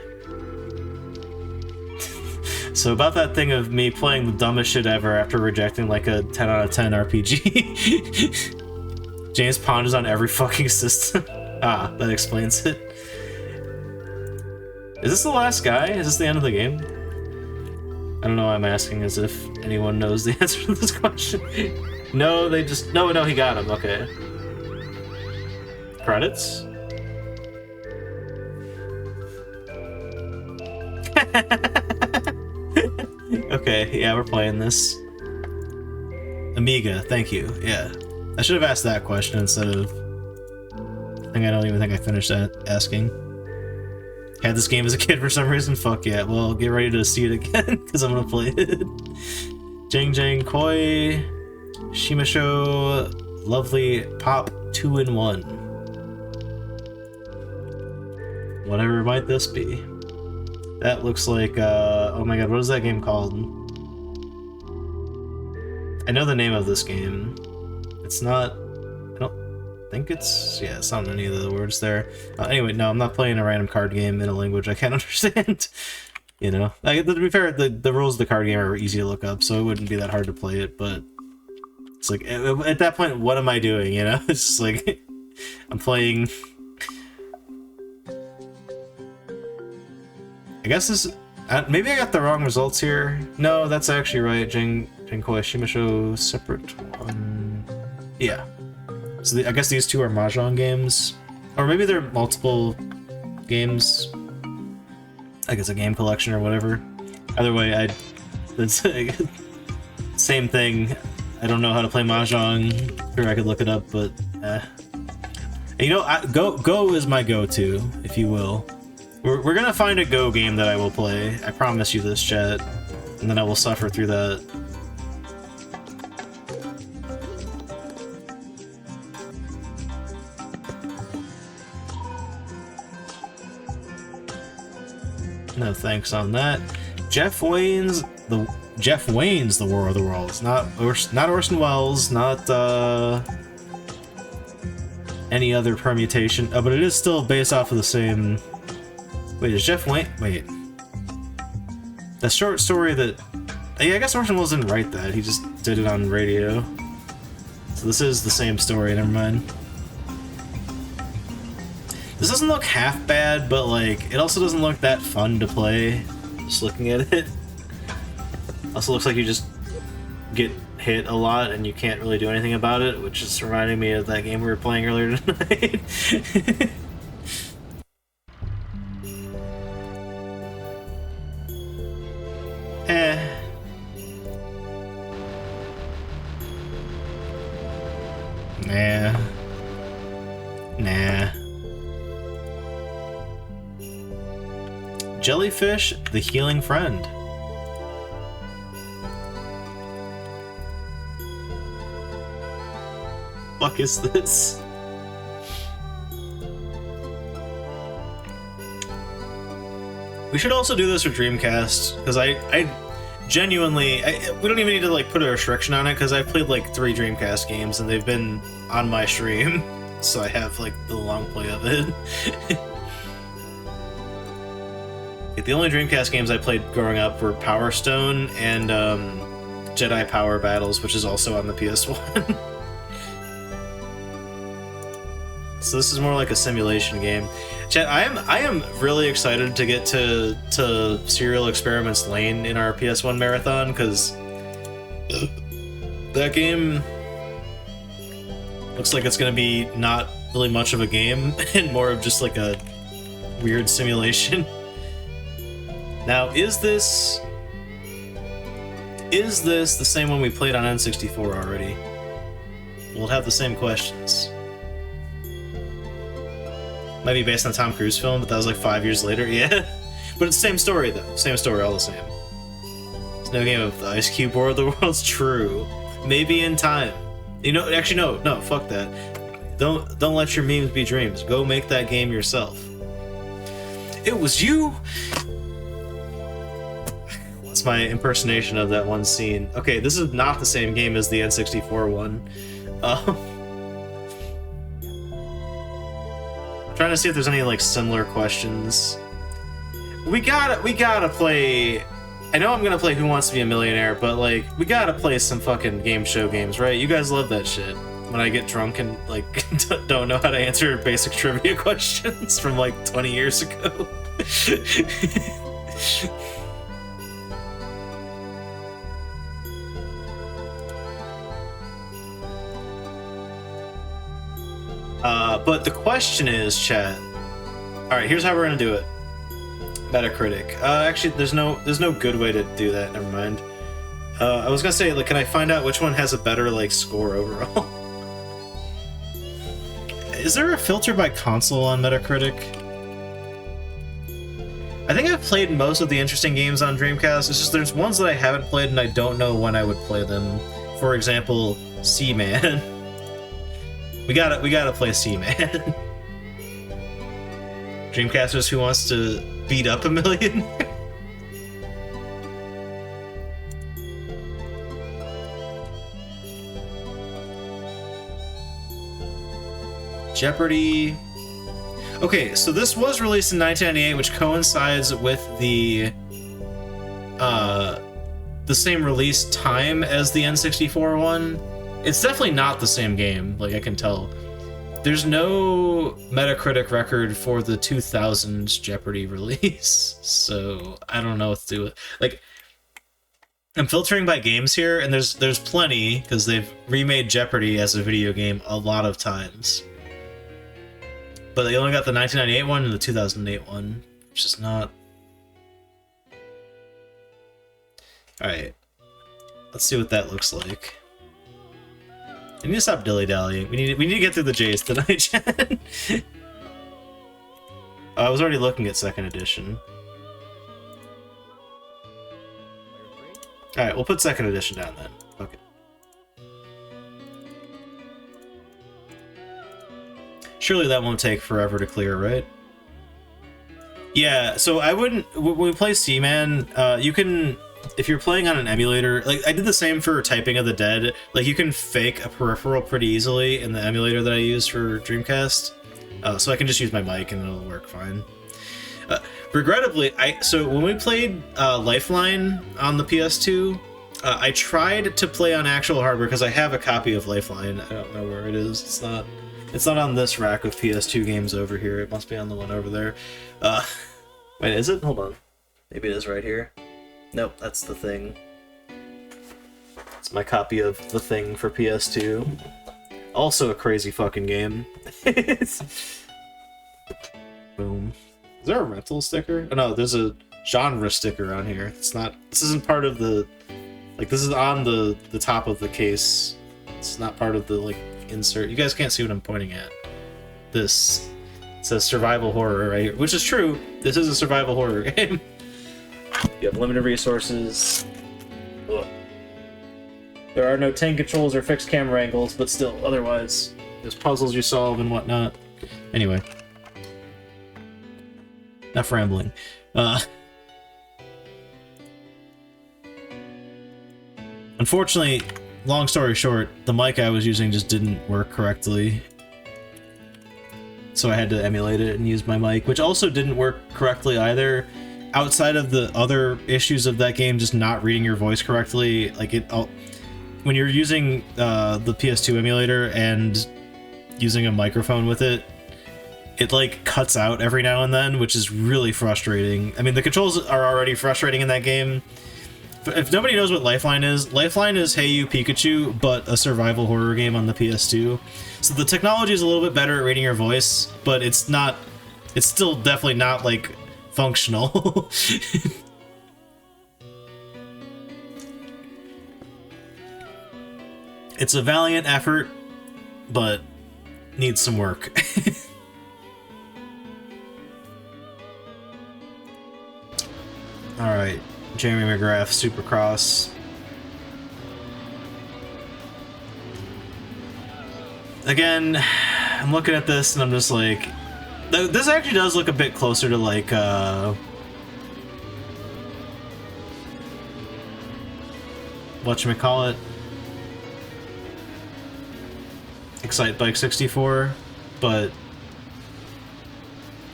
So about that thing of me playing the dumbest shit ever after rejecting like a 10 out of 10 RPG. James Pond is on every fucking system. Ah, that explains it. Is this the last guy? Is this the end of the game? I don't know why I'm asking as if anyone knows the answer to this question. No, they just... No, he got him, okay. Credits? Okay, yeah, we're playing this. Amiga, thank you, yeah. I should have asked that question instead of... I don't even think I finished that asking. Had this game as a kid for some reason. Fuck yeah. Well, get ready to see it again because I'm gonna play it. Jang Jang Koi, Shimasho, Lovely Pop 2-in-1. Whatever might this be? That looks like, oh my god, what is that game called? I know the name of this game. It's not, I don't think it's, yeah, it's not any of the words there. Anyway, no, I'm not playing a random card game in a language I can't understand. You know, like, to be fair, the rules of the card game are easy to look up, so it wouldn't be that hard to play it, but it's like, at that point, what am I doing, you know? It's just like, I'm playing... I guess this... maybe I got the wrong results here. No, that's actually right. Jinkoi Shimasho, separate one... Yeah. So I guess these two are Mahjong games. Or maybe they're multiple games. I guess a game collection or whatever. Either way, it's same thing. I don't know how to play Mahjong. Sure, I could look it up, but you know, Go is my go-to, if you will. We're gonna find a Go game that I will play. I promise you this, chat, and then I will suffer through that. No thanks on that. Jeff Wayne's The War of the Worlds, not Orson Welles, not any other permutation. But it is still based off of the same. Wait, is Jeff Wayne? Wait, the short story that. Yeah, I guess Orson Welles didn't write that. He just did it on radio. So this is the same story. Never mind. This doesn't look half bad, but like it also doesn't look that fun to play. Just looking at it. Also looks like you just get hit a lot and you can't really do anything about it, which is reminding me of that game we were playing earlier tonight. Nah. Jellyfish, the Healing Friend. Fuck is this? We should also do this for Dreamcast, because I genuinely, we don't even need to like put a restriction on it, because I've played like 3 Dreamcast games and they've been on my stream, so I have like the long play of it. The only Dreamcast games I played growing up were Power Stone and Jedi Power Battles, which is also on the PS1. So this is more like a simulation game. Chat, I am really excited to get to Serial Experiments Lane in our PS1 marathon, because that game looks like it's gonna be not really much of a game and more of just like a weird simulation. Now, is this the same one we played on N64 already? Will it have the same questions? Might be based on a Tom Cruise film, but that was like 5 years later, yeah. But it's the same story, though. Same story, all the same. There's no game of the Ice Cube War of the World's true. Maybe in time. You know, actually, no, fuck that. Don't let your memes be dreams. Go make that game yourself. It was you! That's my impersonation of that one scene. Okay, this is not the same game as the N64 one. I'm trying to see if there's any like similar questions. We gotta play. I know I'm gonna play Who Wants to Be a Millionaire, but like we gotta play some fucking game show games, right? You guys love that shit. When I get drunk and like don't know how to answer basic trivia questions from like 20 years ago. But the question is, chat. All right, here's how we're gonna do it. Metacritic. Actually, there's no good way to do that. Never mind. I was gonna say, like, can I find out which one has a better like score overall? Is there a filter by console on Metacritic? I think I've played most of the interesting games on Dreamcast. It's just there's ones that I haven't played and I don't know when I would play them. For example, Seaman. we gotta play Seaman. Dreamcasters who wants to beat up a million. Jeopardy. Okay, so this was released in 1998, which coincides with the same release time as the N64 one. It's definitely not the same game, like I can tell. There's no Metacritic record for the 2000s Jeopardy release, so I don't know what to do with. Like, I'm filtering by games here, and there's plenty because they've remade Jeopardy as a video game a lot of times. But they only got the 1998 one and the 2008 one, which is not... Alright. Let's see what that looks like. I need to stop dilly-dallying. We need to get through the J's tonight, Jen. I was already looking at 2nd edition. Alright, we'll put 2nd edition down then. Okay. Surely that won't take forever to clear, right? Yeah, so I wouldn't... When we play Seaman, you can... If you're playing on an emulator... Like, I did the same for Typing of the Dead. Like, you can fake a peripheral pretty easily in the emulator that I use for Dreamcast. So I can just use my mic and it'll work fine. Regrettably, so when we played Lifeline on the PS2, I tried to play on actual hardware because I have a copy of Lifeline. I don't know where it is. It's not on this rack of PS2 games over here. It must be on the one over there. Wait, is it? Hold on. Maybe it is right here. Nope, that's The Thing. It's my copy of The Thing for PS2. Also a crazy fucking game. Boom. Is there a rental sticker? Oh no, there's a genre sticker on here. It's not... This isn't part of the... Like, this is on the top of the case. It's not part of the, like, insert. You guys can't see what I'm pointing at. This... It says survival horror right here, which is true. This is a survival horror game. You have limited resources. Ugh. There are no tank controls or fixed camera angles, but still, otherwise, there's puzzles you solve and whatnot. Anyway. Enough rambling. Unfortunately, long story short, the mic I was using just didn't work correctly. So I had to emulate it and use my mic, which also didn't work correctly either. Outside of the other issues of that game, just not reading your voice correctly, like when you're using the PS2 emulator and using a microphone with it, it like cuts out every now and then, which is really frustrating. I mean, the controls are already frustrating in that game. If nobody knows what Lifeline is Hey You Pikachu, but a survival horror game on the PS2. So the technology is a little bit better at reading your voice, but it's still definitely not like functional. It's a valiant effort, but needs some work. Alright, Jeremy McGrath, Supercross. Again, I'm looking at this and I'm just like... This actually does look a bit closer to like, whatchamacallit? Excite Bike 64, but...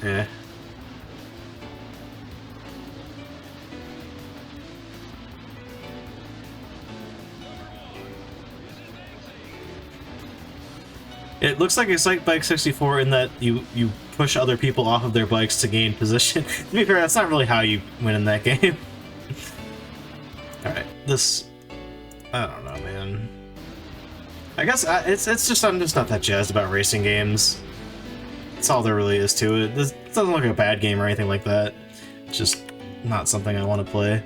eh. It looks like Excite Bike 64 in that you push other people off of their bikes to gain position. To be fair, that's not really how you win in that game. Alright, this... I don't know, man. I guess it's just I'm just not that jazzed about racing games. That's all there really is to it. This doesn't look like a bad game or anything like that. It's just not something I want to play.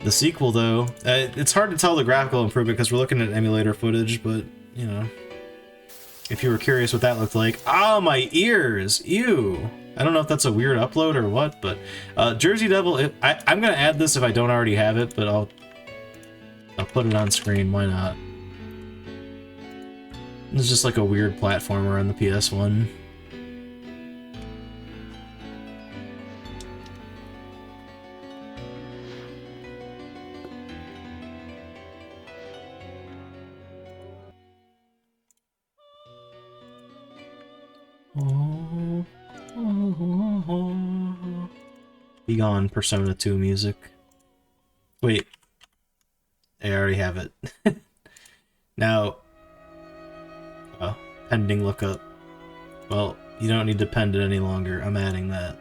The sequel, though, it's hard to tell the graphical improvement because we're looking at emulator footage, but, you know. If you were curious what that looked like. Ah, my ears! Ew! I don't know if that's a weird upload or what, but Jersey Devil. I'm gonna add this if I don't already have it, but I'll put it on screen. Why not? It's just like a weird platformer on the PS1. Be gone, Persona 2 music. Wait. I already have it. Now... Oh, pending lookup. Well, you don't need to pend it any longer. I'm adding that.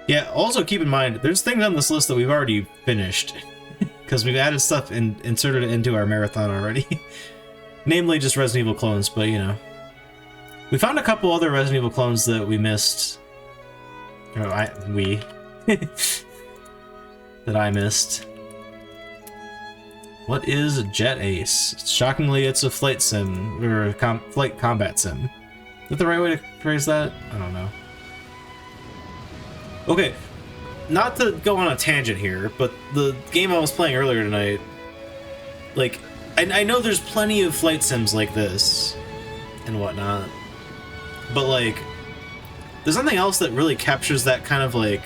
Yeah, also keep in mind, there's things on this list that we've already finished. Because we've added stuff and inserted it into our marathon already. Namely just Resident Evil clones, but you know. We found a couple other Resident Evil clones that we missed. Or that I missed. What is a Jet Ace? Shockingly, it's a flight sim, or a flight combat sim. Is that the right way to phrase that? I don't know. Okay, not to go on a tangent here, but the game I was playing earlier tonight, like, I know there's plenty of flight sims like this and whatnot, but like, there's something else that really captures that kind of like,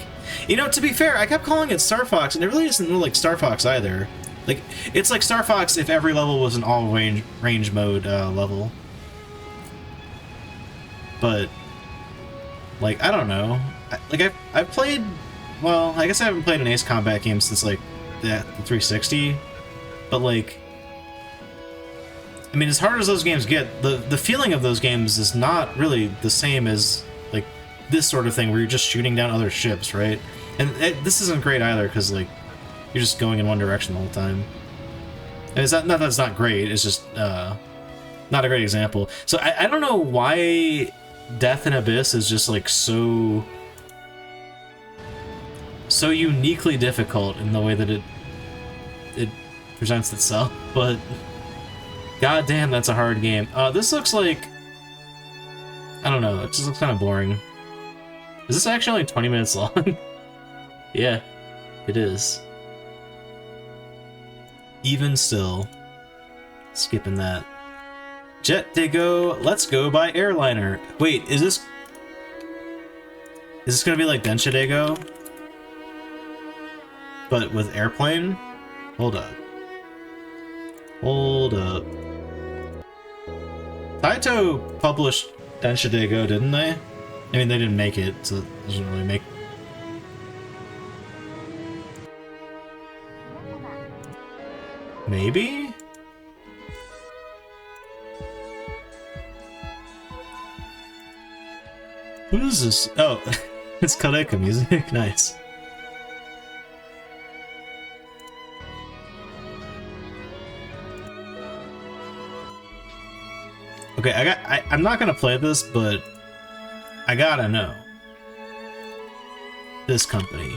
you know, to be fair, I kept calling it Star Fox, and it really isn't like Star Fox either. Like, it's like Star Fox if every level was an all range mode level. But, like, I don't know. I've played, well, I guess I haven't played an Ace Combat game since like the 360, but like, I mean, as hard as those games get, the feeling of those games is not really the same as like this sort of thing where you're just shooting down other ships, right? And this isn't great either because like you're just going in one direction the whole time. And it's not that's not great. It's just not a great example. So I don't know why Death and Abyss is just like so uniquely difficult in the way that it presents itself, but god damn, that's a hard game. This looks like, I don't know, it just looks kind of boring. Is this actually only 20 minutes long? Yeah, it is. Even still, skipping that. Jet Dago, Let's Go by Airliner. Wait, is this gonna be like Densha Dago? But with airplane? Hold up. Hold up. Taito published Densha Dago, didn't they? I mean, they didn't make it, so it doesn't really make... Maybe? What is this? Oh, it's Kodeka music. Nice. Okay, I'm not gonna play this, but I gotta know. This company.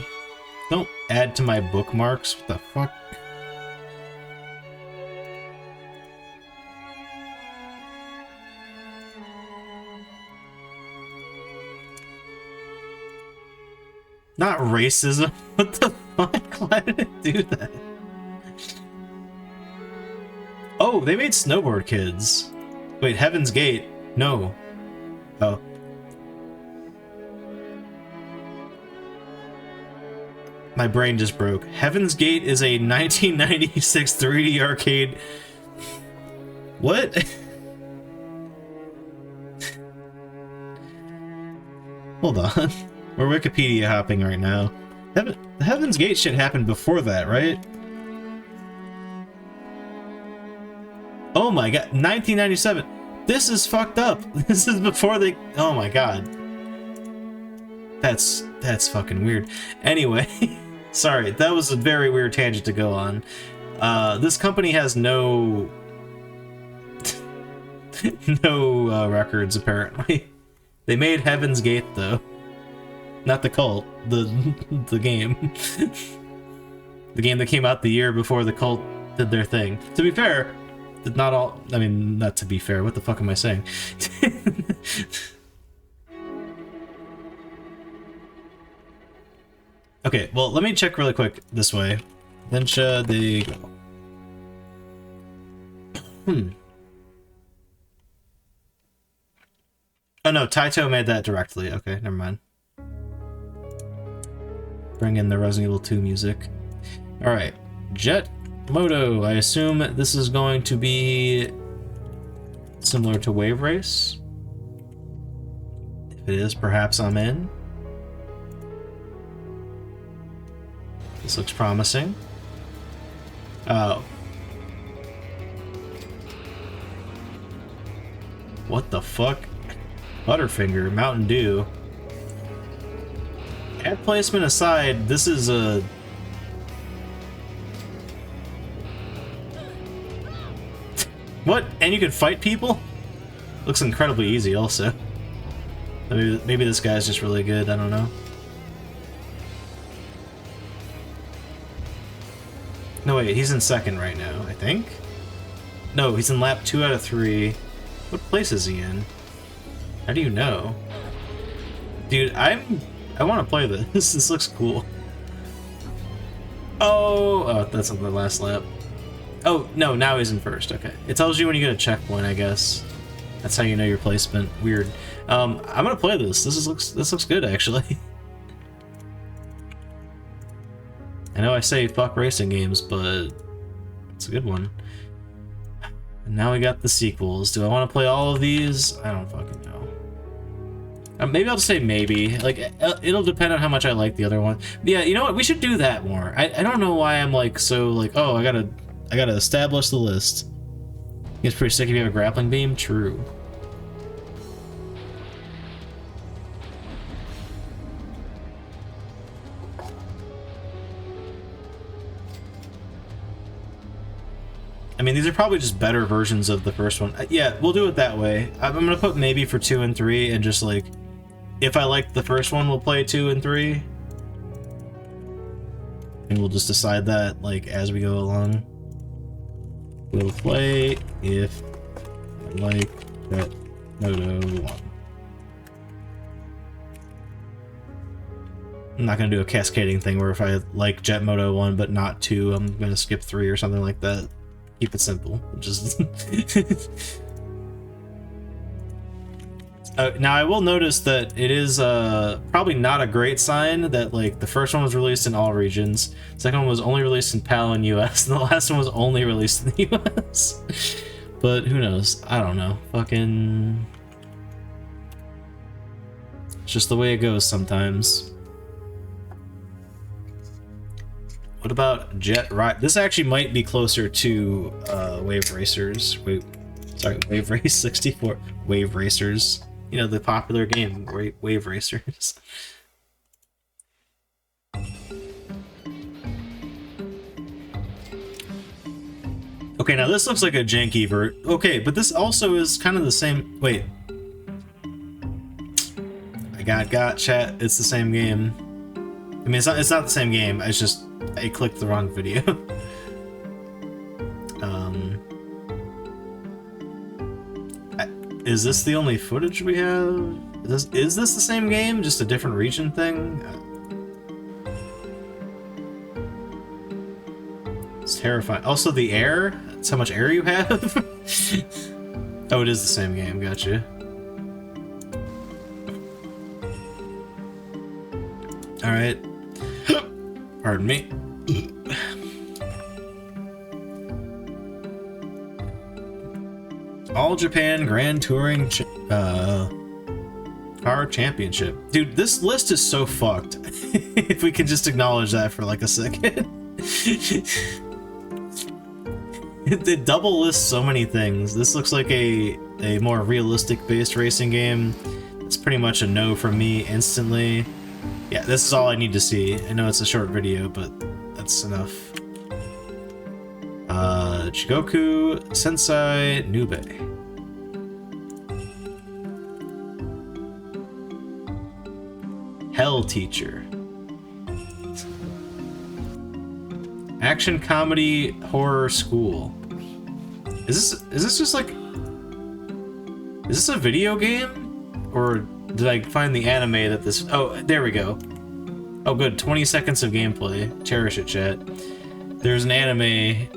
Don't add to my bookmarks. What the fuck? Not racism. What the fuck? Why did it do that? Oh, they made Snowboard Kids. Wait, Heaven's Gate? No. Oh. My brain just broke. Heaven's Gate is a 1996 3D arcade... What? Hold on. We're Wikipedia hopping right now. The Heaven's Gate shit happened before that, right? Oh my god, 1997. This is fucked up. This is before they... Oh my god. That's fucking weird. Anyway, sorry, that was a very weird tangent to go on. This company has no... no records, apparently. They made Heaven's Gate, though. Not the cult, the game. The game that came out the year before the cult did their thing. To be fair, not all... I mean, not to be fair. What the fuck am I saying? Okay, well, let me check really quick this way. Venture the... Oh no, Taito made that directly. Okay, never mind. Bring in the Resident Evil 2 music. Alright, Jet Moto. I assume this is going to be similar to Wave Race. If it is, perhaps I'm in. This looks promising. Oh. What the fuck? Butterfinger, Mountain Dew. Ad placement aside, this is a... What? And you can fight people? Looks incredibly easy also. Maybe this guy's just really good, I don't know. No, wait, he's in second right now, I think? No, he's in lap 2 out of 3. What place is he in? How do you know? Dude, I want to play this. This looks cool. Oh, that's on the last lap. Oh, no, now he's in first. Okay. It tells you when you get a checkpoint, I guess. That's how you know your placement. Weird. I'm gonna play this. This looks good, actually. I know I say fuck racing games, but it's a good one. And now we got the sequels. Do I want to play all of these? I don't fucking know. Maybe I'll just say maybe. Like, it'll depend on how much I like the other one. But yeah, you know what? We should do that more. I don't know why I'm like so like, oh, I gotta establish the list. It's pretty sick if you have a grappling beam. True. I mean, these are probably just better versions of the first one. Yeah, we'll do it that way. I'm gonna put maybe for 2 and 3, and just like, if I like the first one, we'll play 2 and 3. And we'll just decide that, like, as we go along. We'll play if I like that Moto 1. I'm not gonna do a cascading thing where if I like Jet Moto 1 but not 2, I'm gonna skip 3 or something like that. Keep it simple. Just now I will notice that it is probably not a great sign that like the first one was released in all regions, the second one was only released in PAL and US, and the last one was only released in the US. But who knows? I don't know. Fucking... It's just the way it goes sometimes. What about Jet Ride? This actually might be closer to Wave Racers. Wave Race 64. Wave Racers. You know, the popular game, Wave Racers. Okay, now this looks like a janky Okay, but this also is kind of the same... Wait. I got chat. It's the same game. I mean, it's not the same game. It's just... I clicked the wrong video. Is this the only footage we have? Is this the same game? Just a different region thing? It's terrifying. Also, the air? That's how much air you have? Oh, it is the same game. Gotcha. Alright. Pardon me. All Japan Grand Touring Car Championship. Dude, this list is so fucked. If we can just acknowledge that for like a second. It double lists so many things. This looks like a more realistic based racing game. It's pretty much a no from me instantly. Yeah, this is all I need to see. I know it's a short video, but that's enough. Chigoku Sensei Nube. Hell Teacher. Action comedy horror school. Is this just like... Is this a video game? Or did I find the anime that this... Oh, there we go. Oh good, 20 seconds of gameplay. Cherish it, chat. There's an anime...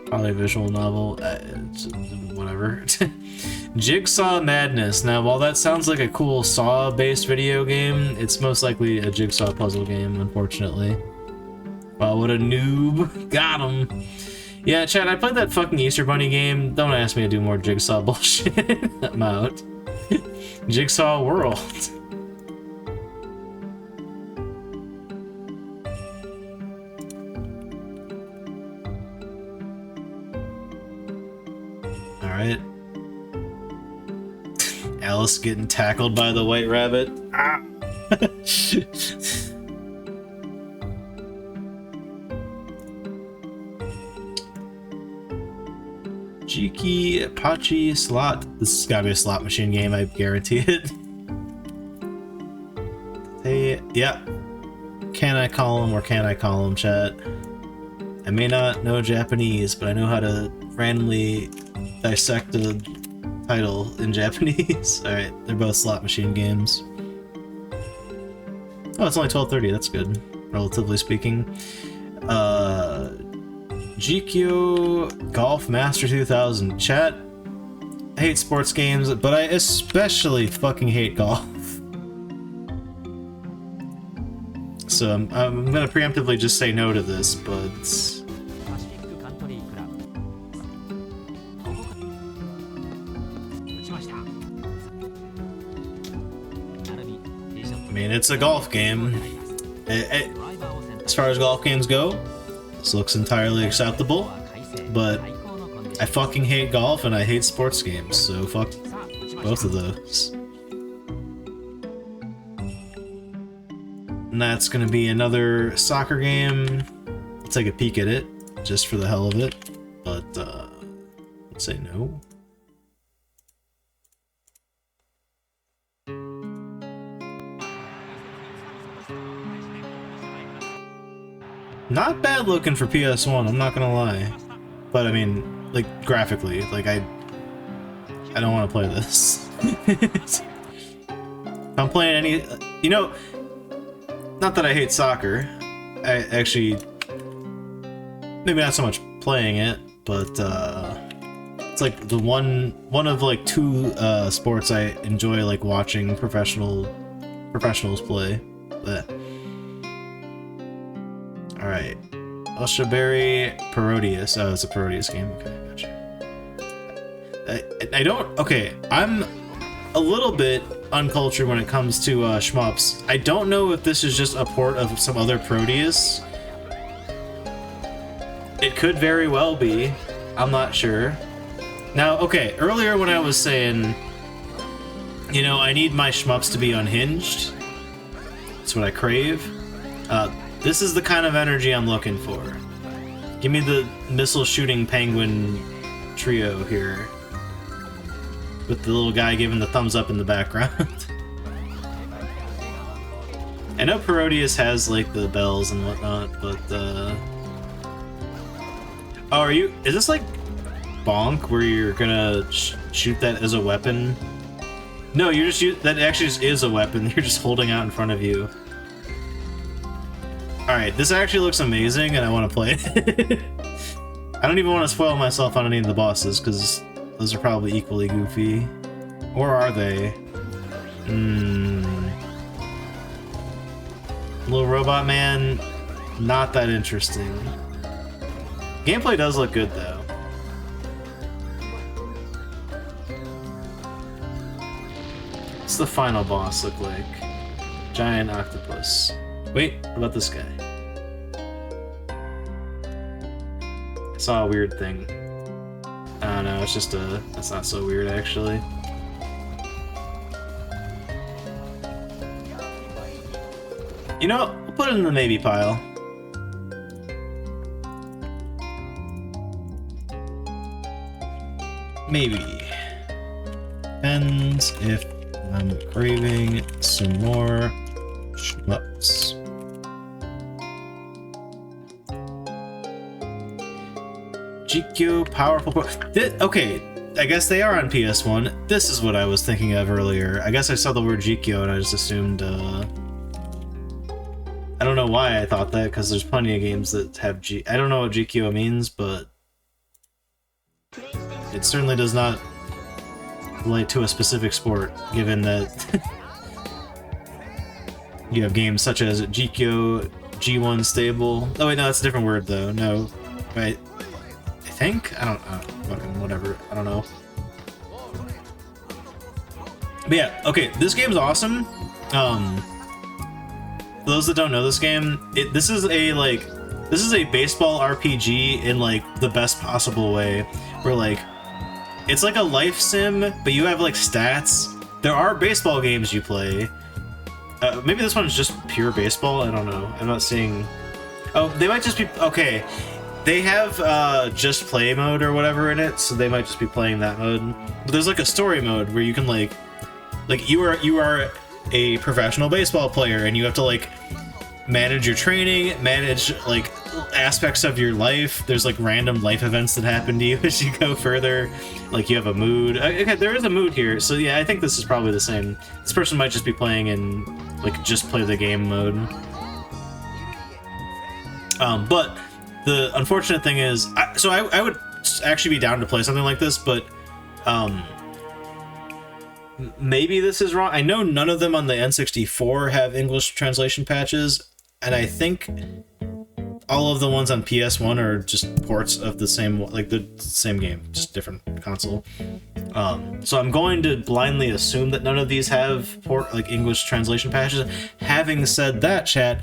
Probably a visual novel. Whatever. Jigsaw Madness. Now, while that sounds like a cool Saw-based video game, it's most likely a Jigsaw puzzle game, unfortunately. Wow, what a noob. Got him. Yeah, Chad, I played that fucking Easter Bunny game. Don't ask me to do more Jigsaw bullshit. I'm out. Jigsaw World. Alright. Alice getting tackled by the white rabbit. Ah. Jiki Apache slot. This has gotta be a slot machine game, I guarantee it. Hey, yeah. Can I call him or can I call him, chat? I may not know Japanese, but I know how to randomly dissect a title in Japanese. Alright, they're both slot machine games. Oh, it's only 12:30, that's good, relatively speaking. GQ Golf Master 2000. Chat, I hate sports games, but I especially fucking hate golf. So I'm gonna preemptively just say no to this, but... I mean, it's a golf game. As far as golf games go, this looks entirely acceptable, but I fucking hate golf and I hate sports games, so fuck both of those. And that's gonna be another soccer game. I'll take a peek at it, just for the hell of it, but let's say no. Not bad looking for PS1, I'm not gonna lie. But I mean, like, graphically, like, I don't want to play this. If I'm playing any... You know, not that I hate soccer. I actually... Maybe not so much playing it, but, it's like the one of, like, two, sports I enjoy, like, watching professionals play. But... Alright. Ushaberry Parodius. Oh, it's a Parodius game. Okay, gotcha. I don't... Okay, I'm a little bit uncultured when it comes to shmups. I don't know if this is just a port of some other Proteus. It could very well be. I'm not sure. Now, okay, earlier when I was saying, you know, I need my shmups to be unhinged. That's what I crave. This is the kind of energy I'm looking for. Give me the missile-shooting penguin trio here. With the little guy giving the thumbs up in the background. I know Parodius has, like, the bells and whatnot, but, Oh, are you... Is this, like, Bonk, where you're gonna shoot that as a weapon? No, you're just... That actually just is a weapon. You're just holding out in front of you. Alright, this actually looks amazing, and I want to play it. I don't even want to spoil myself on any of the bosses, because those are probably equally goofy. Or are they? Little Robot Man, not that interesting. Gameplay does look good, though. What's the final boss look like? Giant octopus. Wait, what about this guy? I saw a weird thing. I don't know, it's just a... That's not so weird, actually. You know, we'll put it in the maybe pile. Maybe. Depends if I'm craving some more shmups. GQ Powerful Pro. Okay, I guess they are on PS1. This is what I was thinking of earlier. I guess I saw the word GQ and I just assumed, I don't know why I thought that, because there's plenty of games that have I don't know what GQ means, but it certainly does not relate to a specific sport, given that you have games such as GQ, G1 Stable. Oh wait, no, that's a different word though. No, right. I think? I don't know. Fucking whatever. I don't know. But yeah, okay, this game's awesome. For those that don't know this game, this is a baseball RPG in like the best possible way. Where like it's like a life sim, but you have like stats. There are baseball games you play. Maybe this one's just pure baseball. I don't know. I'm not seeing. Oh, they might just be okay. They have just play mode or whatever in it, so they might just be playing that mode. But there's like a story mode where you can like you are a professional baseball player and you have to like manage your training, manage like aspects of your life. There's like random life events that happen to you as you go further. Like you have a mood. Okay, there is a mood here, so yeah, I think this is probably the same. This person might just be playing in like just play the game mode. But the unfortunate thing is, I would actually be down to play something like this, but maybe this is wrong. I know none of them on the N64 have English translation patches, and I think all of the ones on PS1 are just ports of the same, like the same game, just different console. So I'm going to blindly assume that none of these have English translation patches. Having said that, chat,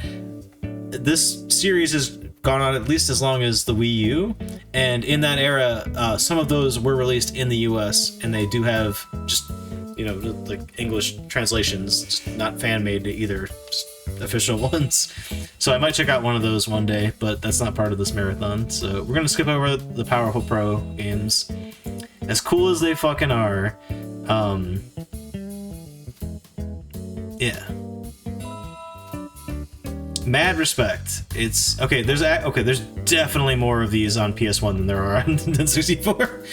this series has gone on at least as long as the Wii U, and in that era, some of those were released in the US, and they do have just, you know, like English translations, just not fan-made either, just official ones. So I might check out one of those one day, but that's not part of this marathon, so we're gonna skip over the Powerful Pro games. As cool as they fucking are, yeah. Mad respect. It's okay. There's definitely more of these on PS1 than there are on N64.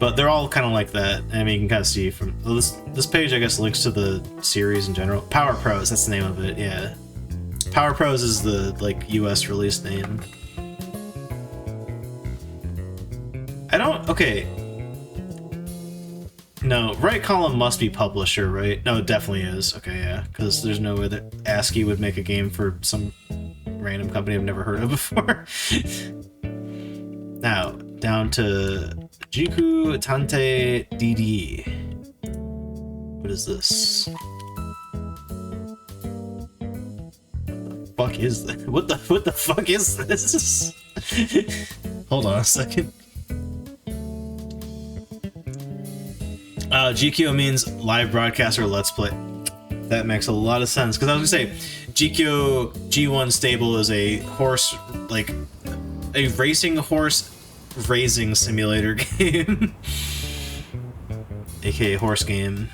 But they're all kind of like that. I mean, you can kind of see from this page, I guess, links to the series in general. Power Pros, that's the name of it. Yeah, Power Pros is the like US release name. Okay. No, right column must be publisher, right? No, it definitely is. Okay, yeah, because there's no way that ASCII would make a game for some random company I've never heard of before. Now, down to Jiku Tante DD. What is this? What the fuck is this? What the fuck is this? Hold on a second. GQ means live broadcast or let's play. That makes a lot of sense, because I was gonna say GQ G1 Stable is a horse, like a racing horse raising simulator game. AKA horse game.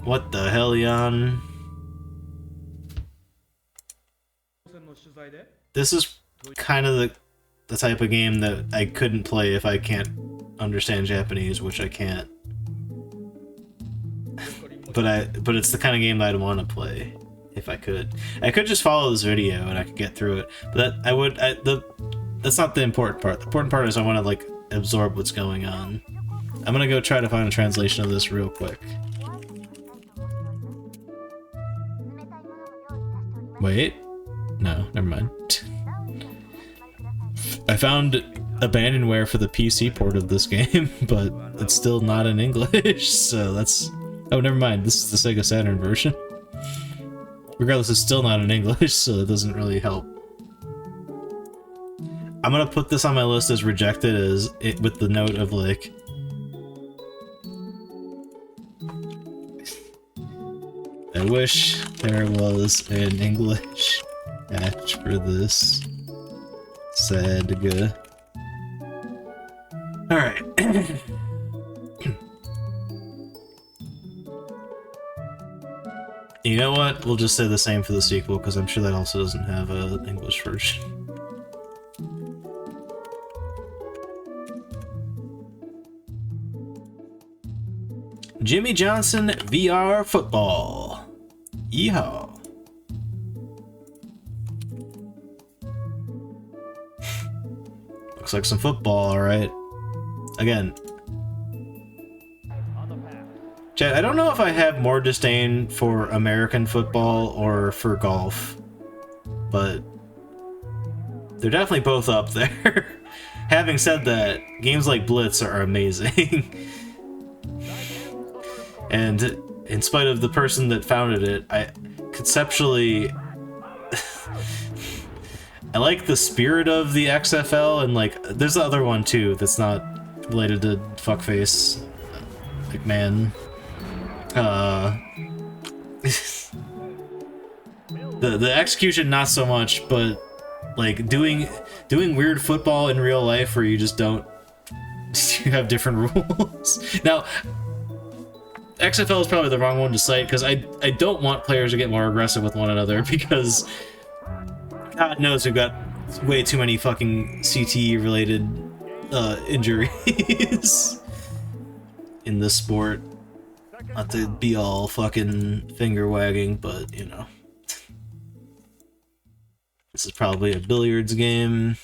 What the hell, Jan? This is kind of the type of game that I couldn't play if I can't understand Japanese, which I can't. but it's the kind of game that I'd want to play if I could. I could just follow this video and I could get through it. But that's not the important part. The important part is I want to like absorb what's going on. I'm gonna go try to find a translation of this real quick. Wait. No, never mind. I found abandonware for the PC port of this game, but it's still not in English, so that's... Oh, never mind, this is the Sega Saturn version. Regardless, it's still not in English, so it doesn't really help. I'm gonna put this on my list as rejected with the note of like... I wish there was an English patch for this. Sega. You know what? We'll just say the same for the sequel, because I'm sure that also doesn't have an English version. Jimmy Johnson VR Football. Yeehaw. Looks like some football, alright. Again. Chat, I don't know if I have more disdain for American football or for golf, but they're definitely both up there. Having said that, games like Blitz are amazing. And in spite of the person that founded it, I conceptually I like the spirit of the XFL, and like there's the other one too that's not related to fuckface McMahon. The execution not so much, but like doing weird football in real life where you just don't you have different rules. Now XFL is probably the wrong one to cite, because I don't want players to get more aggressive with one another, because God knows we've got way too many fucking CTE related injuries in this sport. Not to be all fucking finger wagging, but you know. This is probably a billiards game.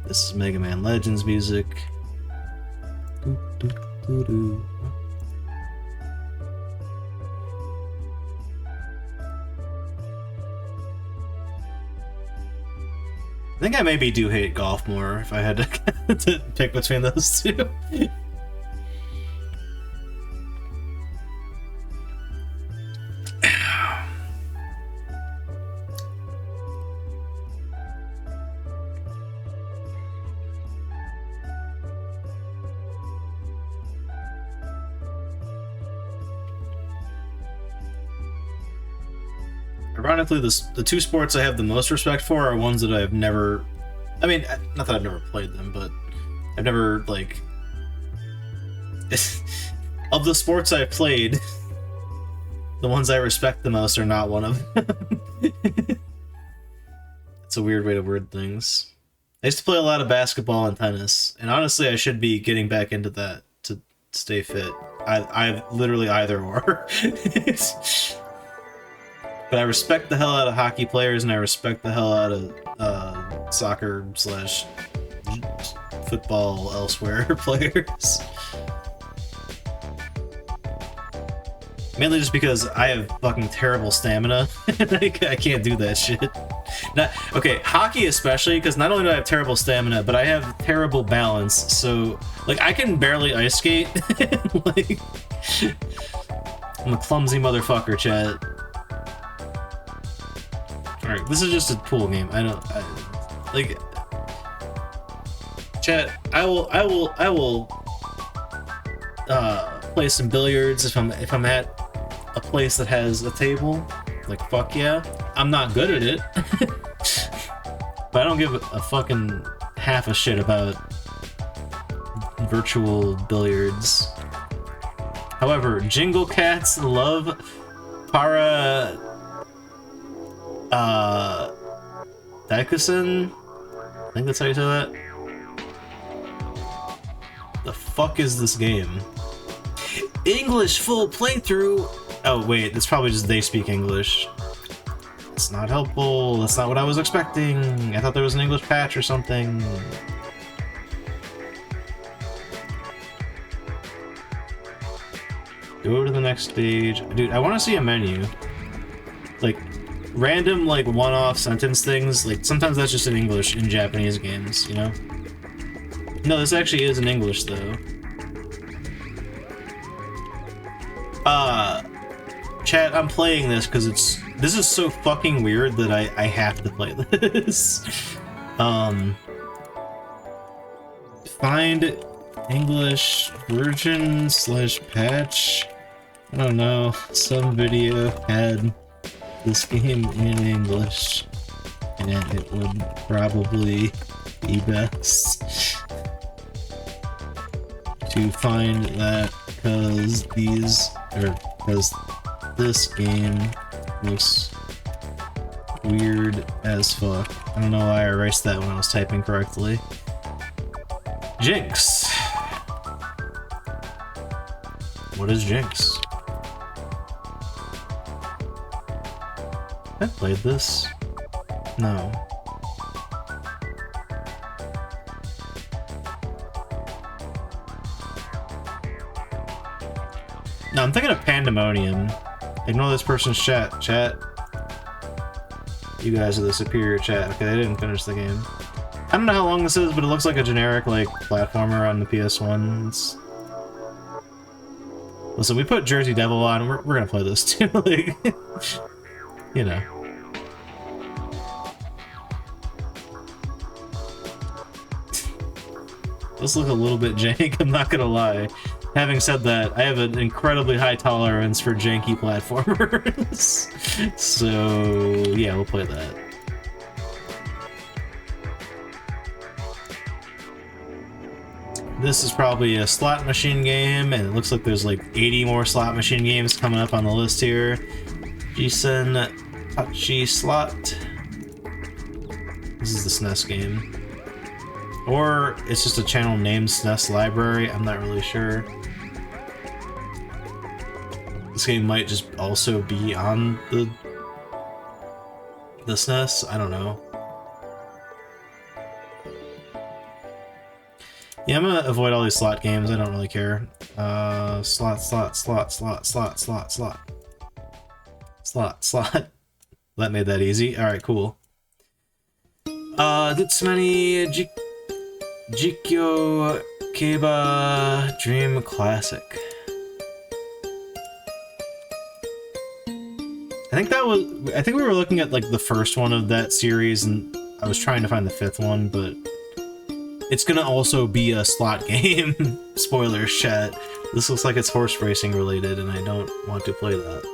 This is Mega Man Legends music. I think I maybe do hate golf more if I had to pick between those two. Ironically, the two sports I have the most respect for are ones that I've never... I mean, not that I've never played them, but I've never, like... Of the sports I've played, the ones I respect the most are not one of them. It's a weird way to word things. I used to play a lot of basketball and tennis, and honestly I should be getting back into that to stay fit. I've literally either or. But I respect the hell out of hockey players, and I respect the hell out of soccer / football elsewhere players. Mainly just because I have fucking terrible stamina, and I can't do that shit. Okay, hockey especially, because not only do I have terrible stamina, but I have terrible balance, so, like, I can barely ice skate. Like, I'm a clumsy motherfucker, chat. Alright, this is just a pool game. Like, chat, I will play some billiards if I'm at a place that has a table. Like, fuck yeah. I'm not good at it. But I don't give a fucking half a shit about virtual billiards. However, Jingle Cats love Daikusen? I think that's how you say that. The fuck is this game? English full playthrough! Oh wait, it's probably just they speak English. It's not helpful, that's not what I was expecting. I thought there was an English patch or something. Go to the next stage. Dude, I want to see a menu. Like, random, like, one-off sentence things. Like, sometimes that's just in English in Japanese games, you know? No, this actually is in English, though. Chat, I'm playing this because this is so fucking weird that I have to play this. Find English version / patch. I don't know, some video had this game in English, and it would probably be best. to find that because this game looks weird as fuck. I don't know why I erased that when I was typing correctly. Jinx. What is Jinx? I played this? No. No, I'm thinking of Pandemonium. Ignore this person's chat. Chat. You guys are the superior chat. Okay, they didn't finish the game. I don't know how long this is, but it looks like a generic, like, platformer on the PS1. Listen, we put Jersey Devil on, we're gonna play this too, like, you know. This look a little bit jank, I'm not gonna lie. Having said that, I have an incredibly high tolerance for janky platformers. So, yeah, we'll play that. This is probably a slot machine game, and it looks like there's like 80 more slot machine games coming up on the list here. Jisen Tachi Slot. This is the SNES game. Or it's just a channel named SNES Library, I'm not really sure. This game might just also be on the SNES, I don't know. Yeah, I'm gonna avoid all these slot games, I don't really care. Slot. That made that easy. Alright, cool. Ditsumani Jikyo Keiba Dream Classic. I think we were looking at like the first one of that series, and I was trying to find the fifth one, but it's gonna also be a slot game. Spoilers, chat. This looks like it's horse racing related, and I don't want to play that.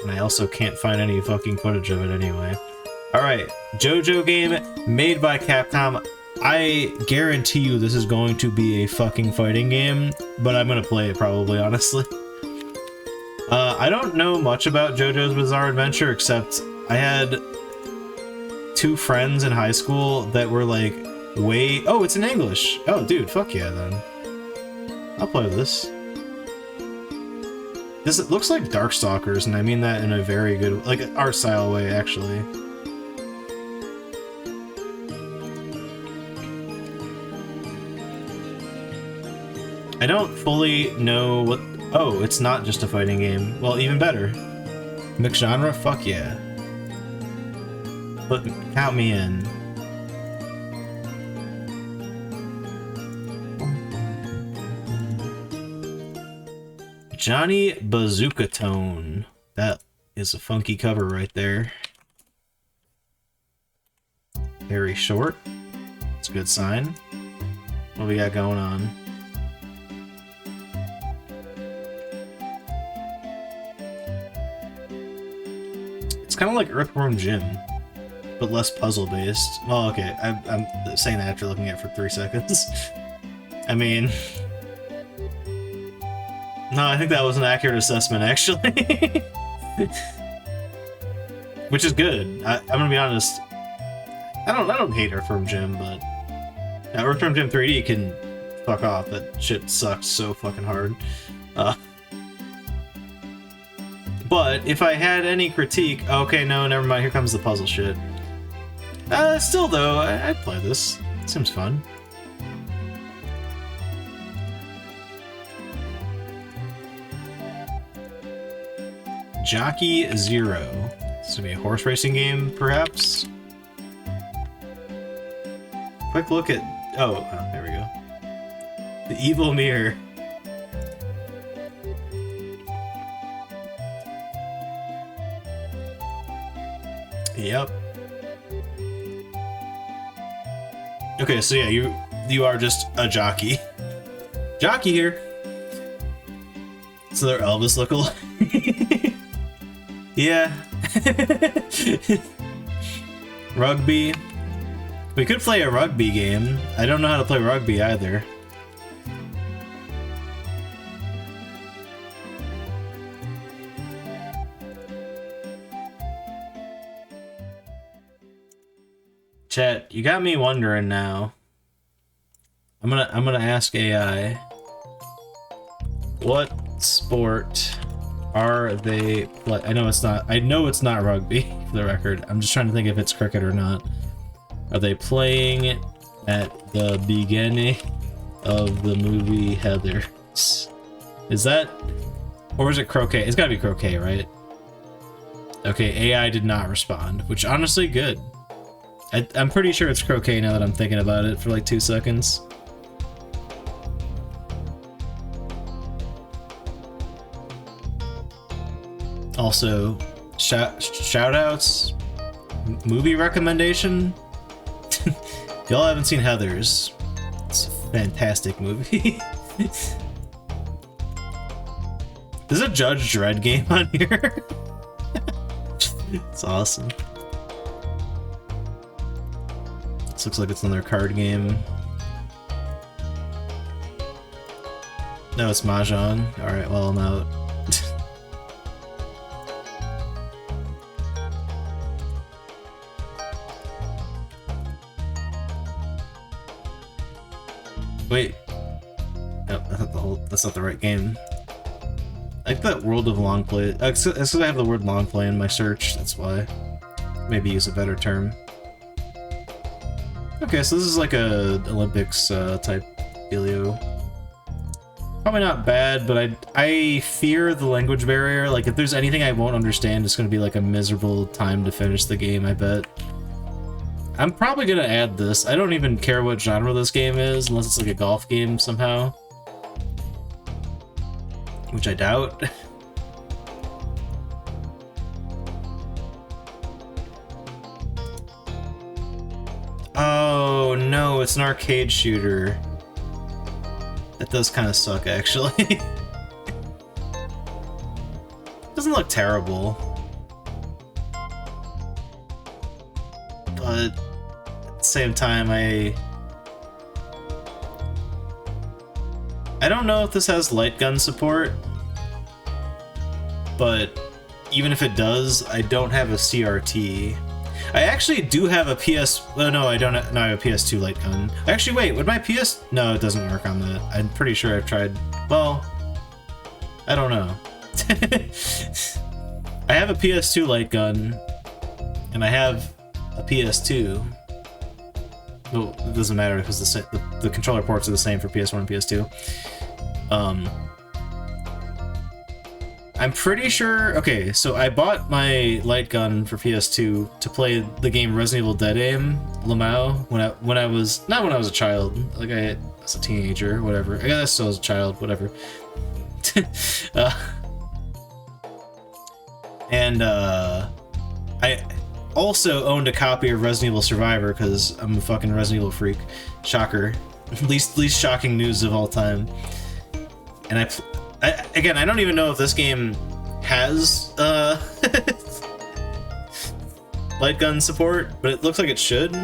And I also can't find any fucking footage of it anyway. Alright, JoJo game made by Capcom. I guarantee you this is going to be a fucking fighting game, but I'm gonna play it probably, honestly. I don't know much about JoJo's Bizarre Adventure, except I had two friends in high school that were like, oh, it's in English. Oh, dude, fuck yeah, then. I'll play this. It looks like Darkstalkers, and I mean that in a very good, like, art style way, actually. I don't fully know what... Oh, it's not just a fighting game. Well, even better. Mixed genre? Fuck yeah. But count me in. Johnny Bazooka Tone. That is a funky cover right there. Very short. It's a good sign. What we got going on? It's kind of like Earthworm Jim, but less puzzle-based. Well, okay, I'm saying that after looking at it for 3 seconds. I mean... No, I think that was an accurate assessment, actually. Which is good. I'm gonna be honest. I don't hate Earthworm Jim, but... Earthworm Jim 3D can fuck off. That shit sucks so fucking hard. But if I had any critique... Okay, no, never mind. Here comes the puzzle shit. Still, though, I'd play this. It seems fun. Jockey Zero. This would be a horse racing game, perhaps? Quick look at... Oh, there we go. The Evil Mirror. Yep. Okay, so yeah, you are just a jockey. Jockey here. So they're Elvis lookalike. Yeah. Rugby. We could play a rugby game. I don't know how to play rugby either. Chat, you got me wondering now. I'm gonna ask AI. What sport are they play? I know it's not rugby, for the record. I'm just trying to think if it's cricket or not. Are they playing at the beginning of the movie Heathers? Is that, or is it croquet? It's gotta be croquet, right? Okay, AI did not respond, which honestly good. I'm pretty sure it's croquet now that I'm thinking about it for like 2 seconds. Also, shout outs, movie recommendation. If y'all haven't seen Heathers, it's a fantastic movie. There's a Judge Dredd game on here. It's awesome. This looks like it's another card game. No, it's Mahjong. Alright, well, I'm out. Wait. Oh, I thought that's not the right game. I like that World of Long Play. It's because I have the word long play in my search, that's why. Maybe use a better term. Okay, so this is like a Olympics type dealio. Probably not bad, but I fear the language barrier. Like, if there's anything I won't understand, it's gonna be like a miserable time to finish the game, I bet. I'm probably gonna add this. I don't even care what genre this game is, unless it's like a golf game somehow. Which I doubt. Oh no, it's an arcade shooter. That does kind of suck, actually. Doesn't look terrible. But at the same time, I don't know if this has light gun support, but even if it does, I don't have a CRT. I actually do have a PS... Oh, no, I don't. No, I have a PS2 light gun. Actually, wait, would my PS... No, it doesn't work on that. I'm pretty sure I've tried... Well, I don't know. I have a PS2 light gun, and I have a PS2. Well, it doesn't matter because the controller ports are the same for PS1 and PS2. I'm pretty sure... Okay, so I bought my light gun for PS2 to play the game Resident Evil Dead Aim, Lamau, when I was... Not when I was a child, like I was a teenager, whatever. I guess I still was a child, whatever. I also owned a copy of Resident Evil Survivor because I'm a fucking Resident Evil freak. Shocker. least shocking news of all time. And again, I don't even know if this game has light gun support, but it looks like it should.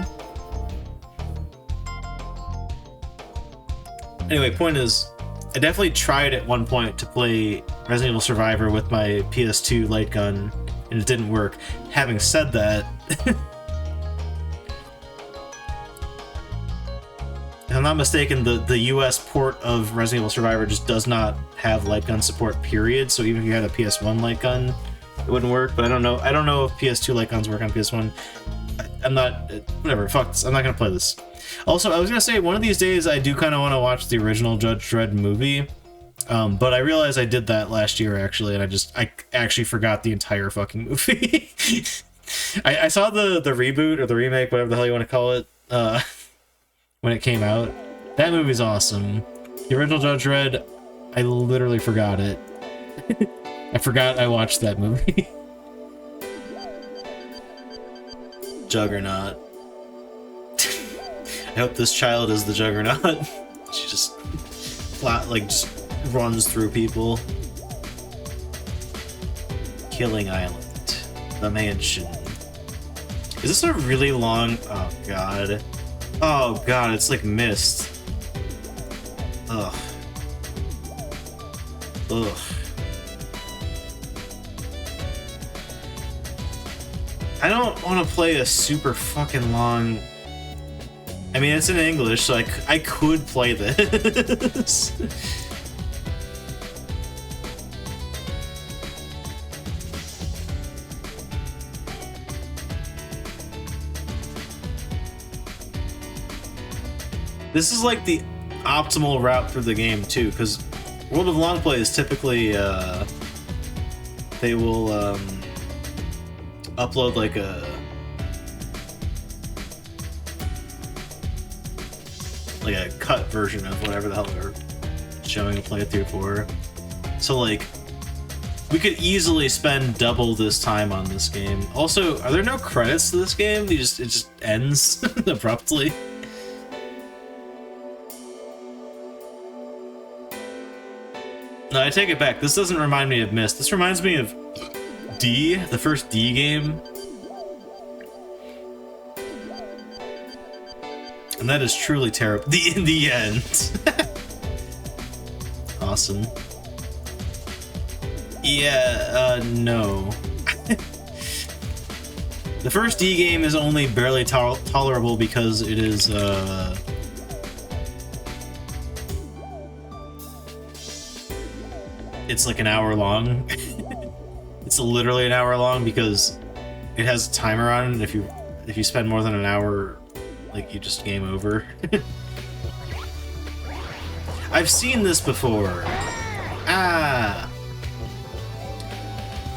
Anyway, point is, I definitely tried at one point to play Resident Evil Survivor with my PS2 light gun, and it didn't work. Having said that, if I'm not mistaken, the US port of Resident Evil Survivor just does not have light gun support, period. So even if you had a PS1 light gun, it wouldn't work. But I don't know if PS2 light guns work on PS1. I'm not... Whatever, fuck this. I'm not gonna play this. Also, I was gonna say, one of these days I do kind of want to watch the original Judge Dredd movie. But I realized I did that last year, actually, and I actually forgot the entire fucking movie. I saw the reboot, or the remake, whatever the hell you want to call it, when it came out. That movie's awesome. The original Judge Dredd, I literally forgot it. I forgot I watched that movie. Juggernaut. I hope this child is the Juggernaut. She just just runs through people. Killing Island. The Mansion. Is this a really long... Oh god. Oh god, it's like Mist. Ugh. Ugh. I don't want to play a super fucking long I mean, it's in English, so I could play this. This is like the optimal route for the game too, because World of Long Play is typically they will upload like a cut version of whatever the hell they're showing a playthrough for. So like we could easily spend double this time on this game. Also, are there no credits to this game? It just ends abruptly. No, I take it back. This doesn't remind me of Myst. This reminds me of D, the first D game. And that is truly terrible. In the end. Awesome. Yeah, no. The first D game is only barely tolerable because it is, it's like an hour long. It's literally an hour long because it has a timer on it. If you spend more than an hour, like, you just game over. I've seen this before. Ah.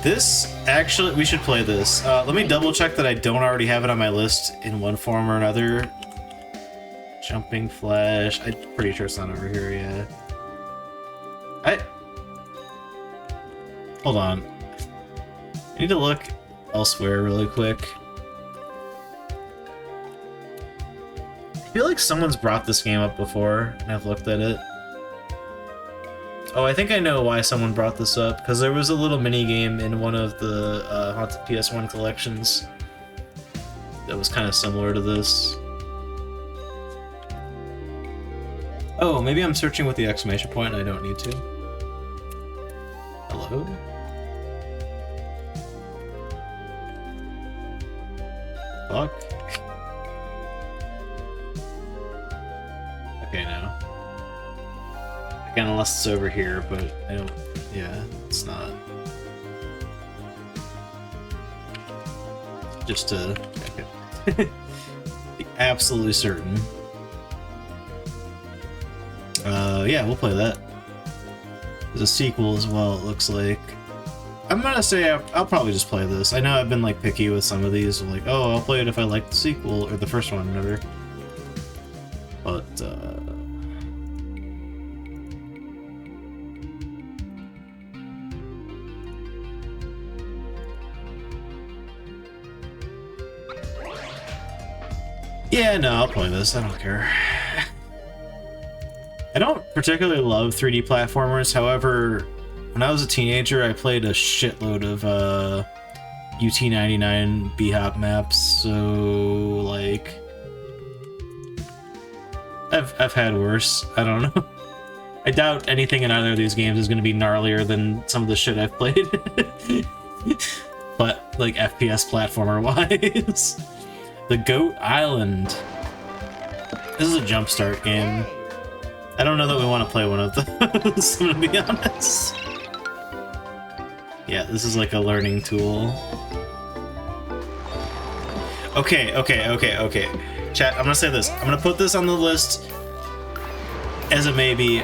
This, actually, we should play this. Let me double check that I don't already have it on my list in one form or another. Jumping Flash. I'm pretty sure it's not over here yet. Hold on. I need to look elsewhere really quick. I feel like someone's brought this game up before, and I've looked at it. Oh, I think I know why someone brought this up, because there was a little mini-game in one of the Haunted PS1 collections that was kind of similar to this. Oh, maybe I'm searching with the exclamation point and I don't need to. Hello? Fuck. Okay, now. Again, unless it's over here, but I don't... Yeah, it's not. Just to check it. Be absolutely certain. Yeah, we'll play that. There's a sequel as well, it looks like. I'm gonna say I'll probably just play this. I know I've been like picky with some of these, like, oh, I'll play it if I like the sequel, or the first one, whatever. But, yeah, no, I'll play this. I don't care. I don't particularly love 3D platformers, however, when I was a teenager, I played a shitload of UT99 B-Hop maps, so, like... I've had worse. I don't know. I doubt anything in either of these games is going to be gnarlier than some of the shit I've played. But, like, FPS platformer-wise. The Goat Island. This is a jumpstart game. I don't know that we want to play one of those, I'm gonna be honest. Yeah, this is like a learning tool. Okay. Chat, I'm gonna say this. I'm gonna put this on the list as a maybe.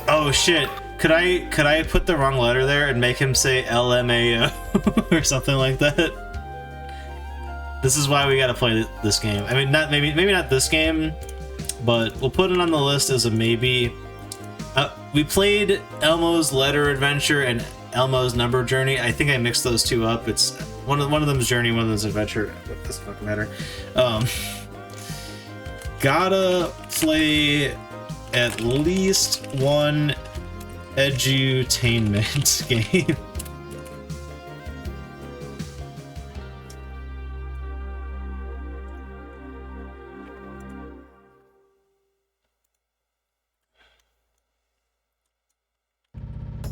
Oh shit. Could I put the wrong letter there and make him say LMAO or something like that? This is why we gotta play this game. I mean, maybe not this game, but we'll put it on the list as a maybe. We played Elmo's Letter Adventure and Elmo's Number Journey. I think I mixed those two up. It's one of them's Journey, one of them's Adventure. What does it fucking matter? Gotta play at least one edutainment game.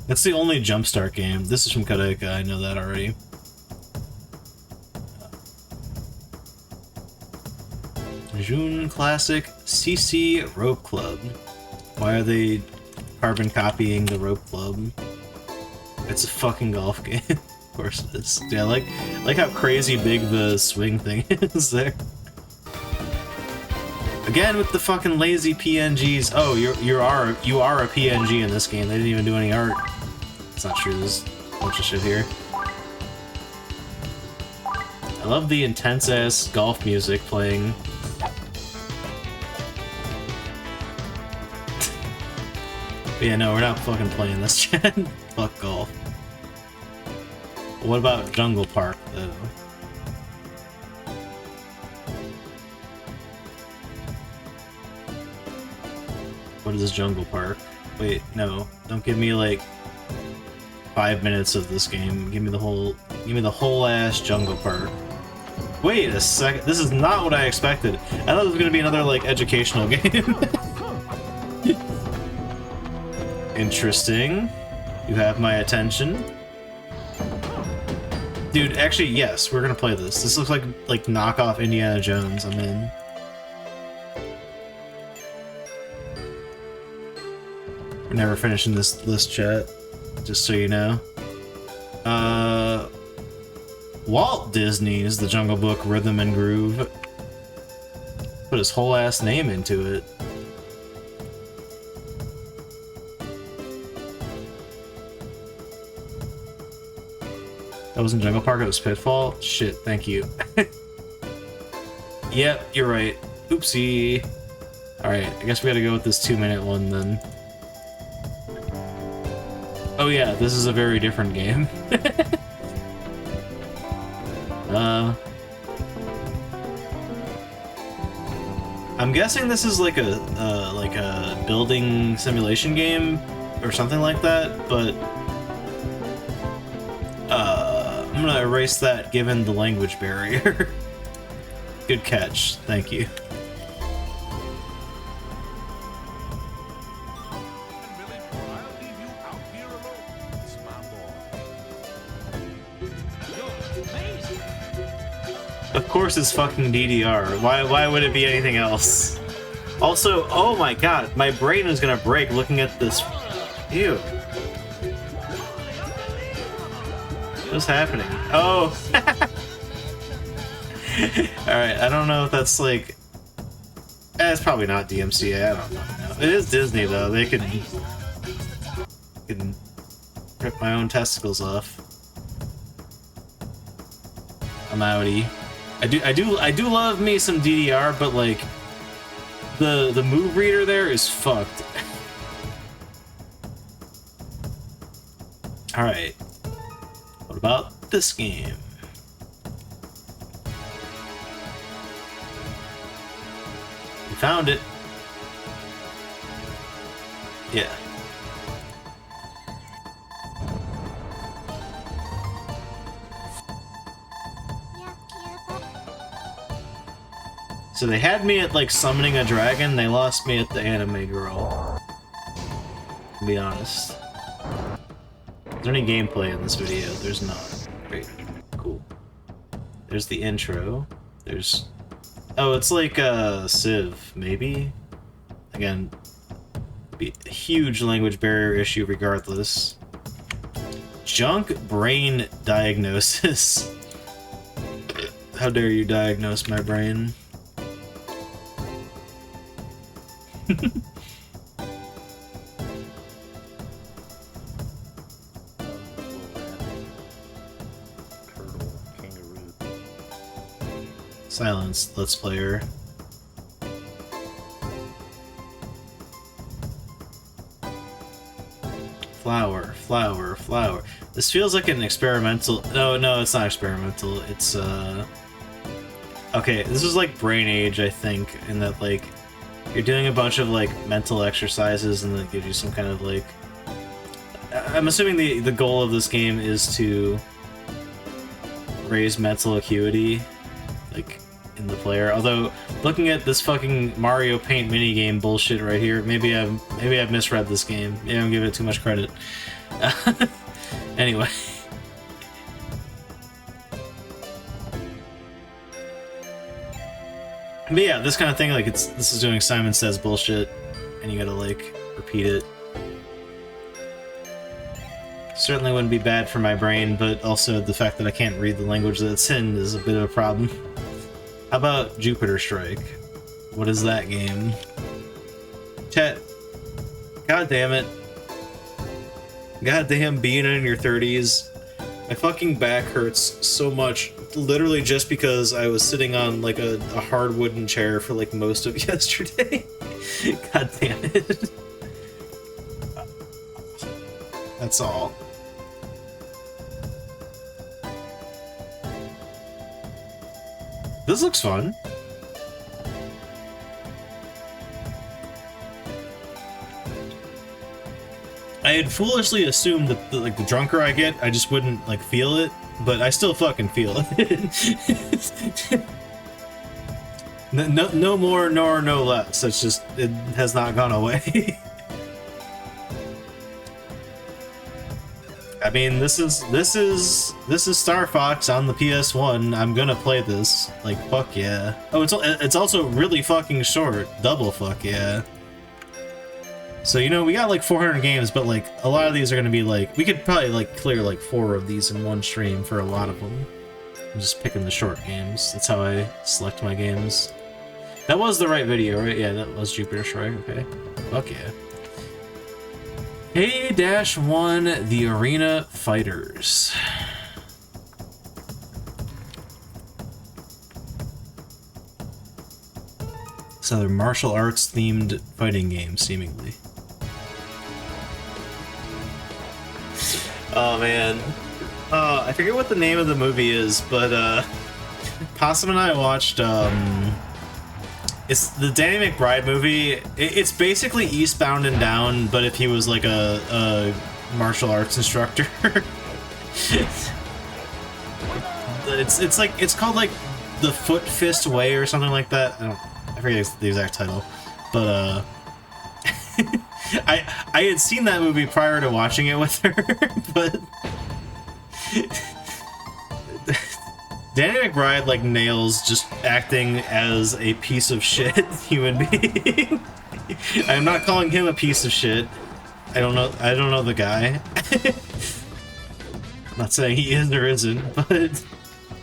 That's the only jumpstart game. This is from Kodaka, I know that already. June Classic CC Rope Club. Why are they carbon copying the Rope Club? It's a fucking golf game. Of course it is. Yeah, like how crazy big the swing thing is there. Again with the fucking lazy PNGs. Oh, you are a PNG in this game. They didn't even do any art. It's not true. There's a bunch of shit here. I love the intense ass golf music playing. But yeah, no, we're not fucking playing this shit. Fuck golf. What about Jungle Park, though? What is Jungle Park? Wait, no. Don't give me, like, 5 minutes of this game. Give me the whole ass Jungle Park. Wait a second. This is not what I expected. I thought it was gonna be another, like, educational game. Interesting. You have my attention. Dude, actually, yes, we're gonna play this. This looks like knockoff Indiana Jones. I'm in. We're never finishing this list, chat. Just so you know. Walt Disney's The Jungle Book Rhythm and Groove. Put his whole ass name into it. That wasn't Jungle Park, it was Pitfall? Shit, thank you. Yep, you're right. Oopsie. Alright, I guess we gotta go with this 2-minute one then. Oh yeah, this is a very different game. I'm guessing this is like a building simulation game or something like that, but I'm gonna erase that given the language barrier. Good catch, thank you. Of course it's fucking DDR. Why would it be anything else? Also, oh my god, my brain is gonna break looking at this. Ew. What's happening? Oh! Alright, I don't know if that's like... it's probably not DMCA, I don't know. It is Disney though, they could rip my own testicles off. I'm outie. I do love me some DDR, but like the move reader there is fucked. Alright. What about this game? We found it. Yeah. So they had me at like summoning a dragon, they lost me at the anime girl. To be honest. Is there any gameplay in this video? There's not. Great. Cool. There's the intro. There's... oh, it's like Civ, maybe? Again, be a huge language barrier issue regardless. Junk brain diagnosis. How dare you diagnose my brain? Silence, let's player. Flower, flower, flower. This feels like an experimental... no, it's not experimental. It's, okay, this is like Brain Age, I think, in that, like, you're doing a bunch of, like, mental exercises and that gives you some kind of, like... I'm assuming the goal of this game is to raise mental acuity, like, in the player. Although, looking at this fucking Mario Paint minigame bullshit right here, maybe I've misread this game. Maybe I'm giving it too much credit. Anyway. But yeah, this kind of thing, like this is doing Simon Says bullshit, and you gotta like repeat it. Certainly wouldn't be bad for my brain, but also the fact that I can't read the language that it's in is a bit of a problem. How about Jupiter Strike? What is that game? Chat. God damn it. Goddamn being in your 30s. My fucking back hurts so much, literally just because I was sitting on like a hard wooden chair for like most of yesterday. God damn it. That's all. This looks fun. I had foolishly assumed that like the drunker I get, I just wouldn't like feel it, but I still fucking feel it. No more nor no less. It's just it has not gone away. I mean, this is Star Fox on the PS1. I'm gonna play this. Like, fuck yeah. Oh, it's also really fucking short. Double fuck yeah. So, you know, we got like 400 games, but like a lot of these are gonna be like, we could probably like clear like 4 of these in one stream for a lot of them. I'm just picking the short games. That's how I select my games. That was the right video, right? Yeah, that was Jupiter Strike. Okay. Fuck yeah. A-1 The Arena Fighters. So they're martial arts themed fighting games, seemingly. Oh man. I forget what the name of the movie is, but Possum and I watched it's the Danny McBride movie. It's basically Eastbound and Down, but if he was like a martial arts instructor. it's like it's called like The Foot Fist Way or something like that. I forget the exact title, but I had seen that movie prior to watching it with her, but Danny McBride like nails just acting as a piece of shit human being. I'm not calling him a piece of shit. I don't know the guy. I'm not saying he is or isn't, but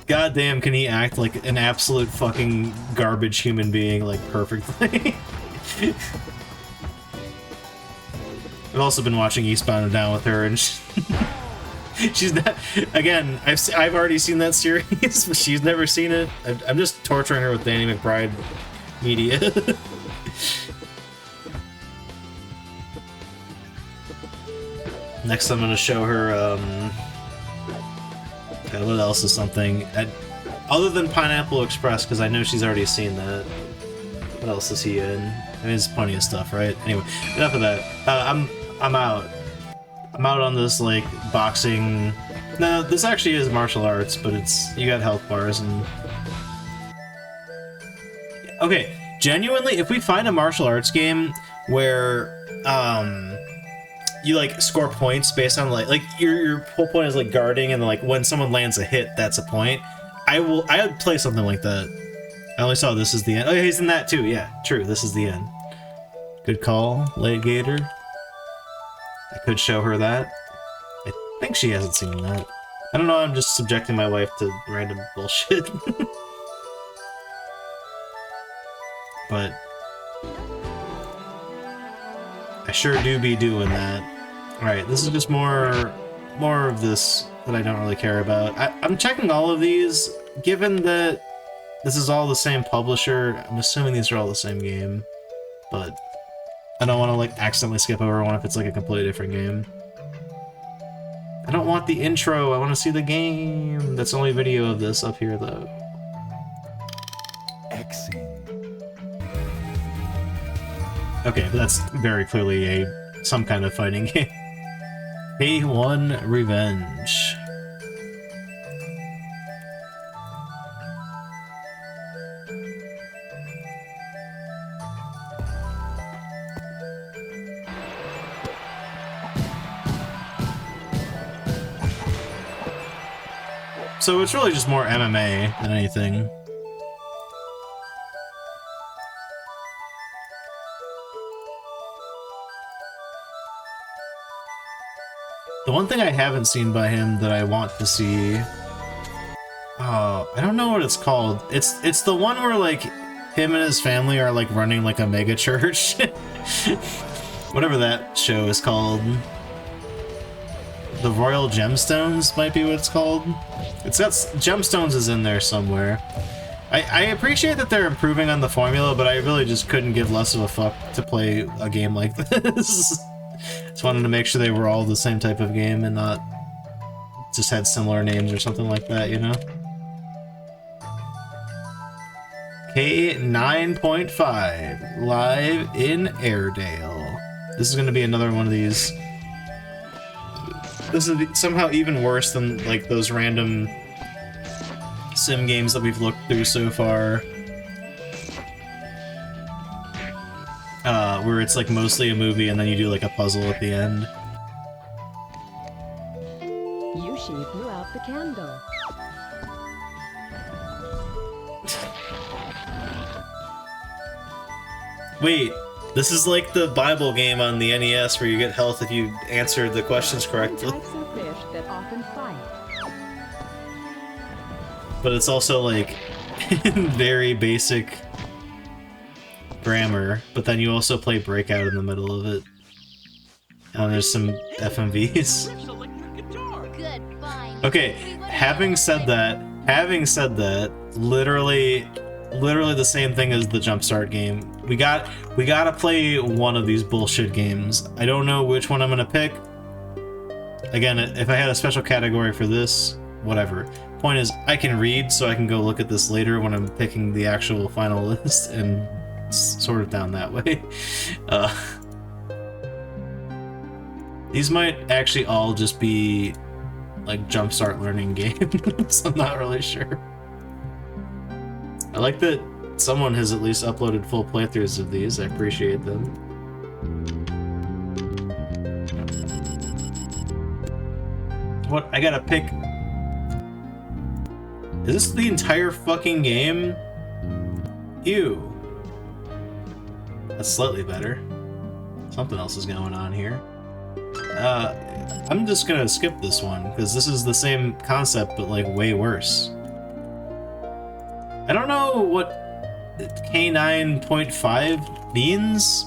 goddamn can he act like an absolute fucking garbage human being like perfectly. I've also been watching Eastbound and Down with her, and she's not. Again, I've already seen that series, but she's never seen it. I'm just torturing her with Danny McBride media. Next, I'm gonna show her. What else is something other than Pineapple Express? Because I know she's already seen that. What else is he in? I mean, there's plenty of stuff, right? Anyway, enough of that. I'm out. I'm out on this like boxing. No, this actually is martial arts, but it's you got health bars and. Okay, genuinely, if we find a martial arts game where you like score points based on like your whole point is like guarding, and like when someone lands a hit, that's a point. I would play something like that. I only saw This Is the End. Oh yeah, he's in that too. Yeah, true. This is the end. Good call, Late Gator. I could show her that. I think she hasn't seen that. I don't know, I'm just subjecting my wife to random bullshit. But I sure do be doing that. Alright, this is just more of this that I don't really care about. I'm checking all of these, given that this is all the same publisher. I'm assuming these are all the same game, but I don't want to like accidentally skip over one if it's like a completely different game. I don't want the intro, I want to see the game. That's the only video of this up here though. Okay, but that's very clearly some kind of fighting game. A1 Revenge. So it's really just more MMA than anything. The one thing I haven't seen by him that I want to see... Oh, I don't know what it's called. It's the one where, like, him and his family are, like, running, like, a mega church. Whatever that show is called. The Royal Gemstones might be what it's called. It's got... Gemstones is in there somewhere. I appreciate that they're improving on the formula, but I really just couldn't give less of a fuck to play a game like this. Just wanted to make sure they were all the same type of game and not just had similar names or something like that, you know? K9.5, live in Airedale. This is going to be another one of these. This is somehow even worse than, like, those random sim games that we've looked through so far. Where it's, like, mostly a movie and then you do, like, a puzzle at the end.
Yushi blew out the candle.
Wait, this is like the Bible game on the NES where you get health if you answered the questions correctly.
Types of fish that often fight.
But it's also like very basic grammar, but then you also play Breakout in the middle of it. And there's some FMVs. Okay, having said that, literally the same thing as the Jumpstart game. We gotta play one of these bullshit games. I don't know which one I'm gonna pick. Again, if I had a special category for this, whatever. Point is, I can read, so I can go look at this later when I'm picking the actual final list and sort it down that way. These might actually all just be like Jumpstart learning games. I'm not really sure. I like that someone has at least uploaded full playthroughs of these. I appreciate them. What? I gotta pick... Is this the entire fucking game? Ew. That's slightly better. Something else is going on here. I'm just gonna skip this one, because this is the same concept, but like way worse. I don't know what K9.5 means.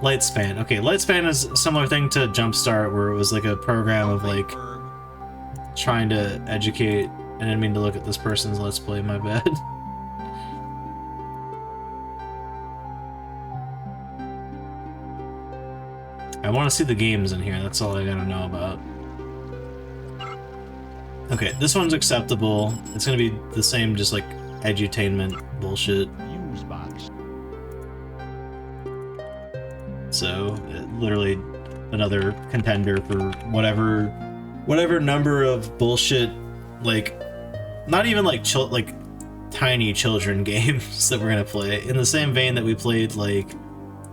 Lightspan. Okay, Lightspan is a similar thing to Jumpstart, where it was like a program of like trying to educate. I didn't mean to look at this person's Let's Play, my bad. I want to see the games in here, that's all I gotta know about. Okay, this one's acceptable. It's gonna be the same, just like edutainment bullshit. So, literally another contender for whatever number of bullshit, like, not even like tiny children games that we're gonna play. In the same vein that we played like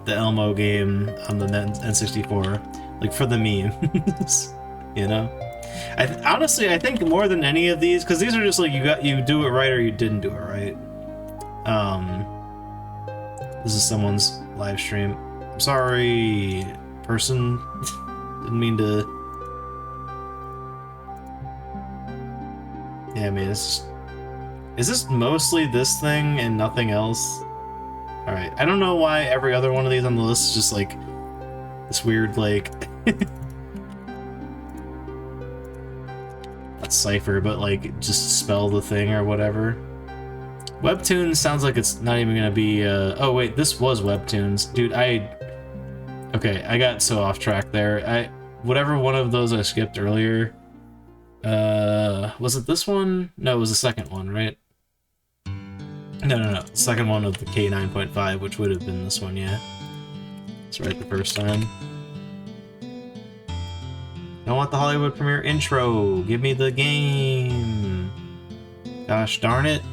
the Elmo game on the N64, like for the memes, you know. Honestly, I think more than any of these, because these are just like you do it right or you didn't do it right. This is someone's live stream. I'm sorry, person. Didn't mean to. Yeah, I mean, is this mostly this thing and nothing else? Alright, I don't know why every other one of these on the list is just like this weird, like, not cipher, but like just spell the thing or whatever. Webtoons sounds like it's not even gonna be, oh wait, this was Webtoons. Dude, okay, I got so off track there. Whatever one of those I skipped earlier, was it this one? No, it was the second one, right? No. The second one of the K9.5, which would have been this one, yeah. That's right the first time. I want the Hollywood premiere intro. Give me the game. Gosh darn it.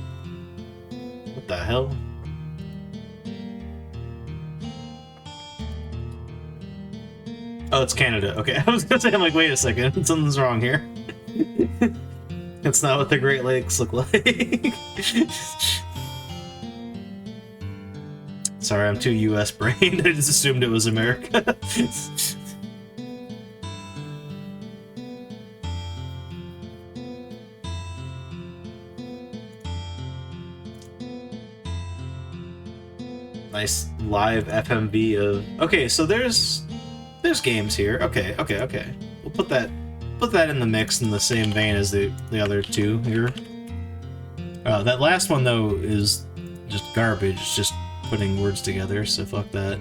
What the hell? Oh, it's Canada. Okay, I was gonna say, I'm like, wait a second, something's wrong here. That's not what the Great Lakes look like. Sorry, I'm too US brained. I just assumed it was America. Nice live FMV of... Okay, so there's games here. Okay. We'll put that in the mix in the same vein as the other two here. That last one, though, is just garbage. It's just putting words together, so fuck that.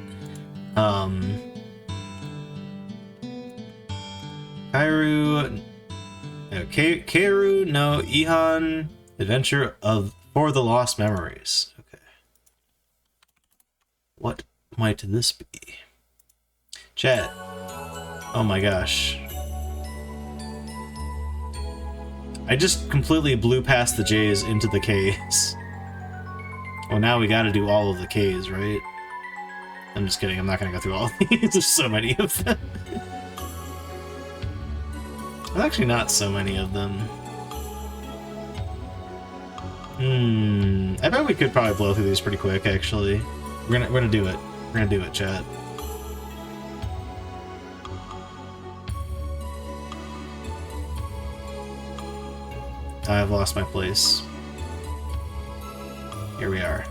Kairu no Ihan Adventure for the Lost Memories. Okay. What might this be? Chat. Oh my gosh. I just completely blew past the J's into the K's. Well, now we gotta do all of the K's, right? I'm just kidding, I'm not gonna go through all of these. There's so many of them. There's actually not so many of them. I bet we could probably blow through these pretty quick, actually. We're gonna do it. We're gonna do it, chat. I've lost my place. Here we are.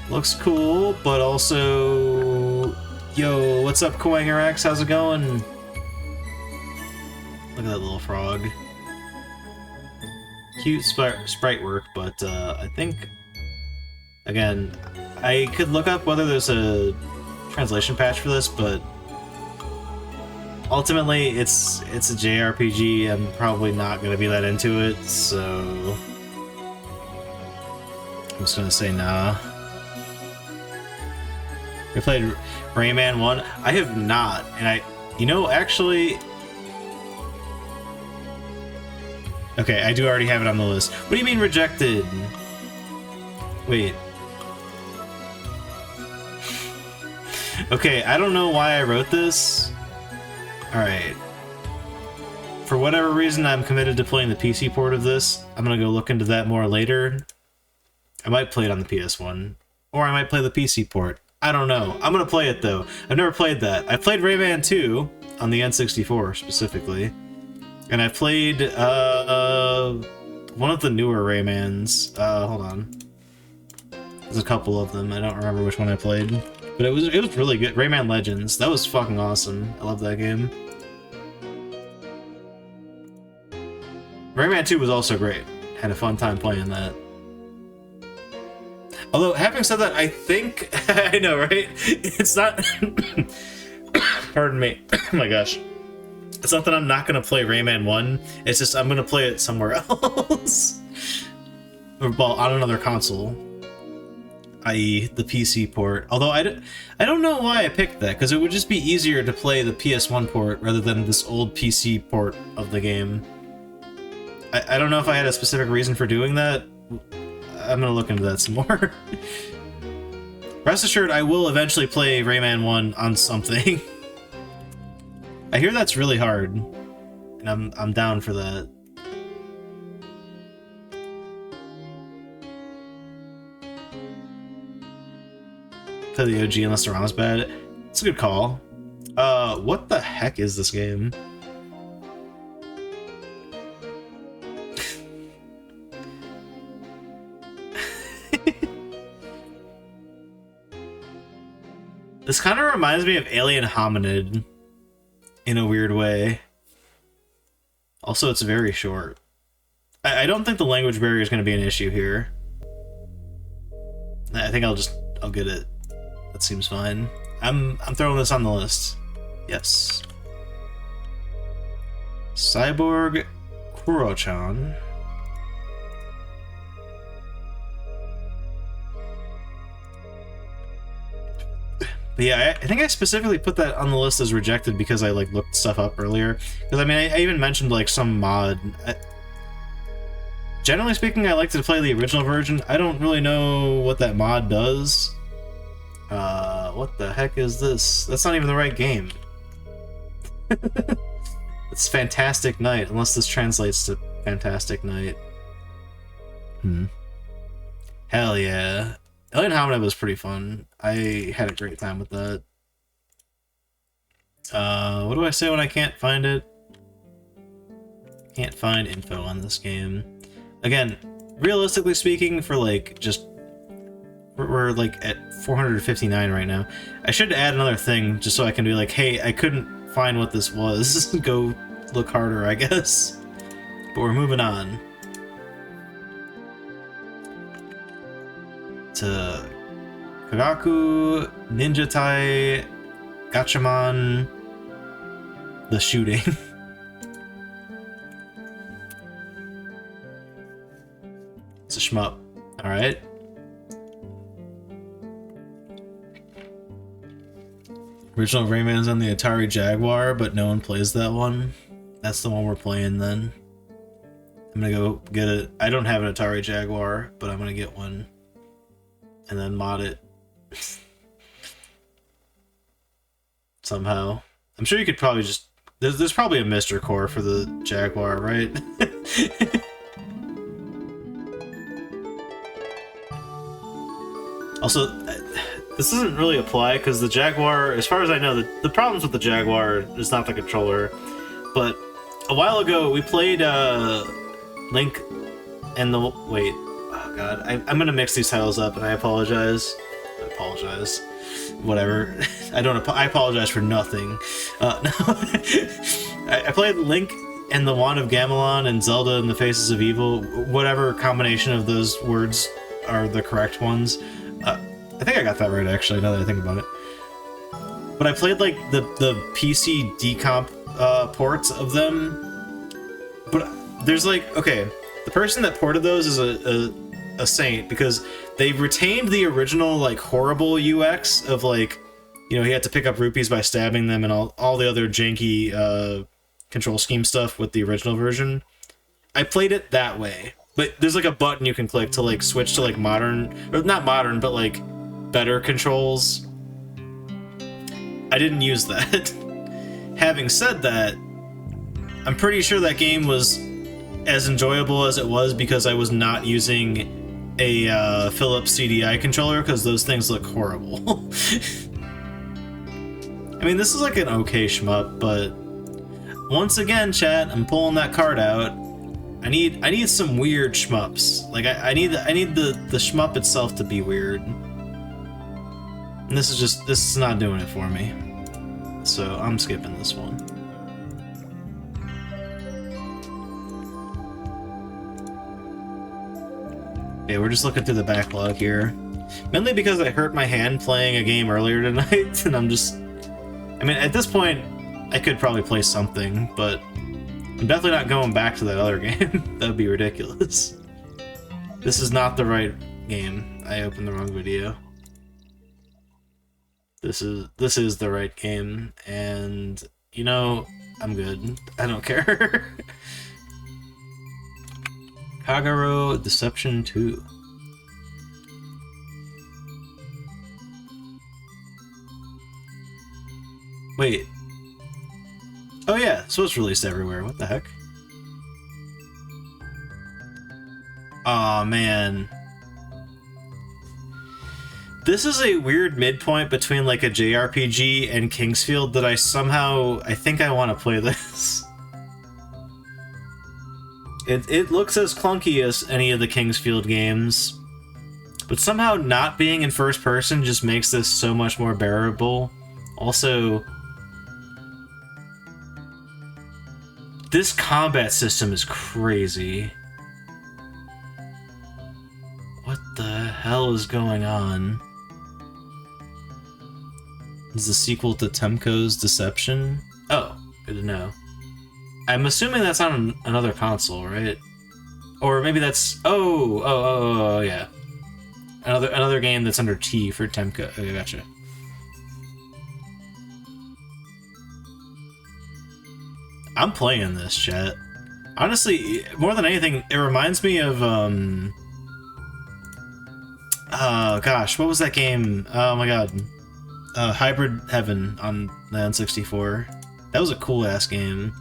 Looks cool, but also... Yo, what's up, Koangarax? How's it going? Look at that little frog. Cute sprite work, but I think... Again, I could look up whether there's a translation patch for this, but... Ultimately, it's a JRPG. I'm probably not going to be that into it, so... I'm just going to say nah. You played Rayman 1? I have not, and you know, actually... Okay, I do already have it on the list. What do you mean rejected? Wait. Okay, I don't know why I wrote this. Alright. For whatever reason, I'm committed to playing the PC port of this. I'm gonna go look into that more later. I might play it on the PS1. Or I might play the PC port. I don't know. I'm gonna play it, though. I've never played that. I played Rayman 2 on the N64, specifically. And I played, one of the newer Raymans. Hold on. There's a couple of them. I don't remember which one I played. But it was really good. Rayman Legends. That was fucking awesome. I love that game. Rayman 2 was also great. Had a fun time playing that. Although, having said that, I think... I know, right? It's not... Pardon me. Oh my gosh. It's not that I'm not going to play Rayman 1. It's just I'm going to play it somewhere else. Well, on another console. I.e. the PC port. Although I don't know why I picked that, because it would just be easier to play the PS1 port rather than this old PC port of the game. I don't know if I had a specific reason for doing that. I'm going to look into that some more. Rest assured, I will eventually play Rayman 1 on something. I hear that's really hard, and I'm down for that. Play the OG unless the ROM's bad. It's a good call. What the heck is this game? This kind of reminds me of Alien Hominid. In a weird way. Also, it's very short. I don't think the language barrier is going to be an issue here. I think I'll get it. That seems fine. I'm throwing this on the list. Yes. Cyborg Kuro-chan. But yeah, I think I specifically put that on the list as rejected because I like looked stuff up earlier. Because I mean, I even mentioned like some mod. Generally speaking, I like to play the original version. I don't really know what that mod does. What the heck is this? That's not even the right game. It's Fantastic Night, unless this translates to Fantastic Night. Hell yeah. Alien Hominid was pretty fun. I had a great time with that. What do I say when I can't find it? Can't find info on this game. Again, realistically speaking, for like just we're like at 459 right now. I should add another thing just so I can be like, hey, I couldn't find what this was. Go look harder, I guess. But we're moving on to Kagaku, Ninja Tai, Gatchaman, the shooting. It's a shmup. Alright. Original Rayman's on the Atari Jaguar, but no one plays that one. That's the one we're playing then. I'm gonna go get it. I don't have an Atari Jaguar, but I'm gonna get one. And then mod it. Somehow. I'm sure you could probably just... There's probably a Mr. Core for the Jaguar, right? Also, this doesn't really apply because the Jaguar, as far as I know, the problems with the Jaguar is not the controller. But a while ago, we played Link and the... Wait. Oh god. I'm gonna mix these titles up and I apologize. Whatever. I apologize for nothing. No. I played Link and the Wand of Gamelon and Zelda and the Faces of Evil. Whatever combination of those words are the correct ones. I think I got that right, actually, now that I think about it. But I played, like, the PC decomp ports of them. But there's, like, okay, the person that ported those is a saint, because they retained the original, like, horrible UX of, like, you know, he had to pick up rupees by stabbing them and all the other janky control scheme stuff with the original version. I played it that way. But there's, like, a button you can click to, like, switch to, like, modern... Or not modern, but, like, better controls. I didn't use that. Having said that, I'm pretty sure that game was as enjoyable as it was because I was not using a Philips CDI controller, because those things look horrible. I mean, this is like an okay shmup, but once again, chat, I'm pulling that card out. I need some weird shmups. Like I need the shmup itself to be weird. And this is not doing it for me. So I'm skipping this one. Okay, we're just looking through the backlog here. Mainly because I hurt my hand playing a game earlier tonight, and I'm just... I mean, at this point, I could probably play something, but I'm definitely not going back to that other game. That would be ridiculous. This is not the right game. I opened the wrong video. This is the right game, and, you know, I'm good. I don't care. Kagero Deception 2. Wait. Oh yeah, so it's released everywhere. What the heck? Aw, man. This is a weird midpoint between like a JRPG and Kingsfield that I think I want to play this. It looks as clunky as any of the Kingsfield games, but somehow not being in first person just makes this so much more bearable. Also, this combat system is crazy. What the hell is going on? Is the sequel to Temco's Deception? Oh, good to know. I'm assuming that's on another console, right? Or maybe that's... Oh, yeah. Another game that's under T for Temco. Okay, gotcha. I'm playing this, chat. Honestly, more than anything, it reminds me of, oh, gosh, what was that game? Oh, my god. Hybrid Heaven on the N64. That was a cool-ass game.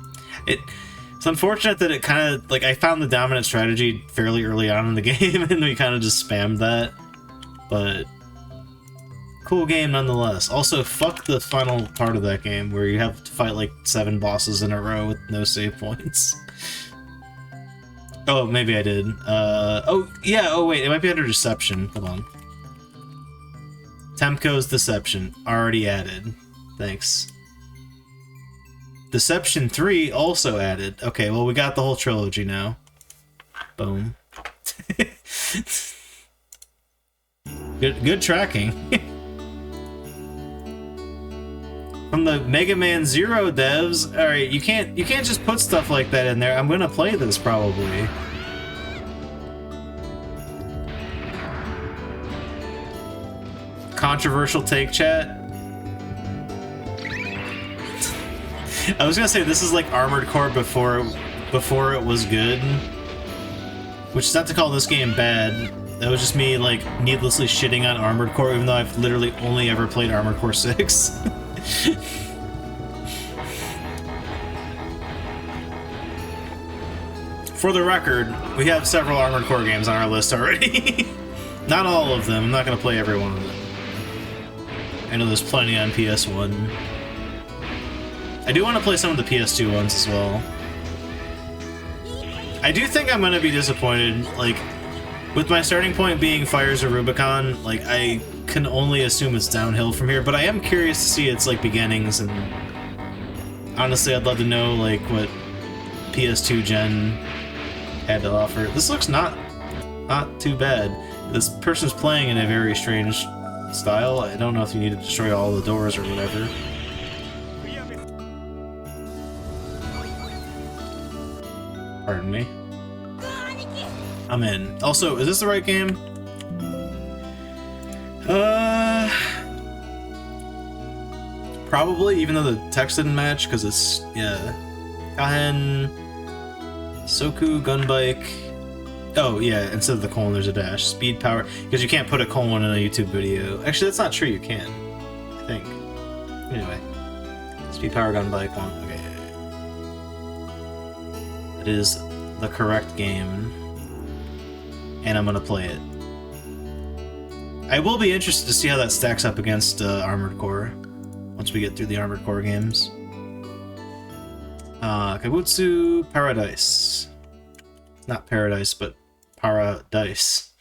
It's unfortunate that it kind of, like, I found the dominant strategy fairly early on in the game, and we kind of just spammed that. But cool game nonetheless. Also, fuck the final part of that game where you have to fight like 7 bosses in a row with no save points. Oh, maybe I did. Oh, yeah, oh wait, it might be under Deception. Hold on. Temco's Deception, already added. Thanks. Deception 3 also added. Okay, well we got the whole trilogy now. Boom. Good tracking. From the Mega Man Zero devs, alright, you can't just put stuff like that in there. I'm gonna play this probably. Controversial take, chat. I was gonna say this is like Armored Core before it was good. Which is not to call this game bad. That was just me like needlessly shitting on Armored Core, even though I've literally only ever played Armored Core 6. For the record, we have several Armored Core games on our list already. Not all of them. I'm not gonna play every one of them. I know there's plenty on PS1. I do want to play some of the PS2 ones as well. I do think I'm gonna be disappointed, like, with my starting point being Fires of Rubicon, like, I can only assume it's downhill from here, but I am curious to see its, like, beginnings, and honestly, I'd love to know, like, what PS2 gen had to offer. This looks not too bad. This person's playing in a very strange style. I don't know if you need to destroy all the doors or whatever. Pardon me. I'm in. Also, is this the right game? Probably, even though the text didn't match, because it's, yeah. Kahen, Soku, Gunbike. Oh, yeah, instead of the colon, there's a dash. Speed, power, because you can't put a colon in a YouTube video. Actually, that's not true, you can. I think. Anyway. Speed, power, Gunbike, one. Okay. It is the correct game. And I'm gonna play it. I will be interested to see how that stacks up against Armored Core once we get through the Armored Core games. Kaibutsu Paradise. Not Paradise, but Paradise.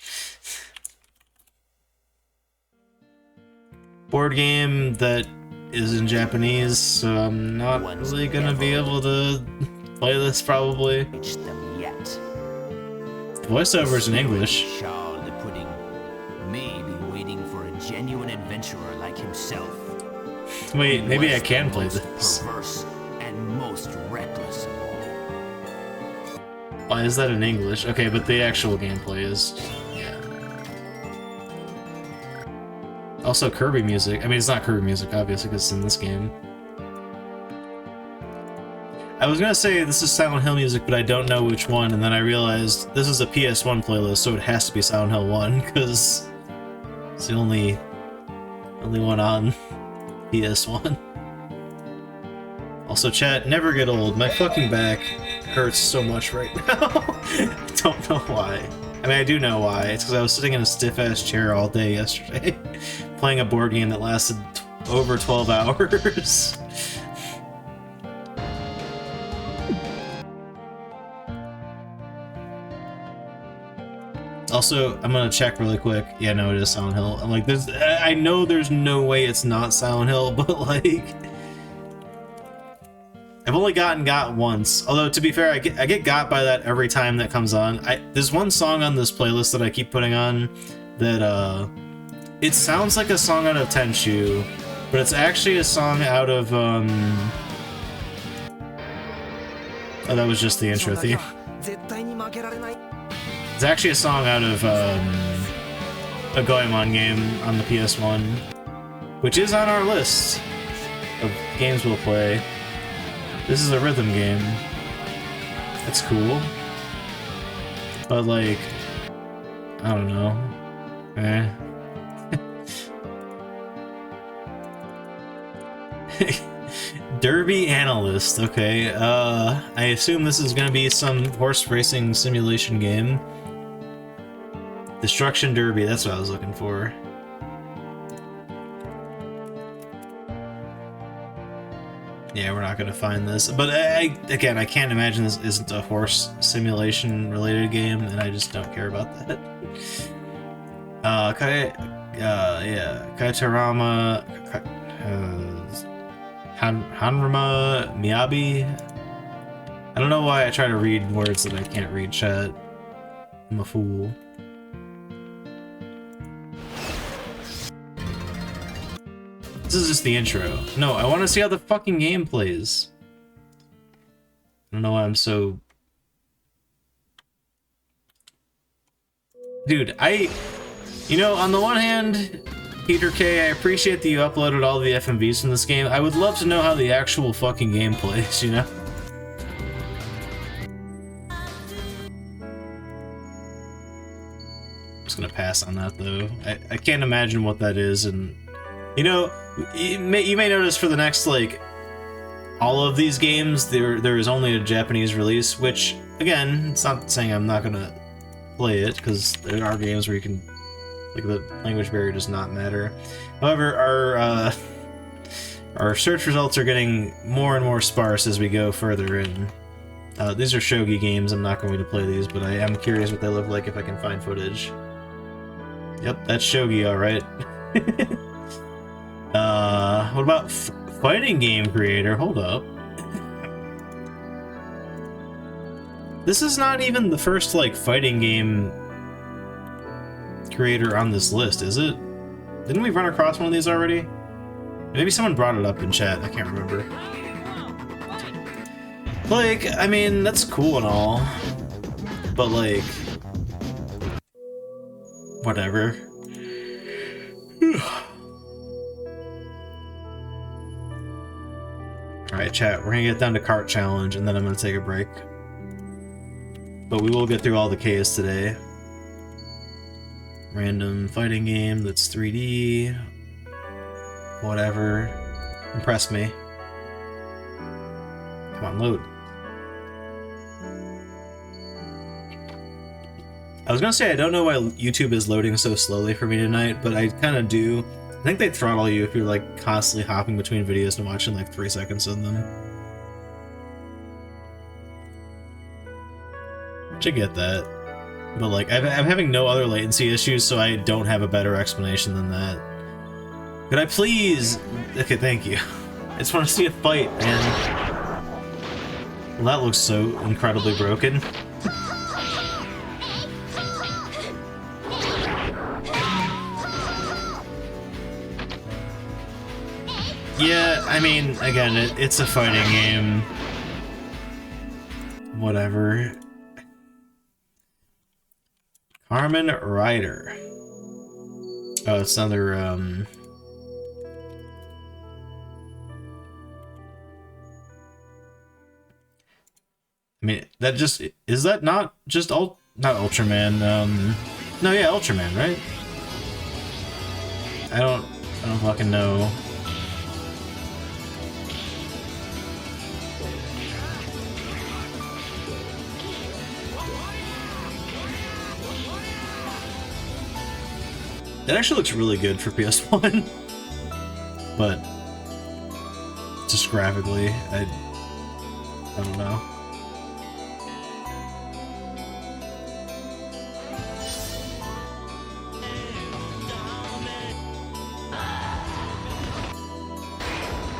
Board game that is in Japanese, so I'm not really gonna be able to play this probably. Voiceovers in English.
Charles the Pudding may be waiting for a genuine adventurer like himself.
Wait, maybe I can play this.
Perverse and most reckless of all.
Why is that in English? Okay, but the actual gameplay is... yeah. Also Kirby music. I mean, it's not Kirby music, obviously, because it's in this game. I was gonna say this is Silent Hill music, but I don't know which one, and then I realized this is a PS1 playlist, so it has to be Silent Hill 1, because it's the only one on PS1. Also, chat, never get old. My fucking back hurts so much right now. I don't know why. I mean, I do know why. It's because I was sitting in a stiff-ass chair all day yesterday, playing a board game that lasted over 12 hours. Also, I'm gonna check really quick. Yeah, no, it is Silent Hill. I'm like, I know there's no way it's not Silent Hill, but like, I've only gotten got once. Although, to be fair, I get got by that every time that comes on. There's one song on this playlist that I keep putting on that it sounds like a song out of Tenchu, but it's actually a song out of oh, that was just the intro theme. It's actually a song out of a Goemon game on the PS1, which is on our list of games we'll play. This is a rhythm game. That's cool. But like, I don't know. Derby Analyst, okay. I assume this is gonna be some horse racing simulation game. Destruction Derby, that's what I was looking for. Yeah, we're not gonna find this. But again, I can't imagine this isn't a horse simulation related game, and I just don't care about that. yeah, Kaitarama, Hanrama Miyabi. I don't know why I try to read words that I can't read, chat. I'm a fool. This is just the intro. No, I want to see how the fucking game plays. I don't know why I'm so... Dude, you know, on the one hand, Peter K, I appreciate that you uploaded all the FMVs from this game. I would love to know how the actual fucking game plays, you know? I'm just gonna pass on that, though. I can't imagine what that is, and... You know, you may notice for the next, like, all of these games, there is only a Japanese release, which, again, it's not saying I'm not gonna play it, because there are games where you can, like, the language barrier does not matter. However, our search results are getting more and more sparse as we go further in. These are shogi games, I'm not going to play these, but I am curious what they look like if I can find footage. Yep, that's shogi, alright. What about fighting game creator? Hold up. This is not even the first, like, fighting game creator on this list, is it? Didn't we run across one of these already? Maybe someone brought it up in chat, I can't remember. Like, I mean, that's cool and all, but, like, whatever. Alright, chat, we're gonna get down to cart challenge, and then I'm gonna take a break. But we will get through all the Ks today. Random fighting game that's 3D. Whatever. Impress me. Come on, load. I was gonna say I don't know why YouTube is loading so slowly for me tonight, but I kind of do. I think they throttle you if you're, like, constantly hopping between videos and watching, like, 3 seconds of them. Which I get that. But, like, I'm having no other latency issues, so I don't have a better explanation than that. Could I please... Okay, thank you. I just want to see a fight, man. Well, that looks so incredibly broken. Yeah, I mean, again, it's a fighting game. Whatever. Carmen Rider. Oh, it's another, I mean, that just... Is that not just not Ultraman, No, yeah, Ultraman, right? I don't fucking know. It actually looks really good for PS1, but just graphically, I don't know.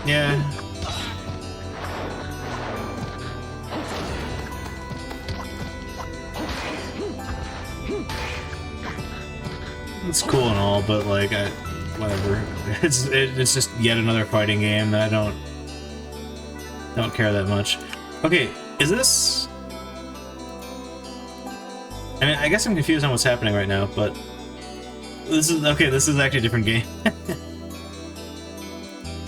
Yeah. It's cool and all, but like, whatever. It's just yet another fighting game that I don't care that much. Okay, is this? I mean, I guess I'm confused on what's happening right now, but this is okay. This is actually a different game.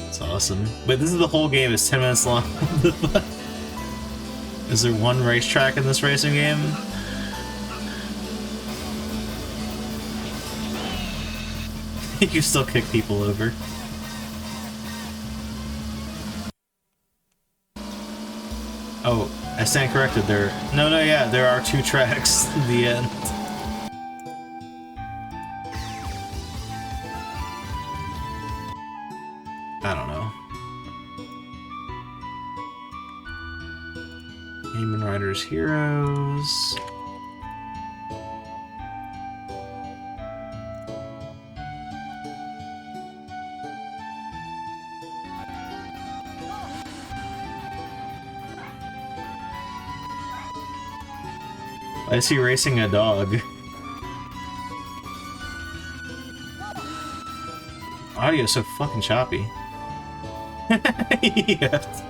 It's awesome. But this is the whole game. It's 10 minutes long. Is there one racetrack in this racing game? You still kick people over. Oh, I stand corrected there. No, yeah, there are 2 tracks in the end. I don't know. Kamen Rider's Heroes. I see racing a dog. Audio so fucking choppy. Yes.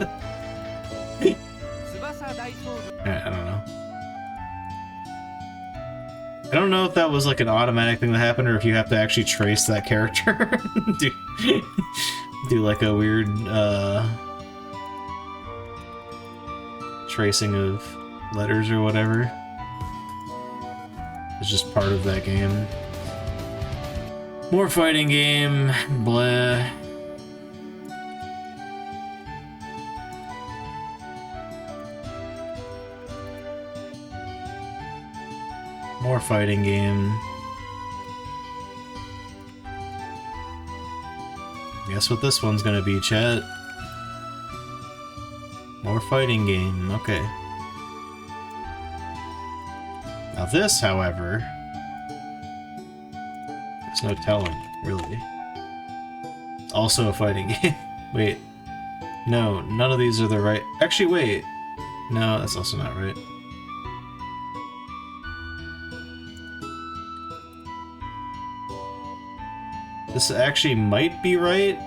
Alright, I don't know. I don't know if that was like an automatic thing that happened or if you have to actually trace that character. do like a weird tracing of letters or whatever. It's just part of that game. More fighting game, blah. More fighting game. Guess what this one's gonna be, chat? More fighting game, okay. Now this, however, there's no telling, really. Also a fighting game. Wait. No, none of these are the right... Actually, wait. No, that's also not right. This actually might be right.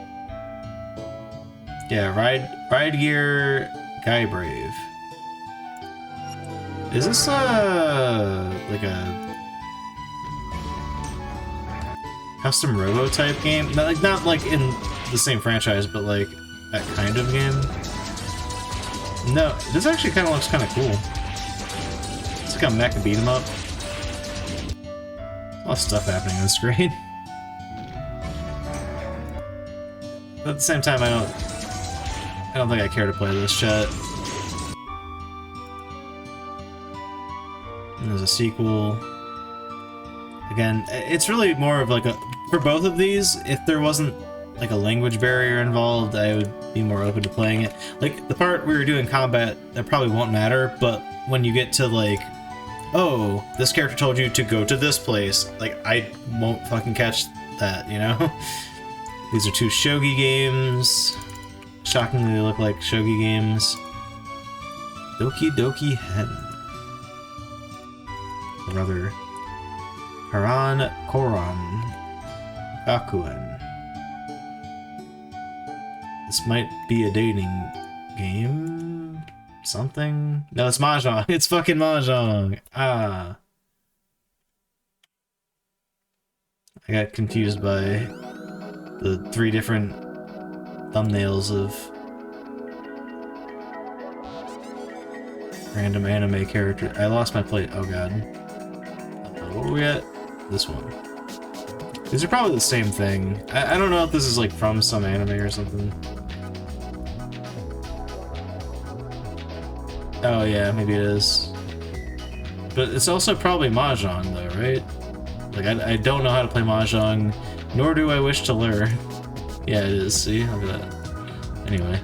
Yeah, Ride Gear Guy Brave. Is this like a custom robo type game? Not like in the same franchise, but like that kind of game. No, this actually kind of looks kind of cool. It's like a mech beat 'em up. A lot of stuff happening on the screen. But at the same time, I don't think I care to play this, chat. And there's a sequel. Again, it's really more of like a... For both of these, if there wasn't like a language barrier involved, I would be more open to playing it. Like, the part where you're doing combat, that probably won't matter, but when you get to like, oh, this character told you to go to this place, like, I won't fucking catch that, you know? These are two shogi games. Shockingly, they look like shogi games. Doki Doki Hen. Or rather, Haran Koran Gakuen. This might be a dating game? Something? No, it's Mahjong. It's fucking Mahjong. Ah. I got confused by the 3 different thumbnails of random anime character. I lost my plate. Oh god. What were we at? This one. These are probably the same thing. I don't know if this is like from some anime or something. Oh yeah, maybe it is. But it's also probably Mahjong though, right? Like I don't know how to play Mahjong, nor do I wish to learn. Yeah, it is. See? Look at that. Anyway.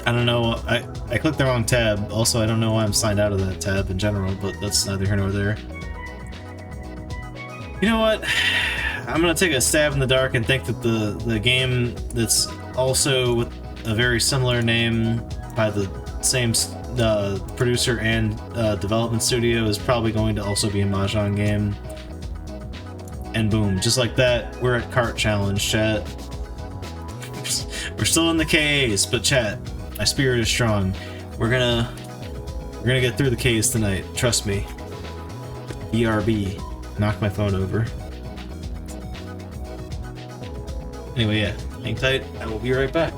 I don't know. I clicked the wrong tab. Also, I don't know why I'm signed out of that tab in general, but that's neither here nor there. You know what? I'm gonna take a stab in the dark and think that the game that's also with a very similar name by the same producer and development studio is probably going to also be a Mahjong game. And boom, just like that, we're at Cart Challenge, chat. We're still in the case, but chat, my spirit is strong. We're gonna get through the case tonight. Trust me. ERB. Knocked my phone over. Anyway, yeah, hang tight. I will be right back.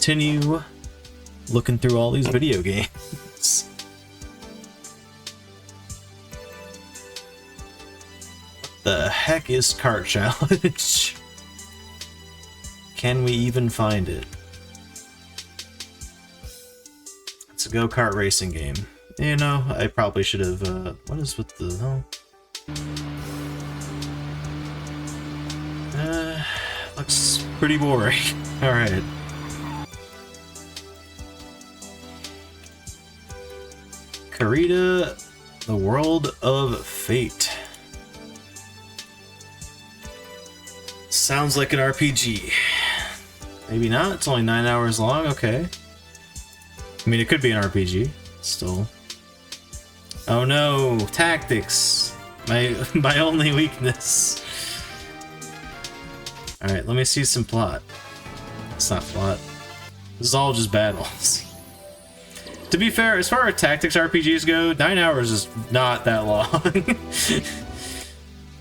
continue looking through all these video games. What the heck is Kart Challenge? Can we even find it? It's a go-kart racing game. You know, I probably should have, what is with the hell? Looks pretty boring. Alright. Karita, the World of Fate. Sounds like an RPG. Maybe not, it's only 9 hours long, okay. I mean, it could be an RPG, still. Oh no, tactics! My only weakness. Alright, let me see some plot. It's not plot. This is all just battles. To be fair, as far as tactics RPGs go, 9 hours is not that long.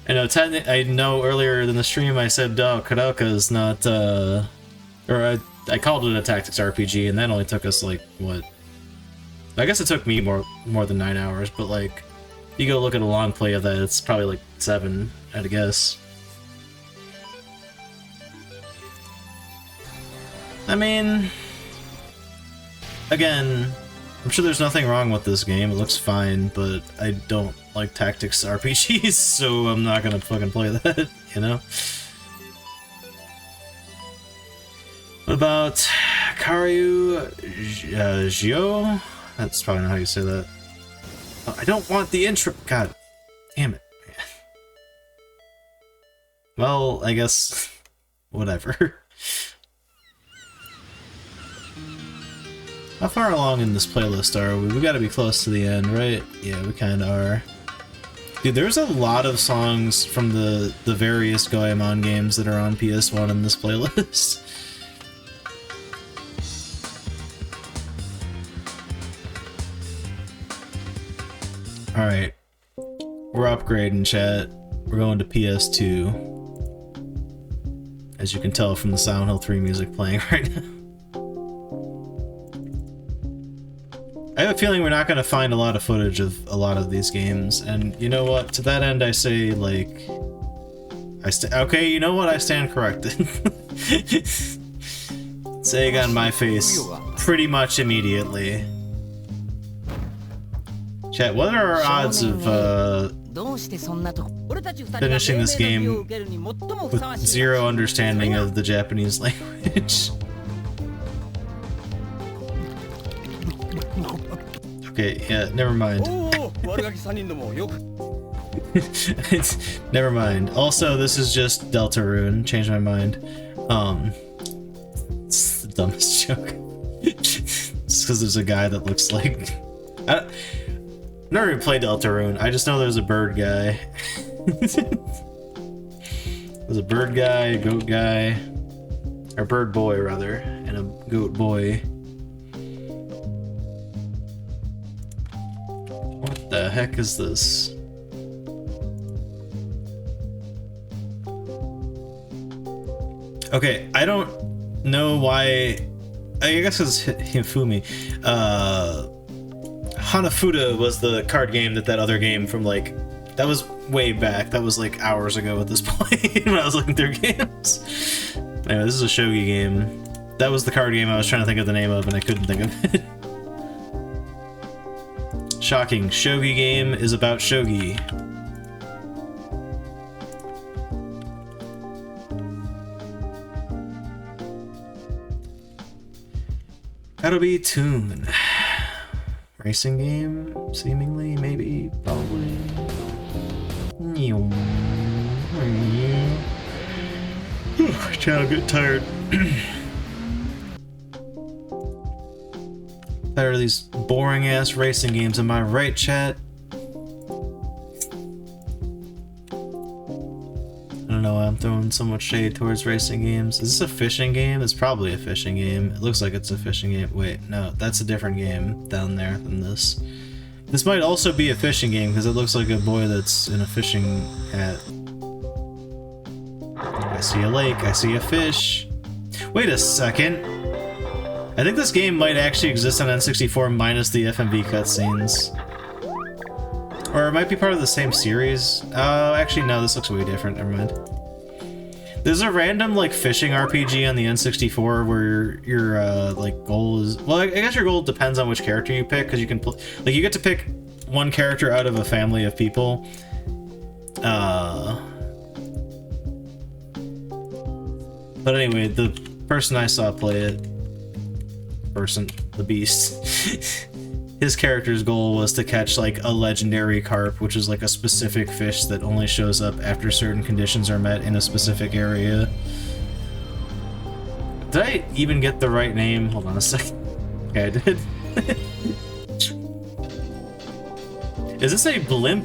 I know earlier in the stream I said, oh, Kadoka is not, I called it a tactics RPG, and that only took us, like, what? I guess it took me more than 9 hours, but, like, you go look at a long play of that, it's probably, like, 7, I'd guess. I mean, again, I'm sure there's nothing wrong with this game, it looks fine, but I don't like tactics RPGs, so I'm not gonna fucking play that, you know? What about Karyu Gyo? That's probably not how you say that. Oh, I don't want the intro. God damn it. Well, I guess whatever. How far along in this playlist are we? We gotta be close to the end, right? Yeah, we kinda are. Dude, there's a lot of songs from the various Goemon games that are on PS1 in this playlist. Alright. We're upgrading, chat. We're going to PS2. As you can tell from the Silent Hill 3 music playing right now. I have a feeling we're not going to find a lot of footage of a lot of these games, and you know what? To that end, I say, like... Okay, you know what? I stand corrected. Say egg on my face pretty much immediately. Chat, what are our odds of, finishing this game with zero understanding of the Japanese language? Okay, yeah, never mind. Never mind. Also, this is just Deltarune. Changed my mind. It's the dumbest joke. Just because there's a guy that looks like... I've never even played Deltarune. I just know there's a bird guy. There's a bird guy, a goat guy, or bird boy rather, and a goat boy. What the heck is this? Okay, I don't know why. I guess it's Hifumi. Hanafuda was the card game that other game from, like, that was way back. That was like hours ago at this point when I was looking through games. Anyway, this is a shogi game. That was the card game I was trying to think of the name of and I couldn't think of it. Shocking. Shogi game is about shogi. That'll be Tune. Racing game? Seemingly? Maybe? Probably? Child, get tired. Tired of these boring ass racing games, am I right, chat? I don't know why I'm throwing so much shade towards racing games. Is this a fishing game? It's probably a fishing game. It looks like it's a fishing game. Wait, no, that's a different game down there than this. This might also be a fishing game because it looks like a boy that's in a fishing hat. I see a lake, I see a fish. Wait a second. I think this game might actually exist on N64 minus the FMV cutscenes. Or it might be part of the same series. Actually, no, this looks way different. Never mind. There's a random, like, fishing RPG on the N64 where your like, goal is... Well, I guess your goal depends on which character you pick, because you can... Like, you get to pick one character out of a family of people. But anyway, the person I saw play it... the beast... His character's goal was to catch, like, a legendary carp, which is, like, a specific fish that only shows up after certain conditions are met in a specific area. Did I even get the right name? Hold on a second. Okay, I did. Is this a blimp?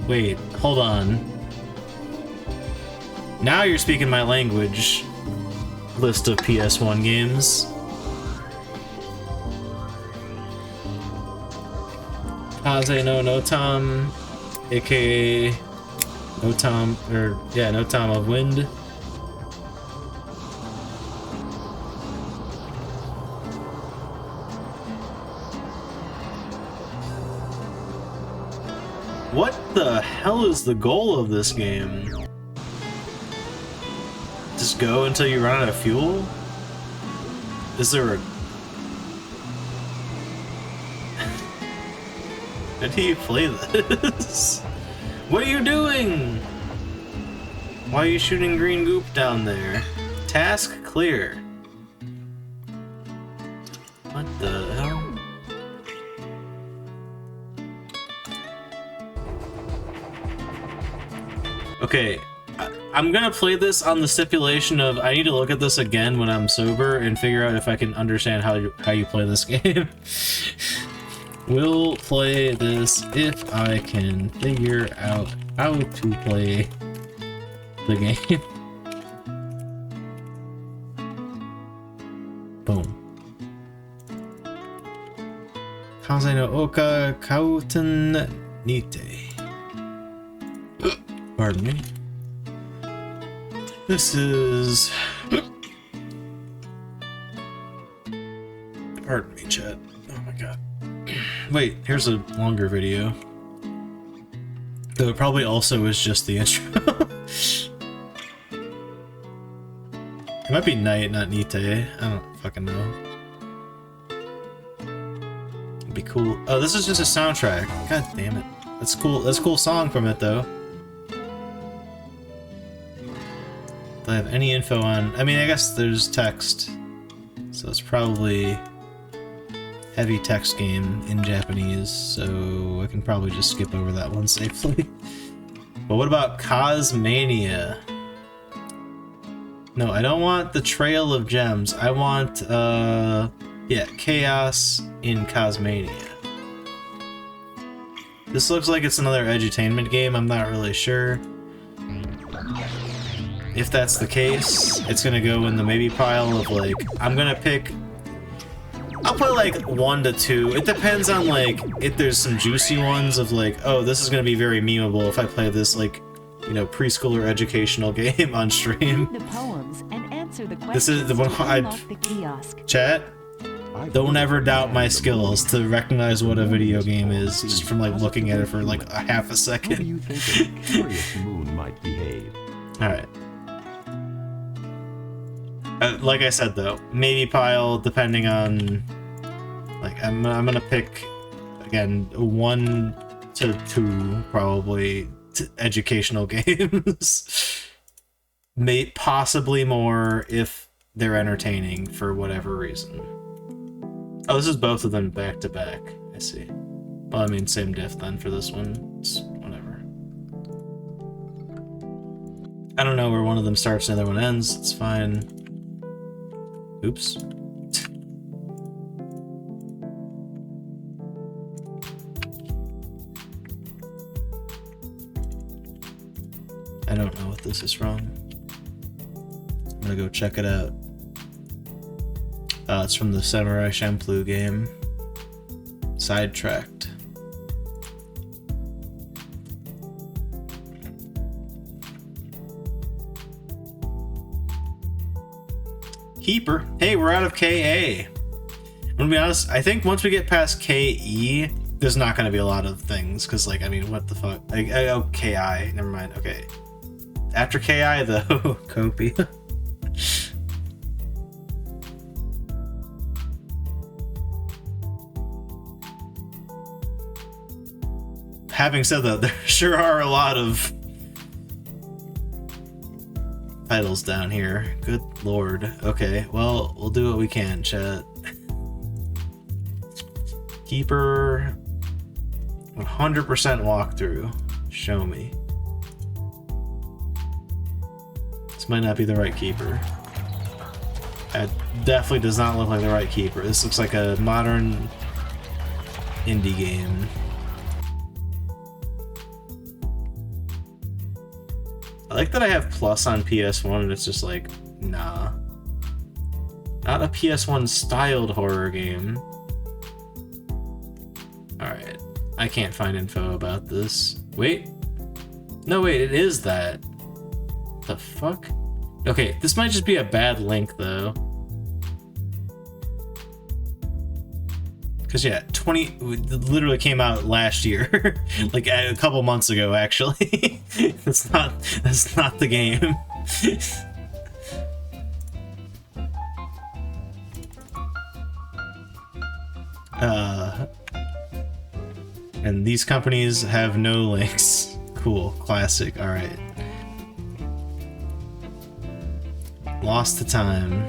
Wait, hold on. Now you're speaking my language. List of PS1 games. Kaze no Notam, aka Notam, or yeah, Notam of Wind. What the hell is the goal of this game? Just go until you run out of fuel? Is there a... How do you play this? What are you doing? Why are you shooting green goop down there? Task clear. What the hell? Okay, I'm gonna play this on the stipulation of I need to look at this again when I'm sober and figure out if I can understand how you play this game. We'll play this if I can figure out how to play the game. Boom. Kaze no Oka Kauten Nite. Pardon me. This is... Pardon me, chat. Oh my god. Wait, here's a longer video. Though it probably also is just the intro. It might be Night, not Nite. I don't fucking know. It'd be cool. Oh, this is just a soundtrack. God damn it. That's cool. That's a cool song from it, though. Do I have any info on... I mean, I guess there's text. So it's probably... heavy text game in Japanese, so I can probably just skip over that one safely. But what about Cosmania? No, I don't want the Trail of Gems. I want, yeah, Chaos in Cosmania. This looks like it's another edutainment game, I'm not really sure. If that's the case, it's gonna go in the maybe pile of, like, I'm gonna pick... I'll put like 1 to 2. It depends on like if there's some juicy ones of like, oh, this is gonna be very memeable if I play this like, you know, preschool or educational game on stream.
The poems and answer the
This is the one I chat. Don't ever doubt my skills to recognize what a video game is just from like looking at it for like a half a second.
How do you think a curious moon might behave?
All right. Like I said though, maybe pile depending on, like I'm gonna pick again 1 to 2 probably educational games, possibly more if they're entertaining for whatever reason. Oh, this is both of them back to back. I see. Well, I mean same diff then for this one. It's whatever. I don't know where one of them starts and the other one ends. It's fine. Oops. I don't know what this is from. I'm gonna go check it out. It's from the Samurai Champloo game. Sidetracked. Keeper. Hey, we're out of KA. I'm gonna be honest, I think once we get past KE, there's not gonna be a lot of things, because, like, I mean, what the fuck? Oh, KI, never mind, okay. After KI, though, Copia. Having said that, there sure are a lot of titles down here. Good lord. Okay, well, we'll do what we can, chat. Keeper 100% walkthrough. Show me. This might not be the right keeper. It definitely does not look like the right keeper. This looks like a modern indie game. I like that I have Plus on PS1 and it's just like, nah. Not a PS1 styled horror game. Alright. I can't find info about this. Wait. No, wait, it is that. The fuck? Okay, this might just be a bad link though. Because yeah, literally came out last year. Like a couple months ago, actually. that's not the game. And these companies have no links. Cool, classic, alright. Lost to time.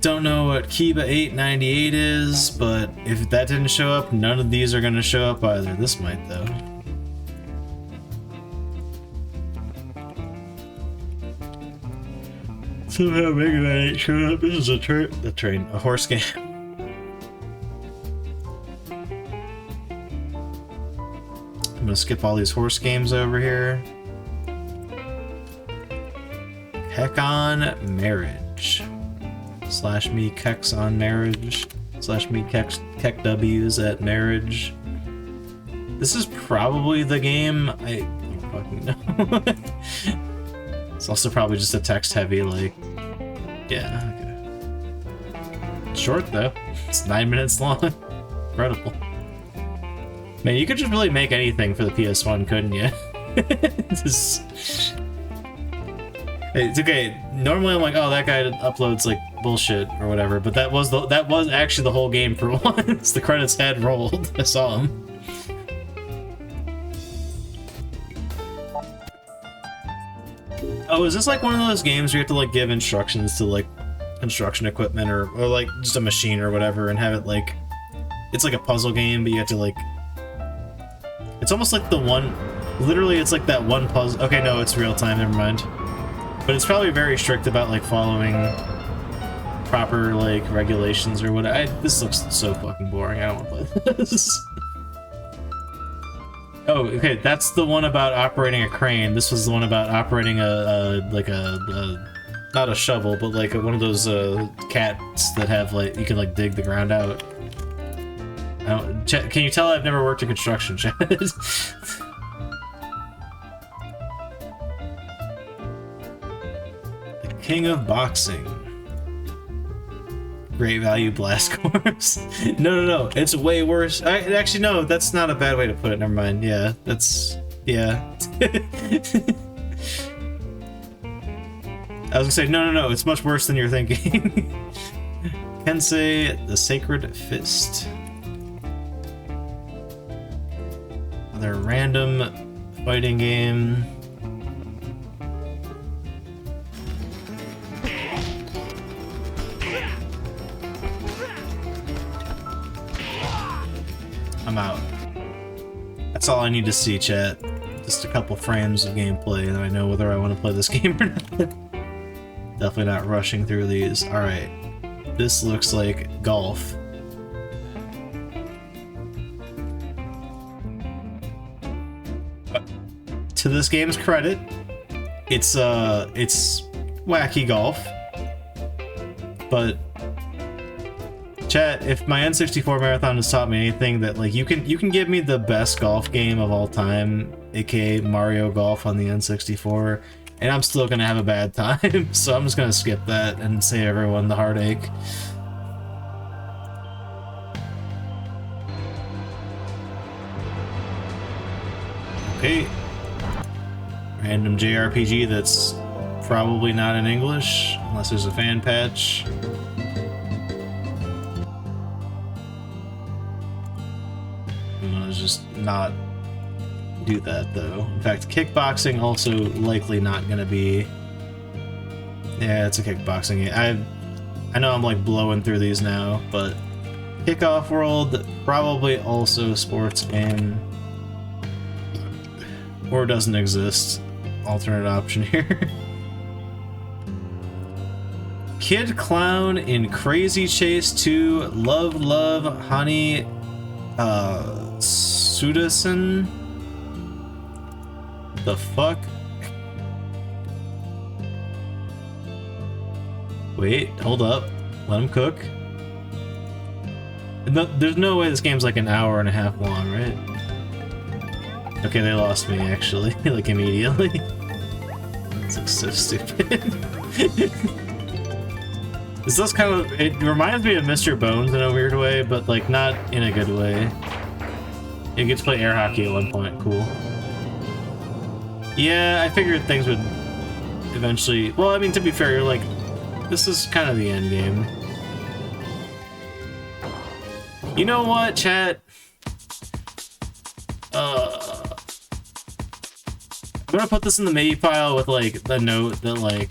Don't know what Kiba 898 is, but if that didn't show up, none of these are gonna show up either. This might, though. Somehow Mega Man ain't showing up. This is a horse game. I'm gonna skip all these horse games over here. Heck on Marriage. / me Kex on Marriage. / me Keck W's at Marriage. This is probably the game. I don't fucking know. It's also probably just a text heavy, like, yeah, okay. Short though. It's 9 minutes long. Incredible. Man, you could just really make anything for the PS1, couldn't you? It's okay. Normally I'm like, oh, that guy uploads like bullshit or whatever, but that was actually the whole game for once. The credits had rolled. I saw him. Oh, is this like one of those games where you have to like give instructions to like construction equipment or like just a machine or whatever and have it like, it's like a puzzle game, but you have to like, it's almost like the one, literally it's like that one puzzle. Okay, no, it's real time, never mind. But it's probably very strict about like following proper like regulations or whatever. This looks so fucking boring. I don't want to play this. Oh, okay, that's the one about operating a crane. This was the one about operating not a shovel, but like one of those cats that have like, you can like dig the ground out. Can you tell I've never worked in construction, Chad? The King of Boxing. Great value blast corps. No, it's way worse. Actually, no, that's not a bad way to put it. Never mind. Yeah, that's, yeah. I was gonna say, no, it's much worse than you're thinking. Kensei, the Sacred Fist. Another random fighting game. I'm out. That's all I need to see, chat. Just a couple frames of gameplay, and I know whether I want to play this game or not. Definitely not rushing through these. Alright. This looks like golf. But to this game's credit, it's wacky golf. But chat, if my N64 marathon has taught me anything, that like you can give me the best golf game of all time, aka Mario Golf on the N64, and I'm still gonna have a bad time, so I'm just gonna skip that and save everyone the heartache. Okay. Random JRPG that's probably not in English, unless there's a fan patch. I'm gonna just not do that though. In fact, kickboxing also likely not gonna be. Yeah, it's a kickboxing game. I know I'm like blowing through these now, but Kickoff World probably also sports game, or doesn't exist. Alternate option here. Kid Clown in Crazy Chase 2, Love Love Honey Sudasen. The fuck? Wait, hold up. Let him cook. No, there's no way this game's like an hour and a half long, right? Okay, they lost me actually, like immediately. This looks so stupid. This does kind of, it reminds me of Mr. Bones in a weird way, but like not in a good way. You get to play air hockey at one point, cool. Yeah, I figured things would eventually, well, I mean, to be fair, you're like, this is kind of the end game. You know what, chat? I'm gonna put this in the maybe pile with like the note that like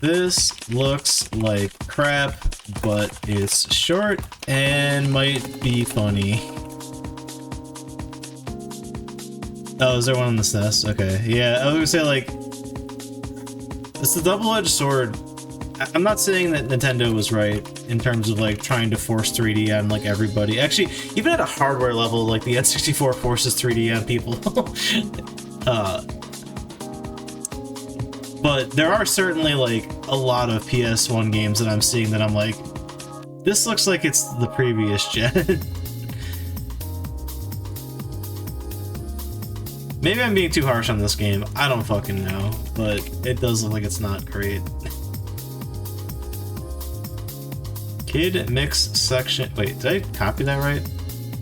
this looks like crap, but it's short and might be funny. Oh, is there one on the SNES? Okay, yeah, I was gonna say like it's the double-edged sword. I'm not saying that Nintendo was right in terms of like trying to force 3D on like everybody. Actually, even at a hardware level, like the N64 forces 3D on people. But there are certainly like a lot of PS1 games that I'm seeing that I'm like, this looks like it's the previous gen. Maybe I'm being too harsh on this game. I don't fucking know, but it does look like it's not great. Kid Mix Section. Wait, did I copy that right?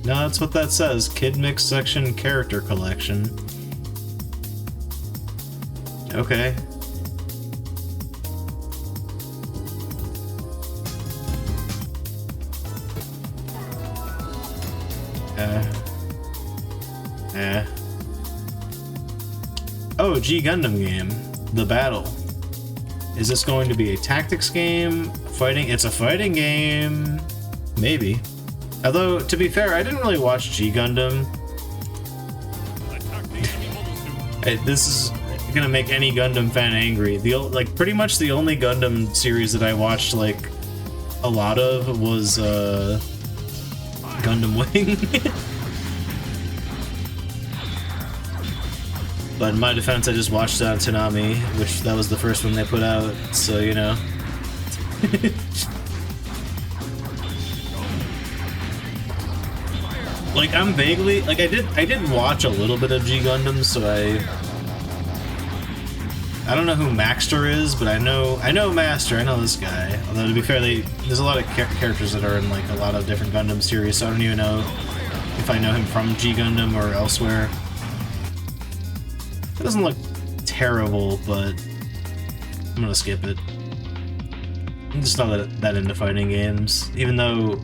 No, that's what that says. Kid Mix Section Character Collection. Okay. Oh, G Gundam game. The Battle. Is this going to be a tactics game? Fighting? It's a fighting game. Maybe. Although, to be fair, I didn't really watch G Gundam. This is gonna make any Gundam fan angry. Like, pretty much the only Gundam series that I watched, like, a lot of was, Gundam Wing. But in my defense, I just watched it on Toonami, which that was the first one they put out, so, you know. Like, I'm vaguely, like, I did watch a little bit of G Gundam, so I don't know who Maxter is, but I know Master, I know this guy. Although, to be fair, there's a lot of characters that are in, like, a lot of different Gundam series, so I don't even know if I know him from G Gundam or elsewhere. It doesn't look terrible, but I'm gonna skip it. I'm just not that into fighting games, even though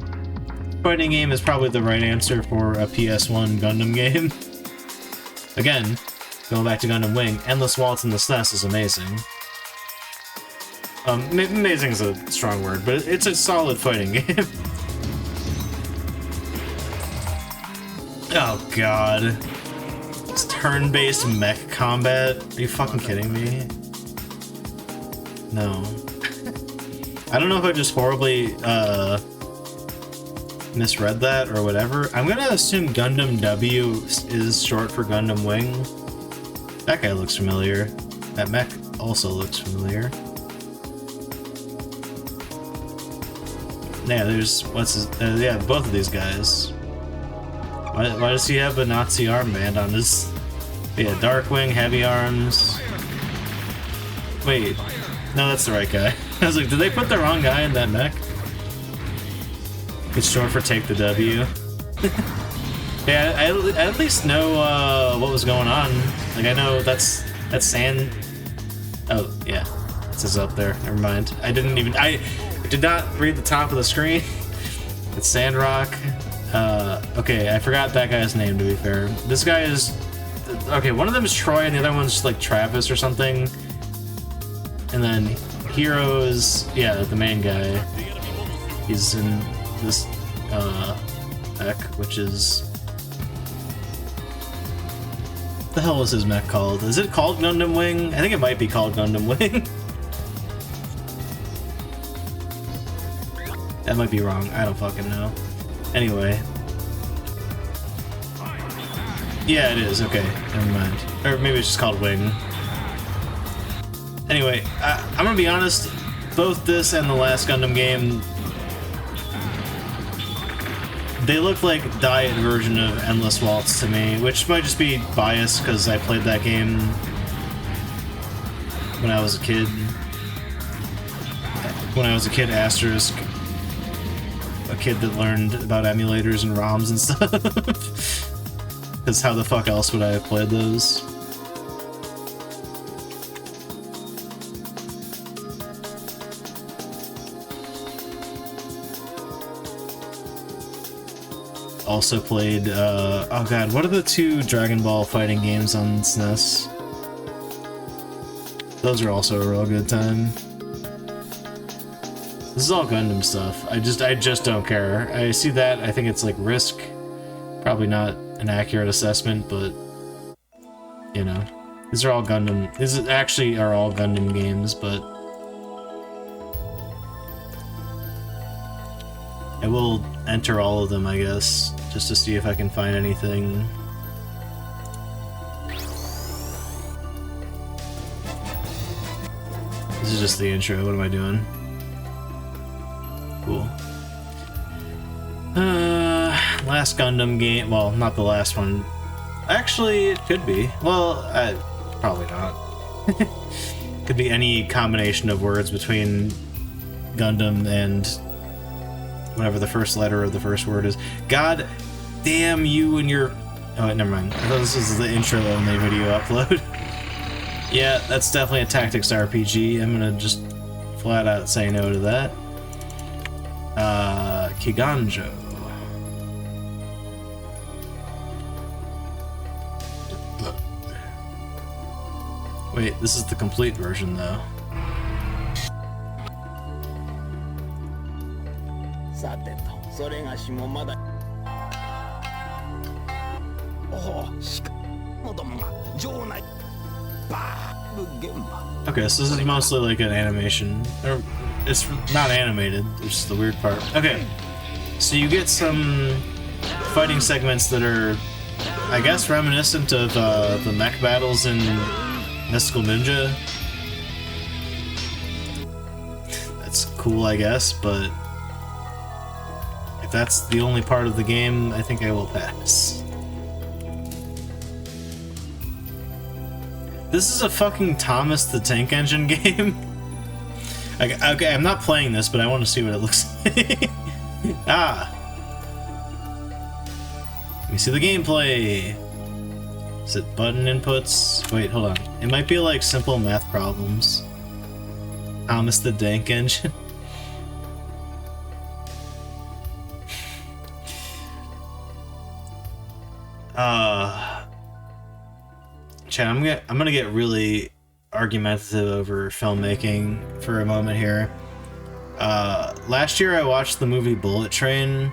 fighting game is probably the right answer for a PS1 Gundam game. Again, going back to Gundam Wing, Endless Waltz in the SNES is amazing. Amazing is a strong word, but it's a solid fighting game. Oh god. It's turn-based mech combat? Are you fucking kidding me? No. I don't know if I just horribly, misread that or whatever. I'm gonna assume Gundam W is short for Gundam Wing. That guy looks familiar. That mech also looks familiar. Yeah, there's, what's his, yeah, both of these guys. Why does he have a Nazi armband on his But yeah, Darkwing, Heavy Arms. Wait, no, that's the right guy. I was like, did they put the wrong guy in that mech? It's short for Take the W. Yeah, I at least know what was going on. Like, I know that's Sand. Oh, yeah. It says up there. Never mind. I did not read the top of the screen. It's Sandrock. Okay, I forgot that guy's name, to be fair. This guy is... Okay, one of them is Troy, and the other one's like Travis or something. And then Heroes... Yeah, the main guy. He's in this mech, which is... What the hell was his mech called? Is it called Gundam Wing? I think it might be called Gundam Wing. That might be wrong. I don't fucking know. Anyway. Yeah, it is. Okay, never mind. Or maybe it's just called Wing. Anyway, I'm gonna be honest. Both this and the last Gundam game, they look like diet version of Endless Waltz to me, which might just be biased because I played that game when I was a kid. When I was a kid, asterisk. A kid that learned about emulators and ROMs and stuff. Because how the fuck else would I have played those? Also played, oh god, what are the two Dragon Ball fighting games on SNES? Those are also a real good time. This is all Gundam stuff. I just don't care. I see that, I think it's like Risk. Probably not an accurate assessment, but you know. These are all Gundam. These actually are all Gundam games, but I will enter all of them, I guess, just to see if I can find anything. This is just the intro. What am I doing? Cool. Last Gundam game. Well, not the last one. Actually, it could be. Well, probably not. Could be any combination of words between Gundam and whatever the first letter of the first word is. God damn you and your... Oh, wait, never mind. I thought this was the intro only video upload. Yeah, that's definitely a tactics RPG. I'm gonna just flat out say no to that. Kiganjo. Wait, this is the complete version though. Okay, so this is mostly like an animation. Or it's not animated, which is the weird part. Okay, so you get some fighting segments that are, I guess, reminiscent of the mech battles in Mystical Ninja. That's cool, I guess, but if that's the only part of the game, I think I will pass. This is a fucking Thomas the Tank Engine game. Okay, I'm not playing this, but I want to see what it looks like. Ah. Let me see the gameplay. Is it button inputs? Wait, hold on. It might be like simple math problems. Thomas the Tank Engine. Chat, I'm gonna get really argumentative over filmmaking for a moment here. Last year I watched the movie Bullet Train,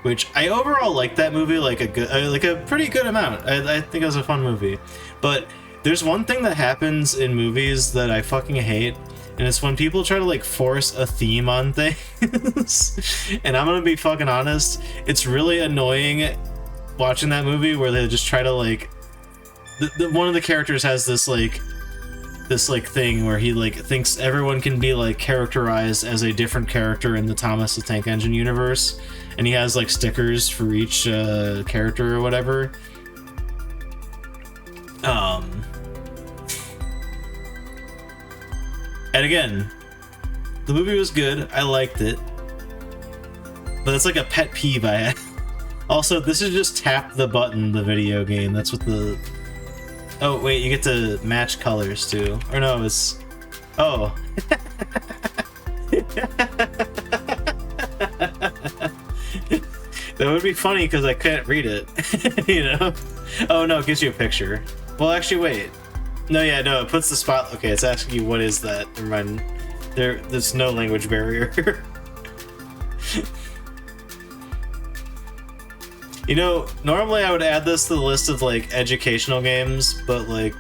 which I overall liked that movie like a pretty good amount. I think it was a fun movie. But there's one thing that happens in movies that I fucking hate, and it's when people try to like force a theme on things. And I'm gonna be fucking honest, it's really annoying watching that movie where they just try to like one of the characters has this thing where he like thinks everyone can be like characterized as a different character in the Thomas the Tank Engine universe, and he has like stickers for each character or whatever. Oh And again, the movie was good. I liked it. But it's like a pet peeve I have. Also, this is just tap the button, the video game. That's what the... Oh, wait, you get to match colors, too. Or no, it's... Oh. That would be funny because I couldn't read it. You know? Oh, no, it gives you a picture. Well, actually, wait. No, yeah, no, it puts the spot... Okay, it's asking you what is that. Never mind. There's no language barrier. You know, normally I would add this to the list of, like, educational games, but, like,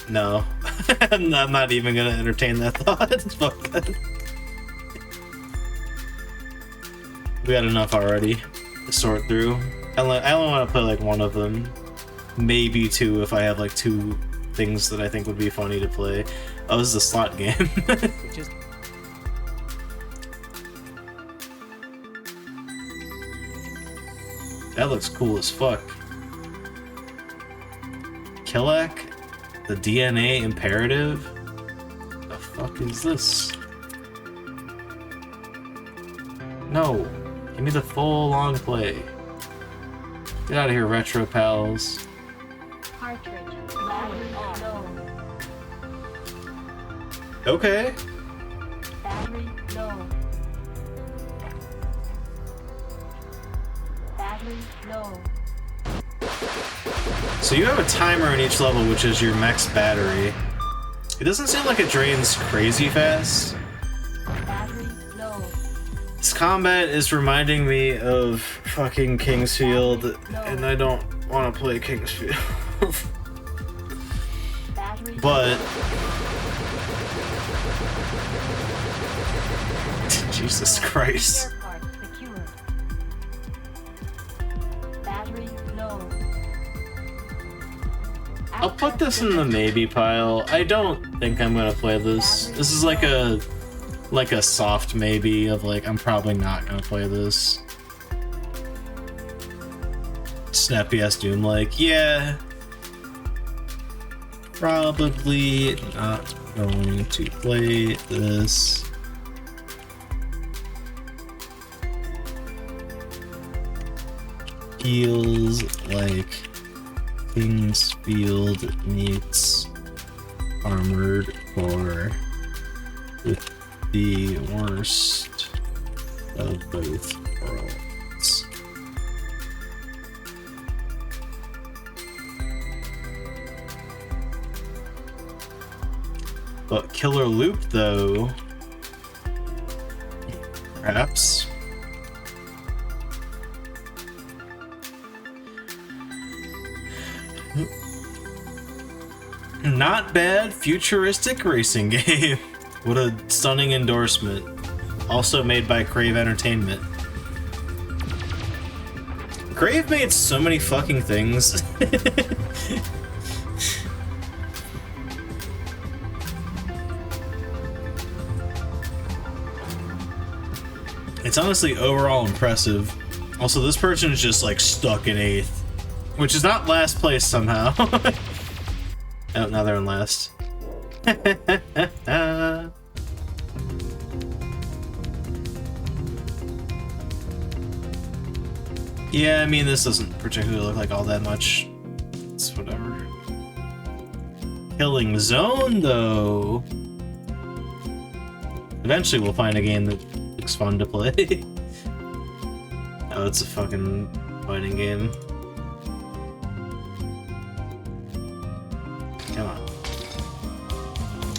no. I'm not even gonna entertain that thought. Fuck that. We got enough already to sort through. I only want to play, like, one of them. Maybe two if I have, like, two things that I think would be funny to play. Oh, this is a slot game. That looks cool as fuck. Kilak? The DNA imperative? The fuck is this? No. Give me the full long play. Get out of here, retro pals.
Cartridge. Battery low.
Okay.
Battery low. Battery low.
So you have a timer in each level, which is your max battery. It doesn't seem like it drains crazy fast.
Battery low.
This combat is reminding me of fucking Kingsfield, and I don't want to play Kingsfield.
Battery
But... Jesus Christ.
Spare part secured. Battery low.
I'll put this in the maybe pile. I don't think I'm gonna play this. This is like a soft maybe of like, I'm probably not gonna play this. Snappy ass Doom like, yeah. Probably not going to play this. Feels like Kingsfield meets Armored Core with the worst of both worlds. But Killer Loop, though, perhaps. Not bad futuristic racing game. What a stunning endorsement. Also made by Crave Entertainment. Crave made so many fucking things. It's honestly overall impressive. Also, this person is just like stuck in 8th, which is not last place somehow. Oh, now they're in last. Yeah, I mean, this doesn't particularly look like all that much. It's whatever. Killing Zone, though. Eventually we'll find a game that looks fun to play. Oh, it's a fucking fighting game. Come on.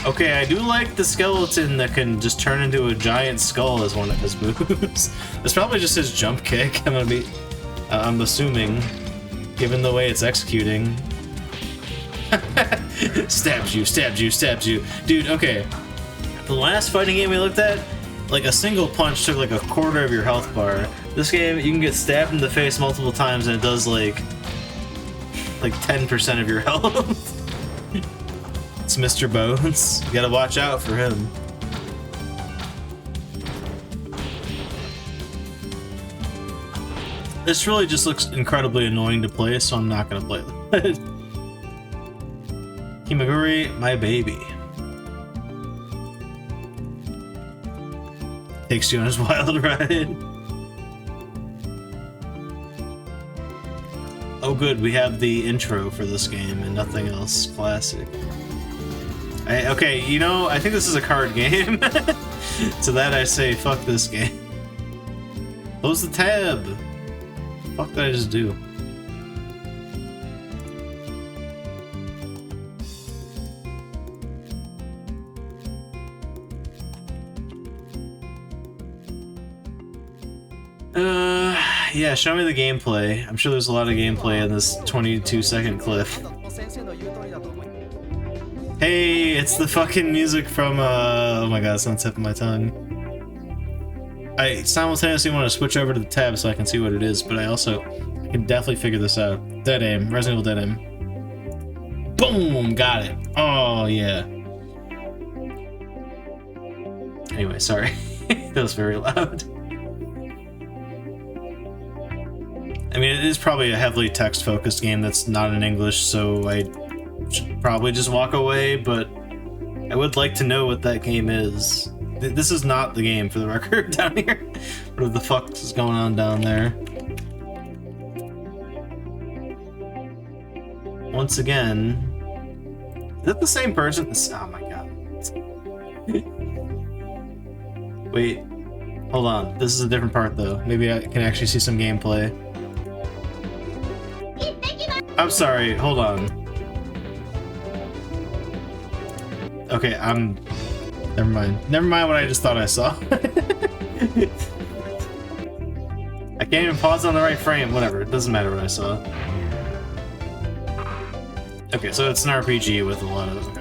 Okay, I do like the skeleton that can just turn into a giant skull as one of his moves. It's probably just his jump kick. I'm assuming, given the way it's executing. Stabs you, stabs you, stabs you. Dude, okay. The last fighting game we looked at, like a single punch took like a quarter of your health bar. This game, you can get stabbed in the face multiple times and it does like 10% of your health. It's Mr. Bones. You gotta watch out for him. This really just looks incredibly annoying to play, so I'm not gonna play it. Himaguri, my baby. Takes you on his wild ride. Oh good, we have the intro for this game and nothing else. Classic. Okay, you know, I think this is a card game. To that I say, fuck this game. Close the tab! Fuck did I just do? Yeah, show me the gameplay. I'm sure there's a lot of gameplay in this 22-second clip. Hey, it's the fucking music from, oh my god, it's on the tip of my tongue. I simultaneously want to switch over to the tab so I can see what it is, but I also can definitely figure this out. Dead Aim, Resident Evil Dead Aim. Boom! Got it. Oh, yeah. Anyway, sorry. That was very loud. I mean, it is probably a heavily text-focused game that's not in English, so I should probably just walk away, but I would like to know what that game is. This is not the game, for the record, down here. What the fuck is going on down there? Once again... Is that the same person? Oh my god. Wait. Hold on. This is a different part, though. Maybe I can actually see some gameplay. I'm sorry, hold on. Okay, never mind. Never mind what I just thought I saw. I can't even pause on the right frame. Whatever, it doesn't matter what I saw. Okay, so it's an RPG with a lot of... Okay,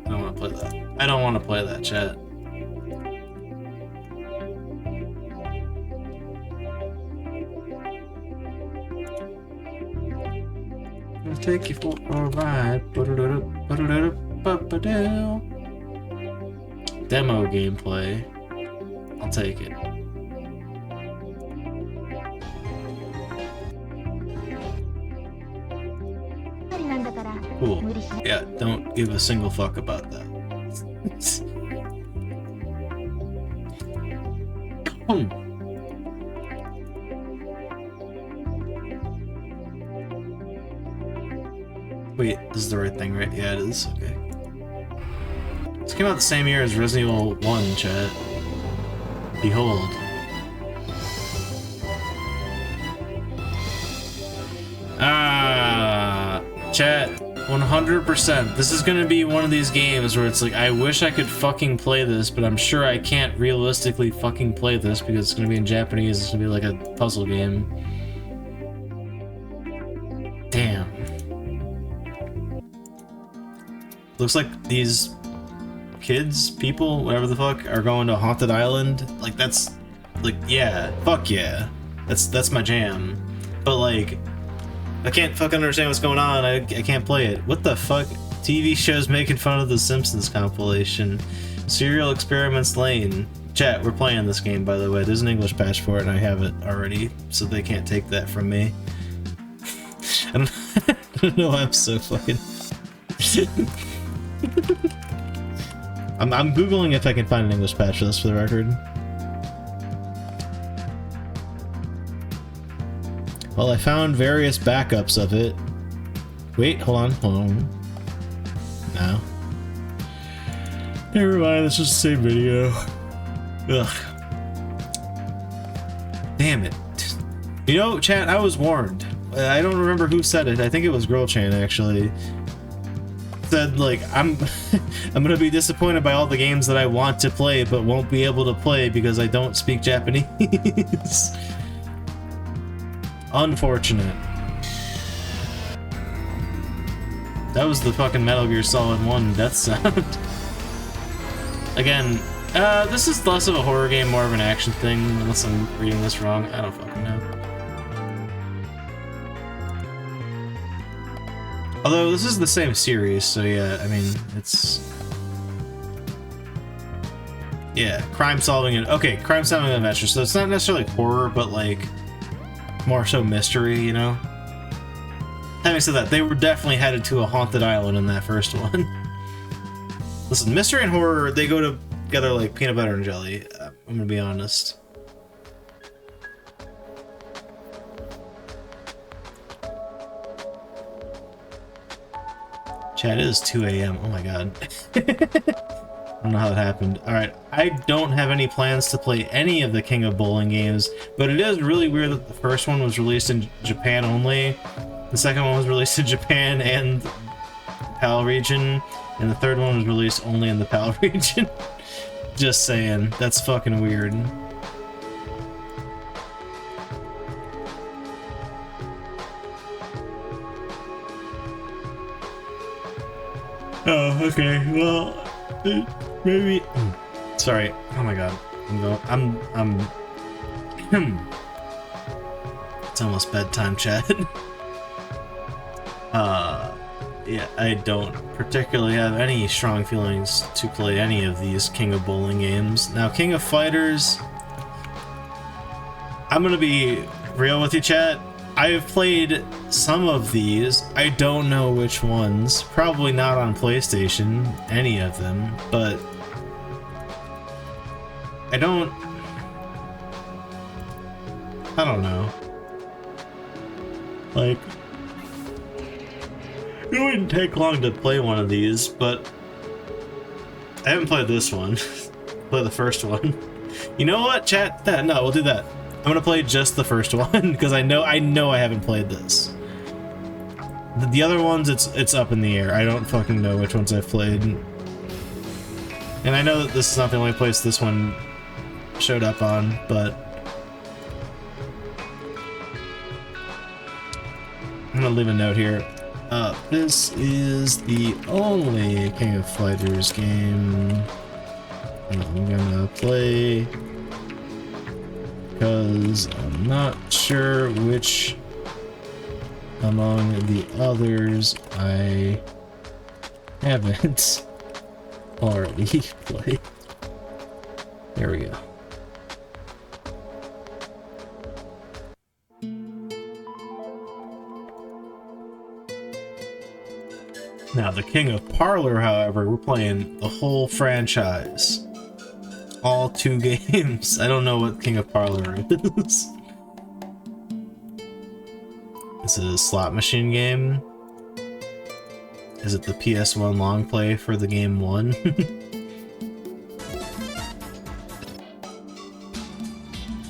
I don't want to play that. I don't want to play that, chat. I'll take you for a ride. Demo gameplay. I'll take it. Cool. Yeah, don't give a single fuck about that. Wait, this is the right thing, right? Yeah, it is. Okay. This came out the same year as Resident Evil 1, chat. Behold. Chat, 100%. This is gonna be one of these games where it's like, I wish I could fucking play this, but I'm sure I can't realistically fucking play this because it's gonna be in Japanese. It's gonna be like a puzzle game. Damn. Looks like these kids, people, whatever the fuck, are going to a haunted island. Like, that's, like, yeah, fuck yeah. That's my jam. But, like, I can't fucking understand what's going on. I can't play it. What the fuck? TV shows making fun of the Simpsons compilation. Serial Experiments Lane. Chat, we're playing this game, by the way. There's an English patch for it, and I have it already, so they can't take that from me. I don't know why I'm so fucking... I'm googling if I can find an English patch for this, for the record. Well, I found various backups of it. Wait, hold on. No. Never mind, it's just the same video. Ugh. Damn it. You know, chat, I was warned. I don't remember who said it. I think it was Girlchan, actually. Said, like, I'm gonna be disappointed by all the games that I want to play but won't be able to play because I don't speak Japanese. Unfortunate. That was the fucking Metal Gear Solid 1 death sound. Again, this is less of a horror game, more of an action thing, unless I'm reading this wrong. I don't fucking know. Although, this is the same series, so yeah, I mean, it's... Yeah, crime-solving and... Okay, crime-solving and adventure, so it's not necessarily horror, but, like, more so mystery, you know? Having said that, they were definitely headed to a haunted island in that first one. Listen, mystery and horror, they go together like peanut butter and jelly. I'm gonna be honest. Chat, it is 2 a.m. Oh my god. I don't know how that happened. Alright, I don't have any plans to play any of the King of Bowling games, but it is really weird that the first one was released in Japan only, the second one was released in Japan and PAL region, and the third one was released only in the PAL region. Just saying, that's fucking weird. Oh, okay. Well, maybe. Sorry. Oh my god. It's almost bedtime, chat. Yeah, I don't particularly have any strong feelings to play any of these King of Bowling games. Now, King of Fighters, I'm gonna be real with you, chat. I've played some of these. I don't know which ones. Probably not on PlayStation, any of them, but I don't know. Like, it wouldn't take long to play one of these, but I haven't played this one. Play the first one. You know what, chat? No, we'll do that. I'm gonna play just the first one because I know I haven't played this. The other ones, it's up in the air. I don't fucking know which ones I've played, and I know that this is not the only place this one showed up on, but I'm gonna leave a note here. This is the only King of Fighters game I'm gonna play because I'm not sure which among the others I haven't already played. There we go. Now, the King of Parlor, however, we're playing the whole franchise. All 2 games. I don't know what King of Parlor is. Is it a slot machine game? Is it the PS1 long play for the game 1?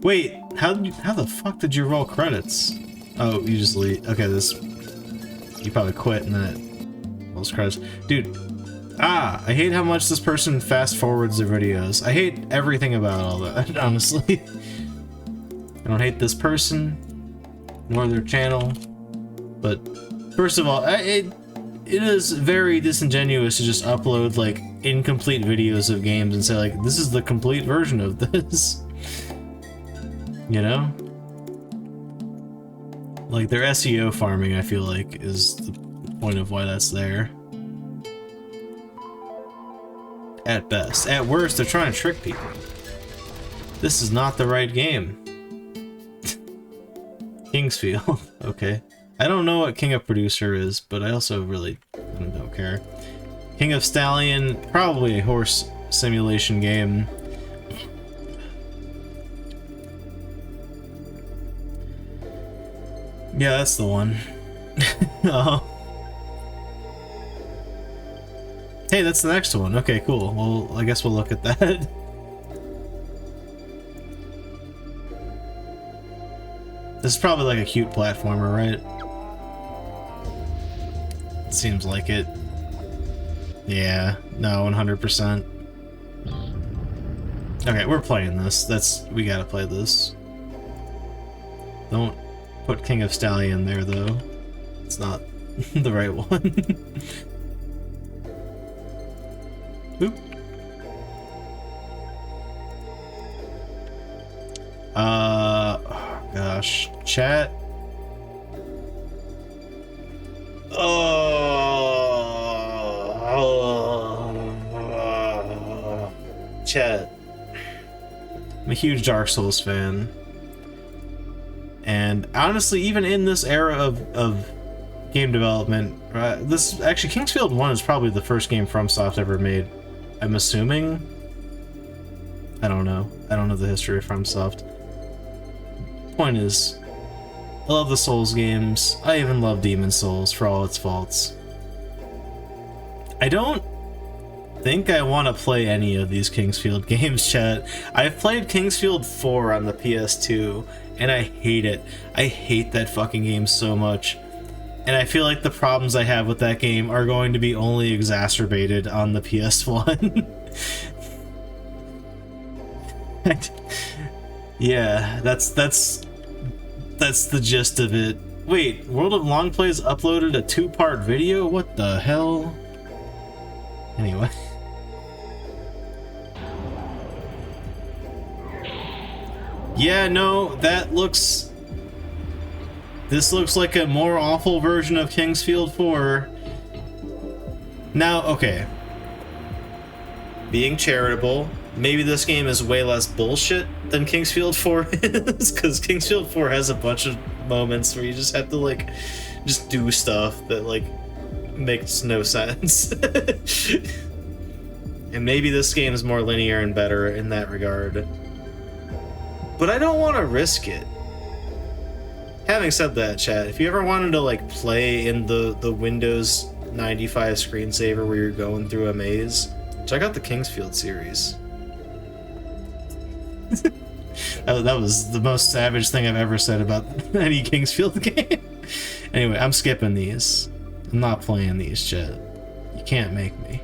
Wait, how the fuck did you roll credits? Oh, you just leave. Okay, you probably quit and then those credits. Dude, I hate how much this person fast forwards their videos. I hate everything about all that, honestly. I don't hate this person, nor their channel, but first of all, it is very disingenuous to just upload, like, incomplete videos of games and say, like, this is the complete version of this. You know? Like, their SEO farming, I feel like, is the point of why that's there. At best. At worst, they're trying to trick people. This is not the right game. Kingsfield. Okay. I don't know what King of Producer is, but I also really don't care. King of Stallion, probably a horse simulation game. Yeah, that's the one. Oh. Hey, that's the next one. Okay, cool. Well, I guess we'll look at that. This is probably like a cute platformer, right? It seems like it. Yeah, no, 100%. Okay, we're playing this. We gotta play this. Don't put King of Stallion there, though. It's not the right one. Oop. Oh gosh, chat. Chat. I'm a huge Dark Souls fan. And honestly, even in this era of game development, this actually Kingsfield 1 is probably the first game FromSoft ever made. I'm assuming. I don't know. I don't know the history of FromSoft. Point is, I love the Souls games. I even love Demon's Souls for all its faults. I don't think I want to play any of these Kingsfield games, chat. I've played Kingsfield 4 on the PS2, and I hate it. I hate that fucking game so much. And I feel like the problems I have with that game are going to be only exacerbated on the PS1. Yeah, that's the gist of it. Wait, World of Long Plays uploaded a 2-part video? What the hell? Anyway. Yeah, no, this looks like a more awful version of Kingsfield 4. Now, okay. Being charitable, maybe this game is way less bullshit than Kingsfield 4 is, because Kingsfield 4 has a bunch of moments where you just have to, like, just do stuff that, like, makes no sense. And maybe this game is more linear and better in that regard. But I don't want to risk it. Having said that, chat, if you ever wanted to, like, play in the Windows 95 screensaver where you're going through a maze, check out the Kingsfield series. That was the most savage thing I've ever said about any Kingsfield game. Anyway, I'm skipping these. I'm not playing these, chat. You can't make me.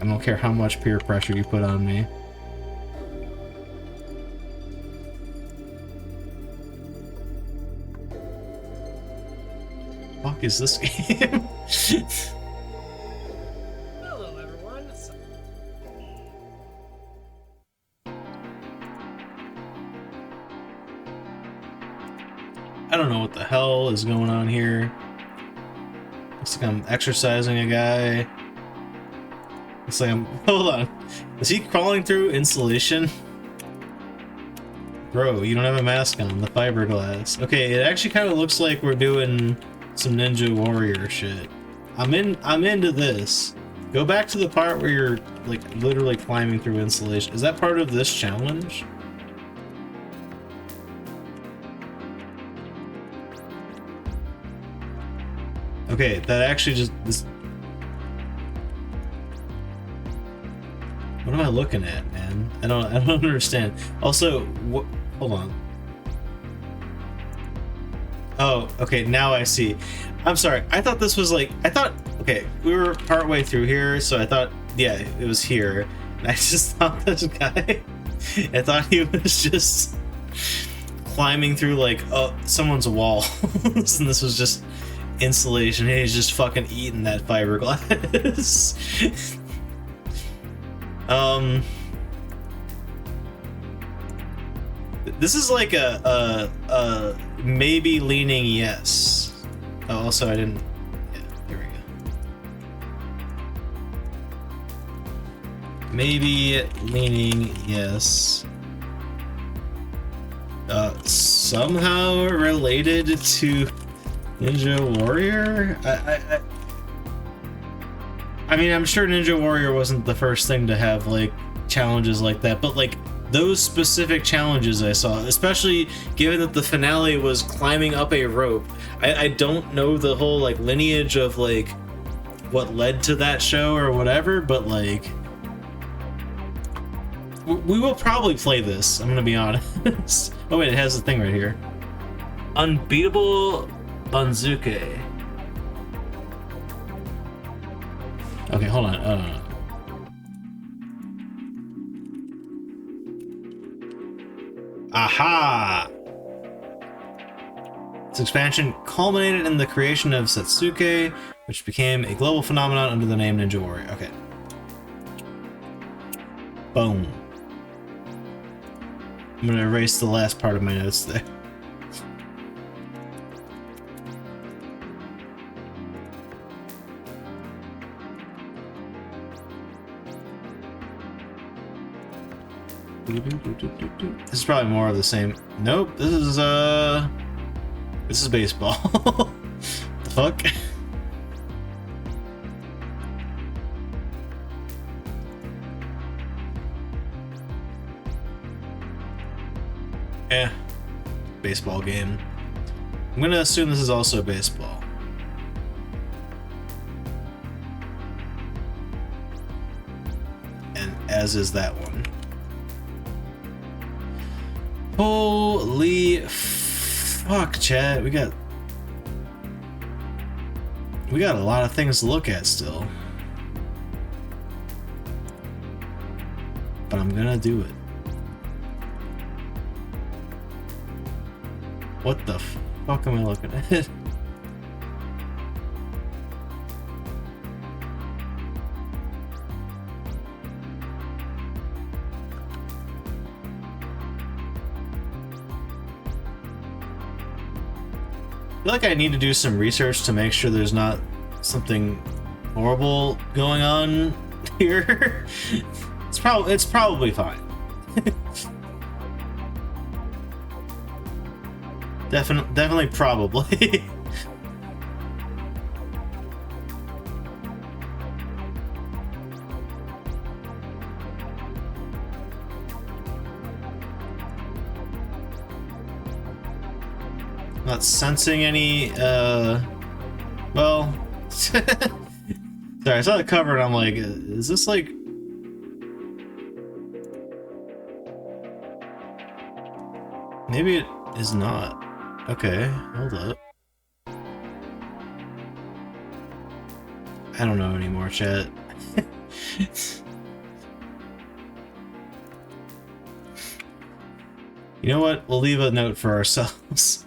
I don't care how much peer pressure you put on me. Fuck is this game?
Hello, everyone.
I don't know what the hell is going on here. Looks like I'm exercising a guy. Looks like I'm... Hold on. Is he crawling through insulation? Bro, you don't have a mask on. The fiberglass. Okay, it actually kind of looks like we're doing some Ninja Warrior shit. I'm into this. Go back to the part where you're, like, literally climbing through insulation. Is that part of this challenge? Okay, that actually just... What am I looking at, man? I don't understand. Also, what... Hold on. Oh, okay, now I see. I'm sorry, I thought this was like... Okay, we were partway through here, so I thought... Yeah, it was here. And I just thought this guy... I thought he was just... climbing through, like, someone's wall. And this was just... insulation, and he's just fucking eating that fiberglass. This is like a maybe leaning yes. Oh, also I didn't. Yeah, there we go. Maybe leaning yes. Somehow related to Ninja Warrior? I mean, I'm sure Ninja Warrior wasn't the first thing to have, like, challenges like that, but, like, those specific challenges I saw, especially given that the finale was climbing up a rope. I don't know the whole, like, lineage of, like, what led to that show or whatever, but, like, we will probably play this, I'm gonna be honest. Oh wait, it has the thing right here. Unbeatable Banzuke. Okay, hold on. Aha! This expansion culminated in the creation of Satsuke, which became a global phenomenon under the name Ninja Warrior. Okay. Boom. I'm gonna erase the last part of my notes there. This is probably more of the same. Nope, this is baseball. The fuck? Eh, baseball game. I'm gonna assume this is also baseball. And as is that one. Holy fuck, chat. We got a lot of things to look at still. But I'm gonna do it. What the fuck am I looking at? I feel like I need to do some research to make sure there's not something horrible going on here. It's probably fine. Definitely probably. Not sensing any, well, sorry, I saw the cover and I'm like, is this like... Maybe it is not. Okay, hold up. I don't know anymore, chat. You know what? We'll leave a note for ourselves.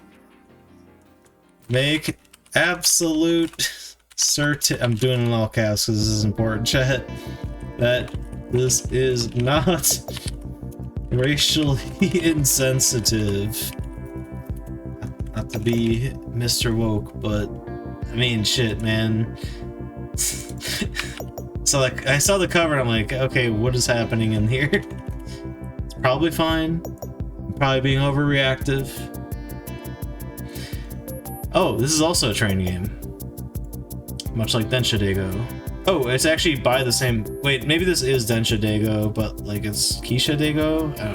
Make absolute certain, I'm doing it in all caps because this is important, chat, that this is not racially insensitive. Not to be Mr. Woke, but I mean, shit, man. So like, I saw the cover and I'm like, okay, what is happening in here? It's probably fine. I'm probably being overreactive. Oh, this is also a train game. Much like Densha Dego. Oh, it's actually by the same... Wait, maybe this is Densha Dego, but like it's Keisha Dego? I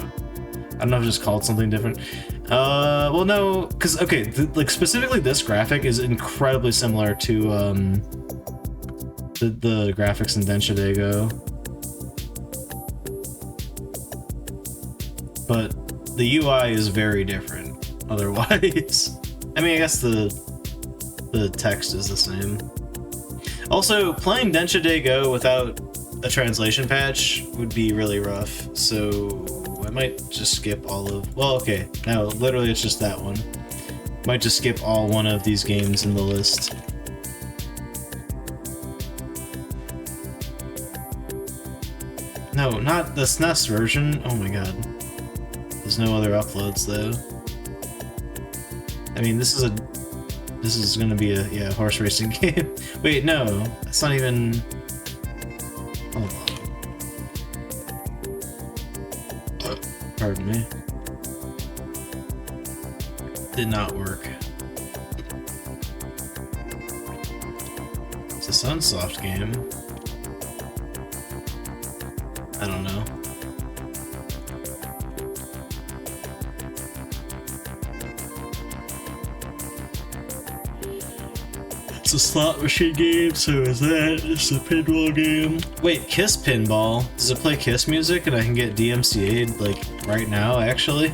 don't know if it's just called something different. Well, no, because, okay, like specifically this graphic is incredibly similar to the graphics in Densha Dego. But the UI is very different otherwise. I mean, I guess the text is the same. Also, playing Densha Dego without a translation patch would be really rough, so I might just skip all of... Well, okay, no, literally it's just that one. Might just skip all one of these games in the list. No, not the SNES version. Oh my god. There's no other uploads, though. I mean, this is gonna be a, yeah, horse racing game. Wait, no, that's not even... Hold on. Pardon me. Did not work. It's a Sunsoft game. I don't know. It's a slot machine game, so is that. It's a pinball game. Wait, Kiss Pinball? Does it play Kiss music and I can get DMCA'd, like, right now, actually?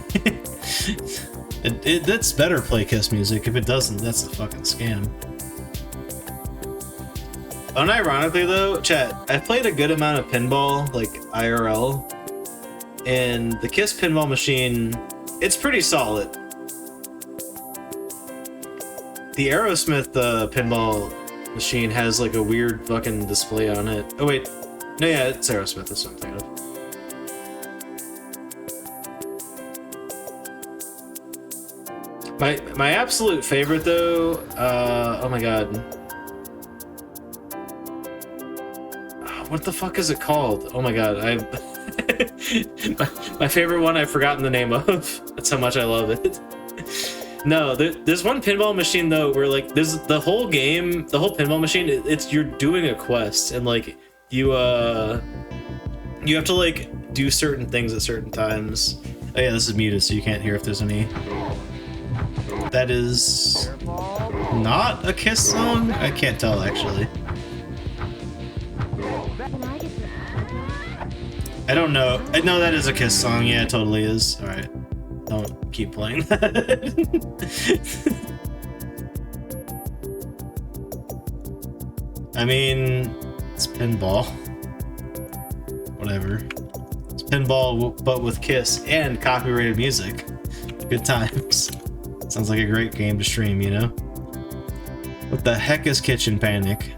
That's better play Kiss music. If it doesn't, that's a fucking scam. Unironically, though, chat, I've played a good amount of pinball, like, IRL, and the Kiss Pinball machine, it's pretty solid. The Aerosmith pinball machine has like a weird fucking display on it. Oh wait, no, yeah, it's Aerosmith. That's what I'm thinking of. My absolute favorite though. Oh my god. What the fuck is it called? Oh my god, my favorite one I've forgotten the name of. That's how much I love it. No, there's one pinball machine though where like there's the whole game, the whole pinball machine. It's you're doing a quest and like you have to like do certain things at certain times, Oh yeah, this is muted, so you can't hear if there's any. That is not a Kiss song? I can't tell, actually. I don't know. No, that is a Kiss song. Yeah, it totally is. Alright. Don't keep playing that. I mean, it's pinball. Whatever. It's pinball, but with Kiss and copyrighted music. Good times. Sounds like a great game to stream, you know? What the heck is Kitchen Panic?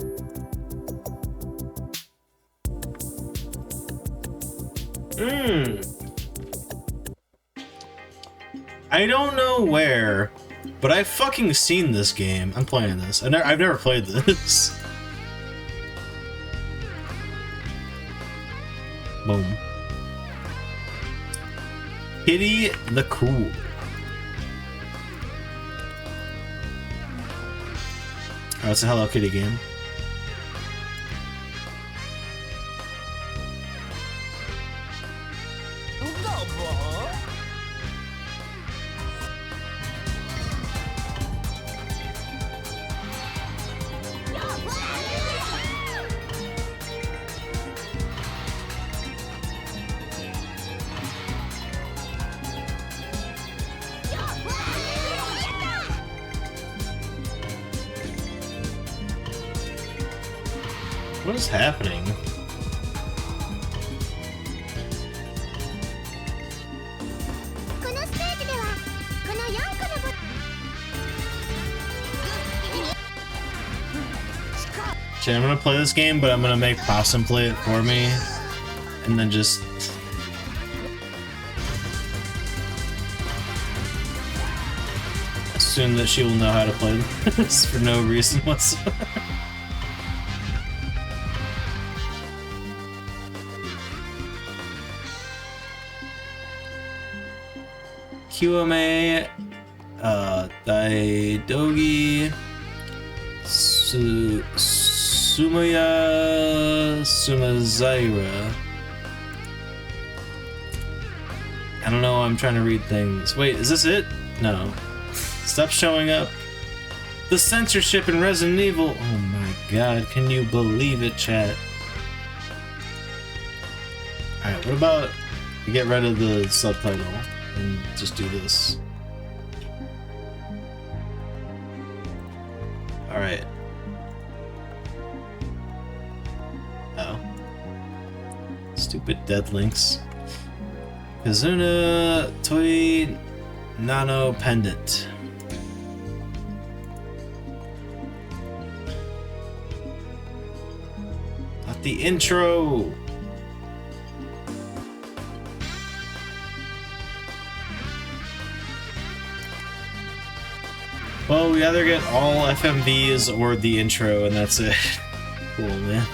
I don't know where, but I've fucking seen this game. I'm playing this. I've never played this. Boom. Kitty the Cool. Oh, it's a Hello Kitty game. What is happening? Shit, I'm gonna play this game, but I'm gonna make Possum play it for me, and then just assume that she will know how to play this for no reason whatsoever. QMA, Daidogi, Sumazaira. I don't know, I'm trying to read things. Wait, is this it? No. Stop showing up. The censorship in Resident Evil. Oh my god, can you believe it, chat? Alright, what about we get rid of the subtitle and just do this? Alright. Oh. Stupid dead links. Kazuna Toy Nano Pendant. Not the intro! Well, we either get all FMVs or the intro, and that's it. Cool, man.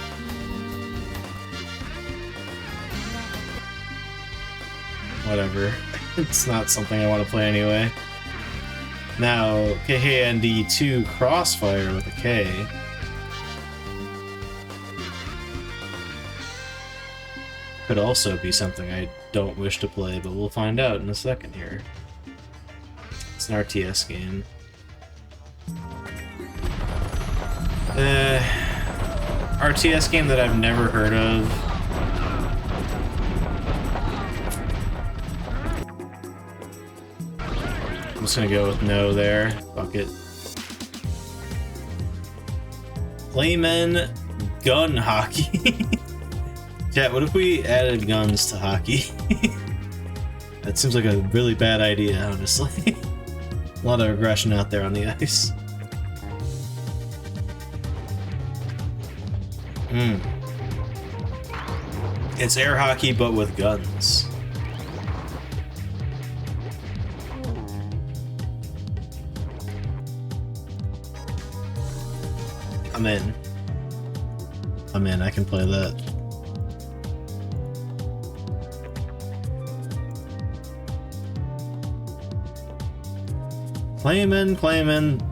Whatever. It's not something I want to play anyway. Now, KKND2 Crossfire with a K. Could also be something I don't wish to play, but we'll find out in a second here. It's an RTS game. RTS game that I've never heard of. I'm just gonna go with no there. Fuck it. Playmen gun hockey. Chat, what if we added guns to hockey? That seems like a really bad idea, honestly. A lot of aggression out there on the ice. It's air hockey, but with guns. I'm in. I'm in, I can play that. Claiming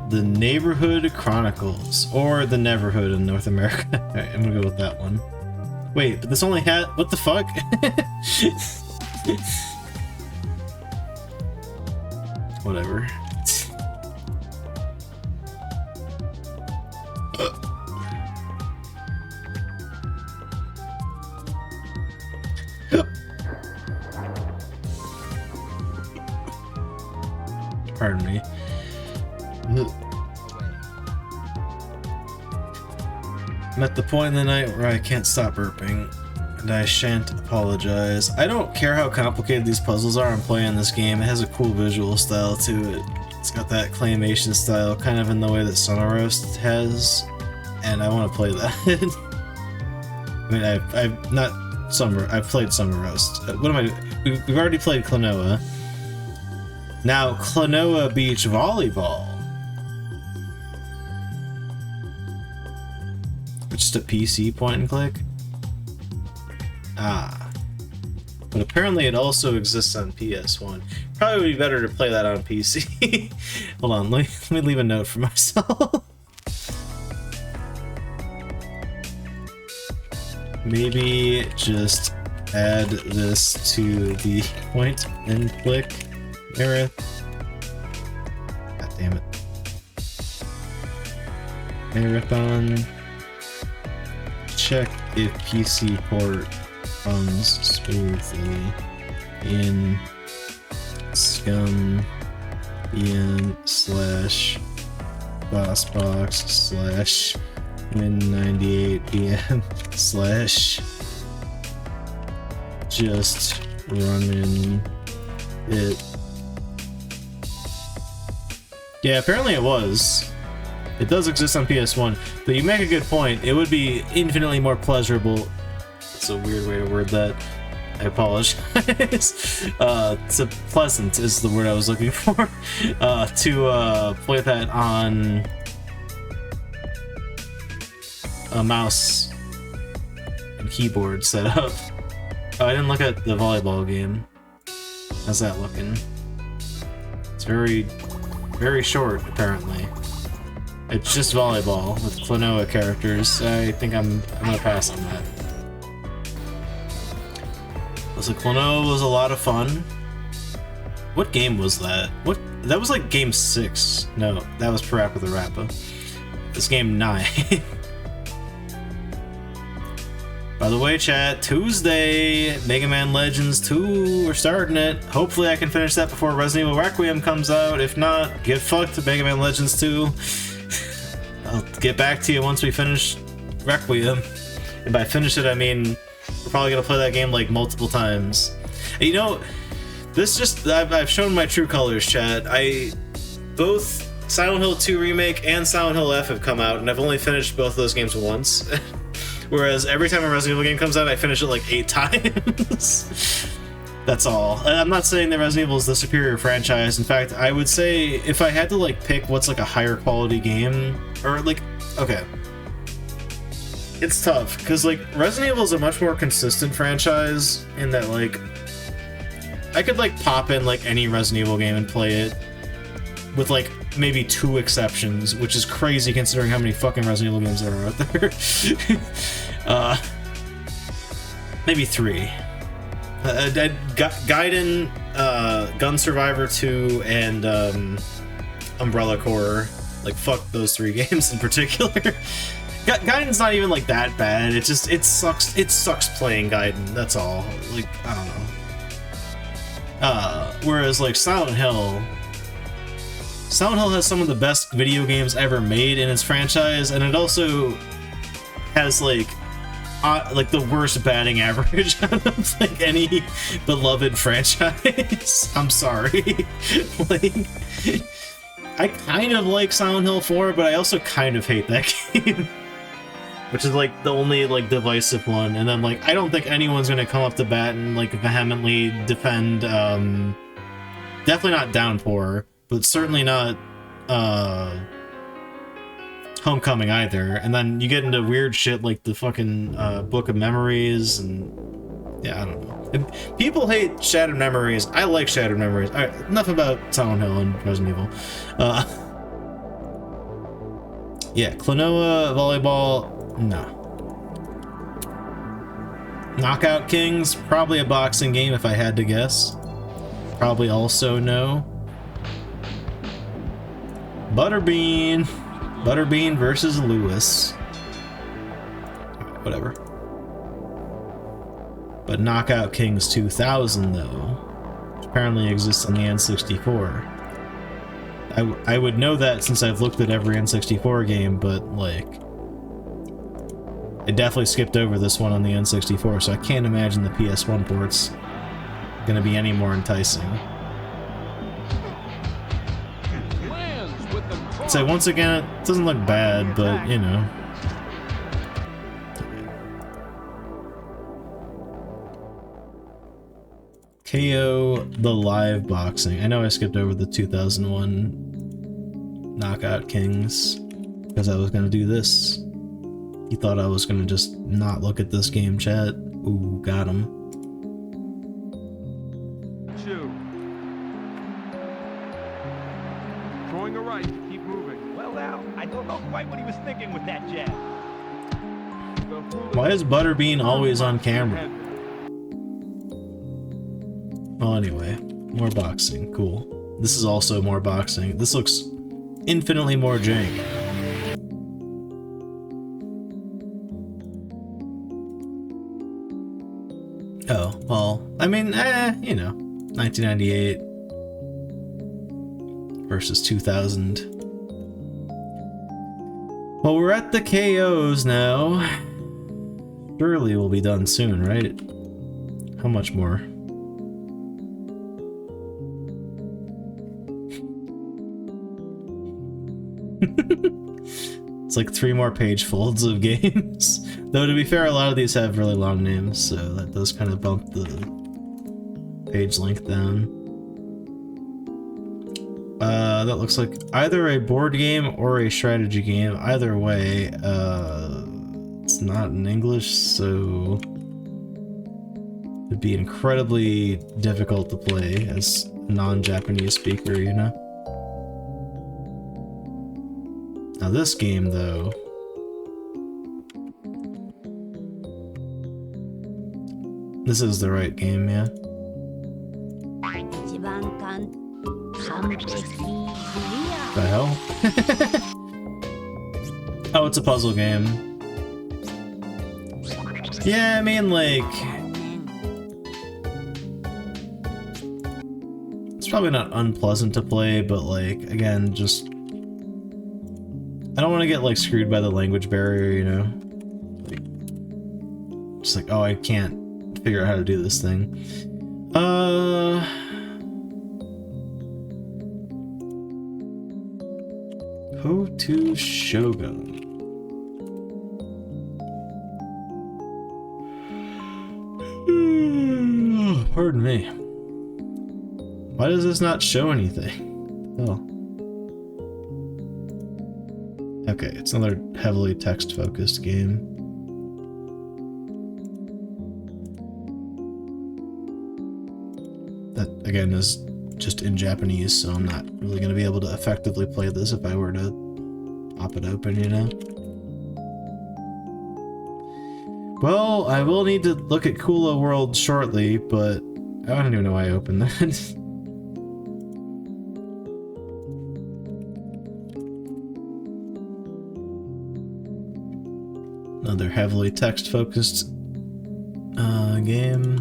the Neighborhood Chronicles, or the Neverhood in North America. Alright, I'm gonna go with that one. Wait, but this only had— what the fuck? whatever. Pardon me. I'm at the point in the night where I can't stop burping, and I shan't apologize. I don't care how complicated these puzzles are. I'm playing this game. It has a cool visual style to it. It's got that claymation style, kind of in the way that Summer Roast has, and I want to play that. I mean, I've not Summer. I've played Summer Roast. What am I? We've already played Klonoa. Now, Klonoa Beach Volleyball. Just a PC point and click? Ah. But apparently it also exists on PS1. Probably would be better to play that on PC. Hold on, let me leave a note for myself. Maybe just add this to the point and click marathon. God damn it. Marathon. Check if PC port runs smoothly in scum en slash bossbox slash win98 pm slash just running it. Yeah, apparently it was. It does exist on PS1, but you make a good point. It would be infinitely more pleasurable. It's a weird way to word that. I apologize. Pleasant is the word I was looking for. To play that on a mouse and keyboard setup. Oh, I didn't look at the volleyball game. How's that looking? It's very, very short, apparently. It's just volleyball with Klonoa characters. I think I'm gonna pass on that. So Klonoa was a lot of fun. What game was that? That was like game 6. No, that was Parappa the Rappa. This game 9. By the way, chat, Tuesday, Mega Man Legends 2, we're starting it. Hopefully I can finish that before Resident Evil Requiem comes out. If not, get fucked to Mega Man Legends 2. I'll get back to you once we finish Requiem. And by finish it, I mean we're probably gonna play that game like multiple times. And you know, this just I've shown my true colors, chat. Both Silent Hill 2 Remake and Silent Hill F have come out, and I've only finished both of those games once. Whereas every time a Resident Evil game comes out, I finish it like 8 times. That's all. And I'm not saying that Resident Evil is the superior franchise. In fact, I would say if I had to like pick what's like a higher quality game, or like, okay, it's tough because like Resident Evil is a much more consistent franchise in that like I could like pop in like any Resident Evil game and play it with like maybe 2 exceptions, which is crazy considering how many fucking Resident Evil games there are out there. Maybe 3. Gaiden, Gun Survivor 2, and Umbrella Corps. Like, fuck those 3 games in particular. Gaiden's not even like that bad. It sucks. It sucks playing Gaiden. That's all. Like, I don't know. Whereas like Silent Hill has some of the best video games ever made in its franchise, and it also has like the worst batting average out of like any beloved franchise. I'm sorry. Like, I kind of like Silent Hill 4, but I also kind of hate that game. Which is like the only like divisive one, and then like I don't think anyone's gonna come up to bat and like vehemently defend definitely not Downpour, but certainly not Homecoming either. And then you get into weird shit like the fucking Book of Memories, and yeah, I don't know. People hate Shattered Memories. I like Shattered Memories. Alright, enough about Silent Hill and Resident Evil. Yeah, Klonoa, volleyball, no. Knockout Kings, probably a boxing game if I had to guess. Probably also no. Butterbean. Butterbean versus Lewis. Whatever. But Knockout Kings 2000, though, apparently exists on the N64. I would know that since I've looked at every N64 game, but, like, I definitely skipped over this one on the N64, so I can't imagine the PS1 port's gonna be any more enticing. So once again, it doesn't look bad, but, you know. KO the live boxing. I know I skipped over the 2001 Knockout Kings because I was gonna do this. He thought I was gonna just not look at this game, chat. Ooh, got him.
Two. Throwing a right. Keep moving.
Well now, I don't know quite what he was thinking with that jab.
Why is Butterbean always on camera? Well, anyway, more boxing. Cool. This is also more boxing. This looks infinitely more jank. Oh, well, I mean, you know, 1998 versus 2000. Well, we're at the KOs now. Surely we'll be done soon, right? How much more? It's like 3 more page folds of games. Though to be fair, a lot of these have really long names, so that does kind of bump the page length down. That looks like either a board game or a strategy game. Either way, it's not in English, so it'd be incredibly difficult to play as a non-Japanese speaker, you know? Now this game, though, this is the right game, yeah? The hell? Oh, it's a puzzle game. Yeah, I mean, like, it's probably not unpleasant to play, but, like, again, just I don't want to get, like, screwed by the language barrier, you know? Like, just like, oh, I can't figure out how to do this thing. Ho-To Shogun. Pardon me. Why does this not show anything? Oh. Okay, it's another heavily text-focused game. That, again, is just in Japanese, so I'm not really going to be able to effectively play this if I were to pop it open, you know? Well, I will need to look at Kula World shortly, but I don't even know why I opened that. Another heavily text-focused game.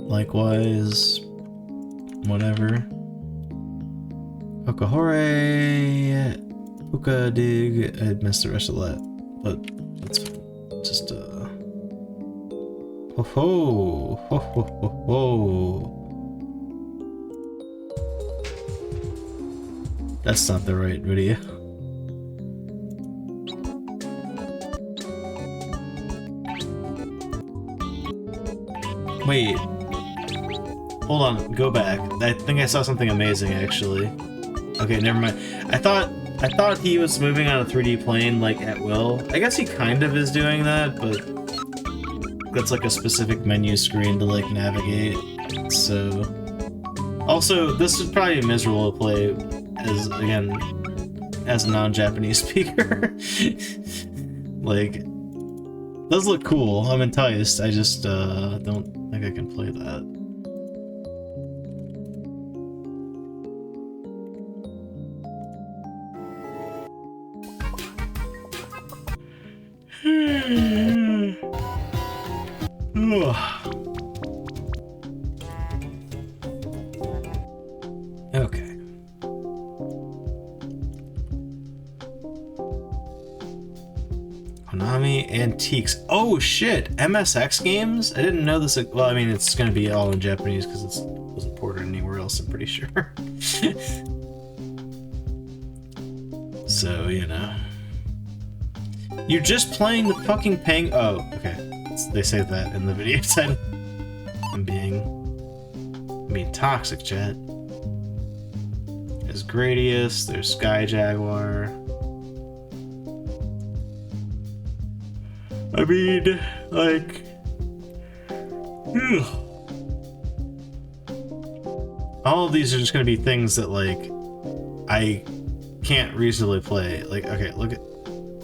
Likewise, whatever. Okahore, Puka Dig. I missed the rest of that, but that's fine. Just ho ho ho ho ho ho. That's not the right video. Wait. Hold on, go back. I think I saw something amazing, actually. Okay, never mind. I thought he was moving on a 3D plane, like, at will. I guess he kind of is doing that, but that's like a specific menu screen to, like, navigate. So... Also, this would probably be miserable to play as, again, as a non-Japanese speaker. Like, Does look cool. I'm enticed. I just don't think I can play that. Okay. Konami Antiques. Oh shit! MSX games? I didn't know this. Well, I mean, it's gonna be all in Japanese because it wasn't ported anywhere else, I'm pretty sure. So, you know. You're just playing the fucking Pang. Oh, okay. They say that in the video title. I'm being toxic, chat. There's Gradius, there's Sky Jaguar. I mean, like, all of these are just gonna be things that, like, I can't reasonably play. Like, okay, look at,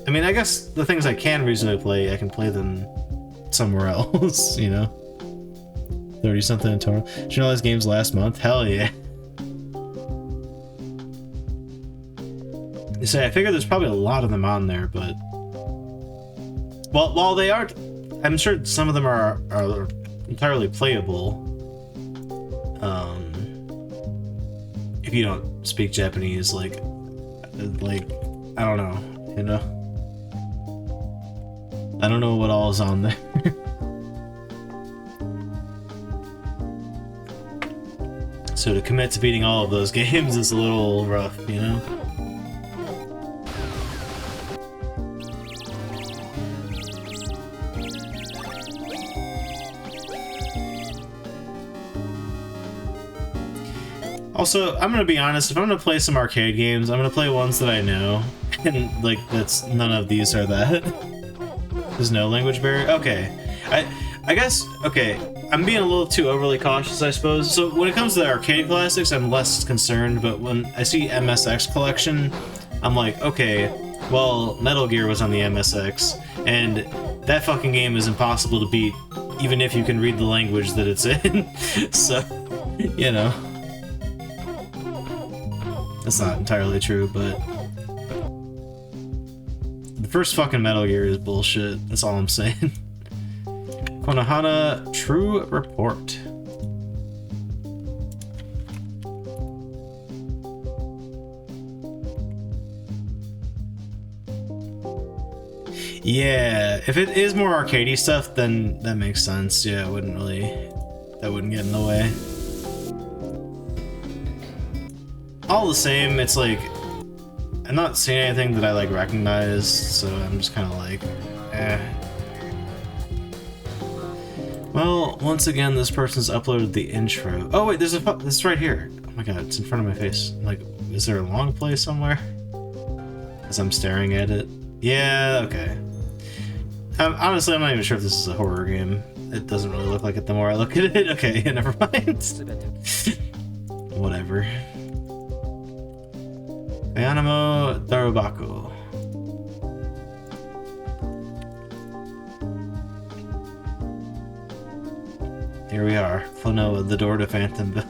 I mean, I guess the things I can reasonably play, I can play them somewhere else, you know? 30-something in total. Generalized games last month? Hell yeah. You say, I figure there's probably a lot of them on there, but... Well, while they aren't... I'm sure some of them are entirely playable. If you don't speak Japanese, like, I don't know, you know? I don't know what all is on there. So to commit to beating all of those games is a little rough, you know? Also, I'm gonna be honest, if I'm gonna play some arcade games, I'm gonna play ones that I know. And, like, that's, none of these are that. There's no language barrier? Okay. I guess, okay, I'm being a little too overly cautious, I suppose. So when it comes to the arcade classics, I'm less concerned, but when I see MSX collection, I'm like, okay, well, Metal Gear was on the MSX, and that fucking game is impossible to beat, even if you can read the language that it's in. So, you know. That's not entirely true, but... the first fucking Metal Gear is bullshit, that's all I'm saying. Konohana True Report. Yeah, if it is more arcadey stuff, then that makes sense. Yeah, it wouldn't really... that wouldn't get in the way. All the same, it's like... I'm not seeing anything that I, like, recognize, so I'm just kind of like, eh. Well, once again, this person's uploaded the intro. Oh wait, there's a this is right here. Oh my god, it's in front of my face. I'm like, is there a long play somewhere? As I'm staring at it. Yeah, okay. Honestly, I'm not even sure if this is a horror game. It doesn't really look like it the more I look at it. Okay, never mind. Whatever. Ayanamo Darubaku. Here we are, Klonoa, the door to Phantomville.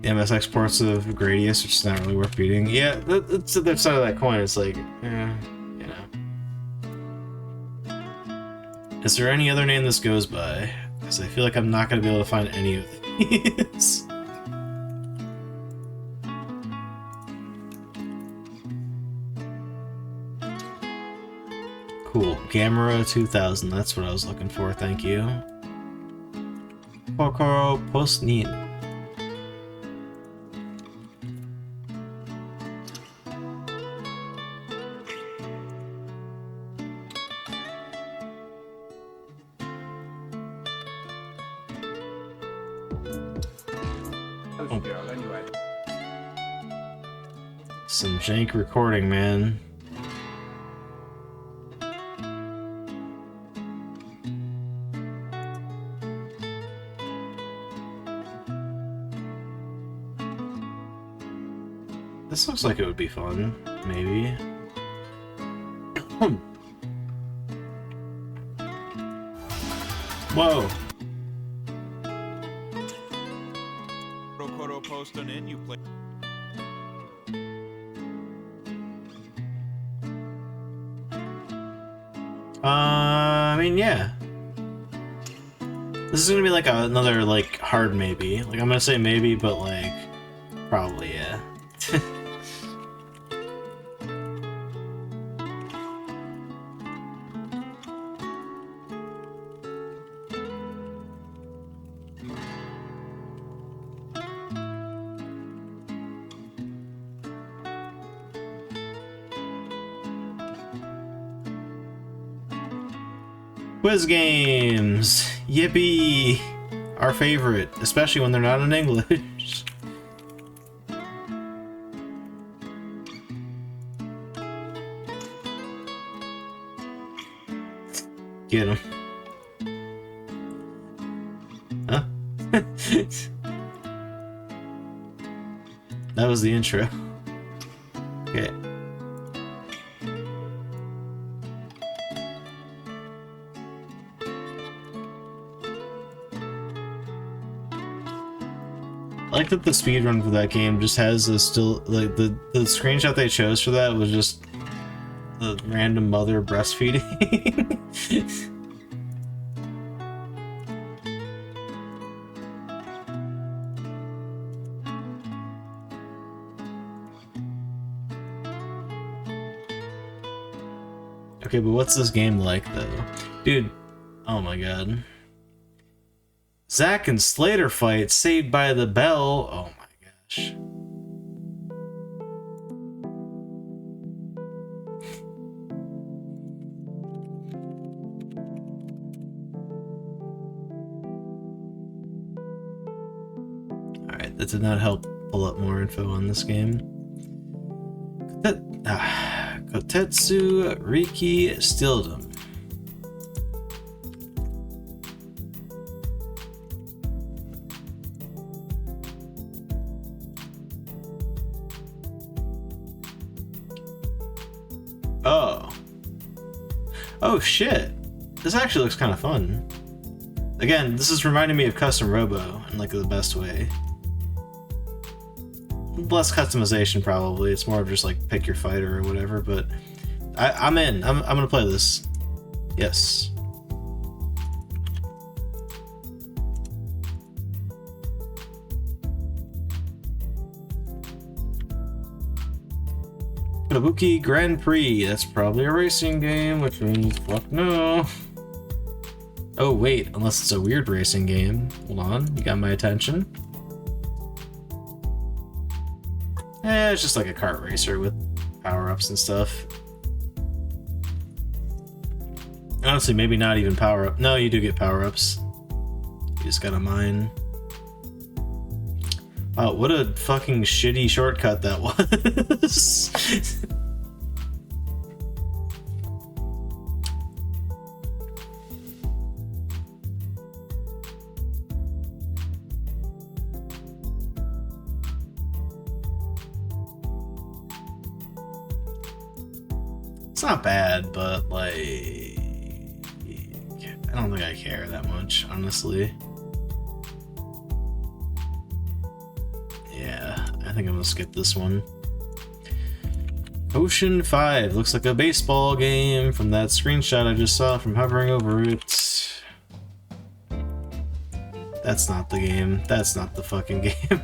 The MSX ports of Gradius are just not really worth beating. Yeah, that's the other side of that coin. It's like, you know. Is there any other name this goes by? Because I feel like I'm not going to be able to find any of these. Cool. Gamera 2000. That's what I was looking for. Thank you. Kokoro Postnin.
Anyway.
Some jank recording, man. This looks like it would be fun, maybe. Whoa.
Kodo post on in, you play.
I mean, yeah. This is gonna be like another like hard maybe. Like I'm gonna say maybe, but like probably yeah. Quiz games! Yippee! Our favorite, especially when they're not in English. Get him. Huh? That was the intro. Okay. I like that the speedrun for that game just has a still like the screenshot they chose for that was just the random mother breastfeeding. Okay, but what's this game like though? Dude, oh my god. Zack and Slater fight, Saved by the Bell. Oh my gosh. Alright, that did not help pull up more info on this game. Kotetsu Riki Stildum. Oh shit! This actually looks kind of fun. Again, this is reminding me of Custom Robo in like the best way. Less customization probably. It's more of just like pick your fighter or whatever. But I'm in. I'm gonna play this. Yes. Kabuki Grand Prix, that's probably a racing game, which means fuck no. Oh wait, unless it's a weird racing game. Hold on, you got my attention. It's just like a kart racer with power-ups and stuff. Honestly, maybe not even power-up. No, you do get power-ups. You just gotta mine. Oh, what a fucking shitty shortcut that was. It's not bad, but like, I don't think I care that much, honestly. Yeah, I think I'm gonna skip this one. Ocean 5 looks like a baseball game from that screenshot I just saw from hovering over it. That's not the game. That's not the fucking game.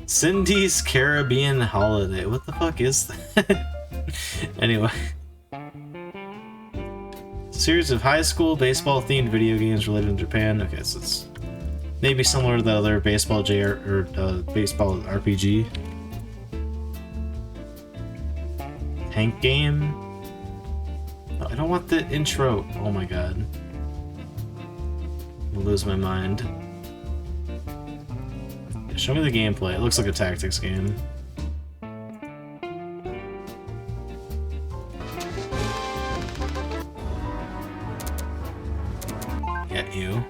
Cindy's Caribbean Holiday. What the fuck is that? Anyway. Series of high school baseball themed video games related to Japan. Okay, so it's maybe similar to the other baseball baseball RPG. Tank game? Oh, I don't want the intro. Oh my god. I'll lose my mind. Yeah, show me the gameplay. It looks like a tactics game. Get you.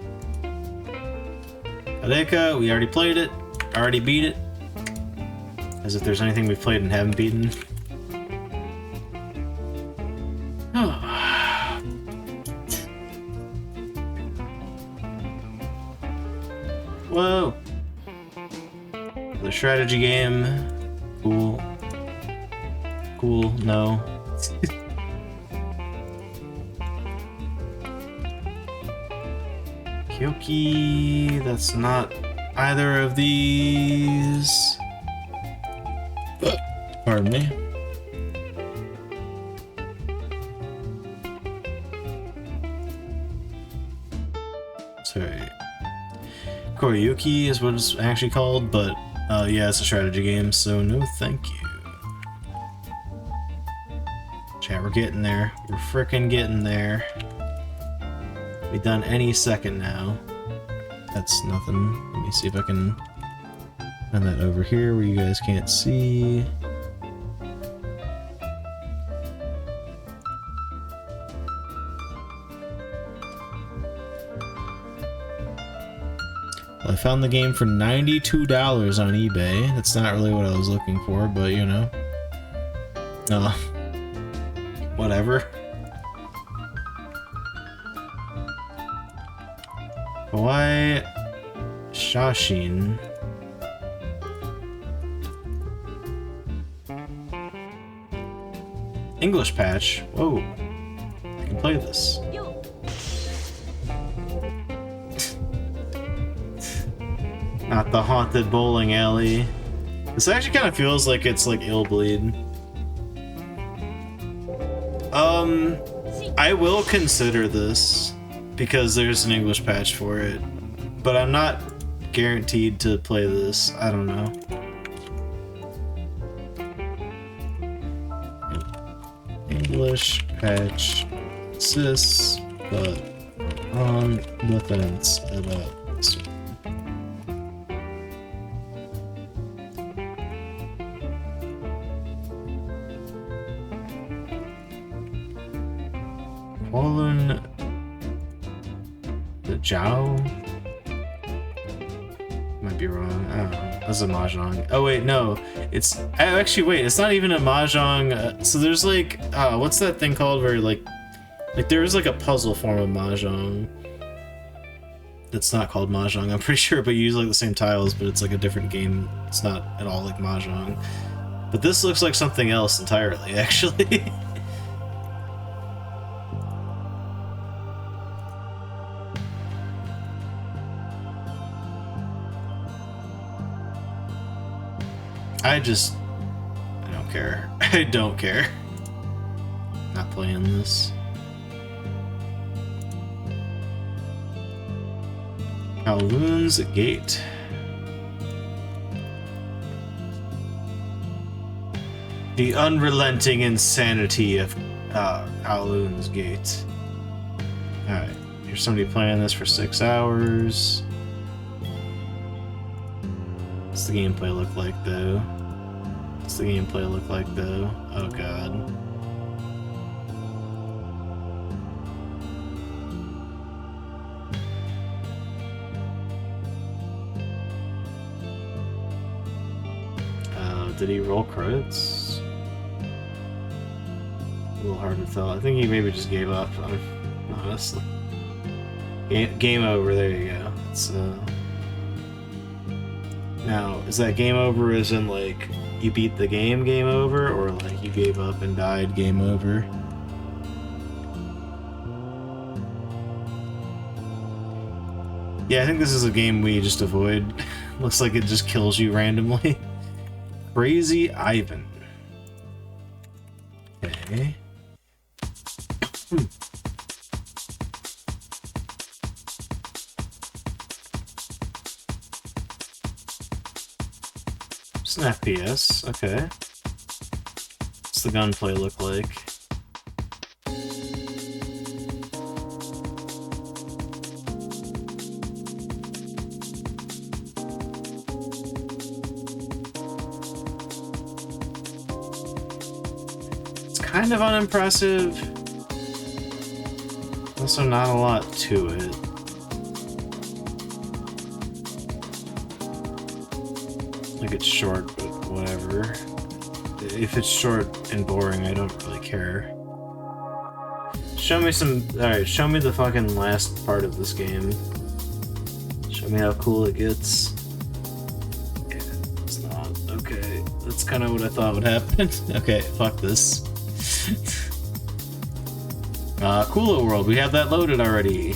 Kadeka, we already played it. Already beat it. As if there's anything we've played and haven't beaten. Whoa! The strategy game. Cool. Cool, no. Kyoki, that's not either of these. Pardon me. Sorry. Koriyuki is what it's actually called, but yeah, it's a strategy game, so no thank you. Chat, we're getting there. We're frickin' getting there. Be done any second now. That's nothing. Let me see if I can find that over here where you guys can't see. I found the game for $92 on eBay. That's not really what I was looking for, but you know. Whatever. Why Shashin? English patch. Whoa. I can play this. Not the haunted bowling alley. This actually kind of feels like it's like Illbleed. I will consider this because there's an English patch for it, but I'm not guaranteed to play this. I don't know. English patch exists, but on the fence about this one. Kwalun the Jiao? Might be wrong. I don't know. That's a mahjong. Oh wait, no. It's actually wait. It's not even a mahjong. So there's like what's that thing called where like there's like a puzzle form of mahjong. That's not called mahjong. I'm pretty sure, but you use like the same tiles, but it's like a different game. It's not at all like mahjong. But this looks like something else entirely, actually. I don't care. I don't care. Not playing this. Kowloon's Gate. The unrelenting insanity of Kowloon's Gate. Alright, here's somebody playing this for 6 hours. What's the gameplay look like, though? What's the gameplay look like, though? Oh, God. Did he roll credits? A little hard to tell. I think he maybe just gave up, honestly. Game over, there you go. It's, Now, is that game over as in, like, you beat the game over, or, like, you gave up and died game over? Yeah, I think this is a game we just avoid. Looks like it just kills you randomly. Crazy Ivan. Okay. It's an FPS, okay. What's the gunplay look like? It's kind of unimpressive. Also not a lot to it. Like it's short, but whatever. If it's short and boring, I don't really care. Show me some... Alright, show me the fucking last part of this game. Show me how cool it gets. Yeah, it's not. Okay, that's kind of what I thought would happen. Okay, fuck this. Cooler World, we have that loaded already.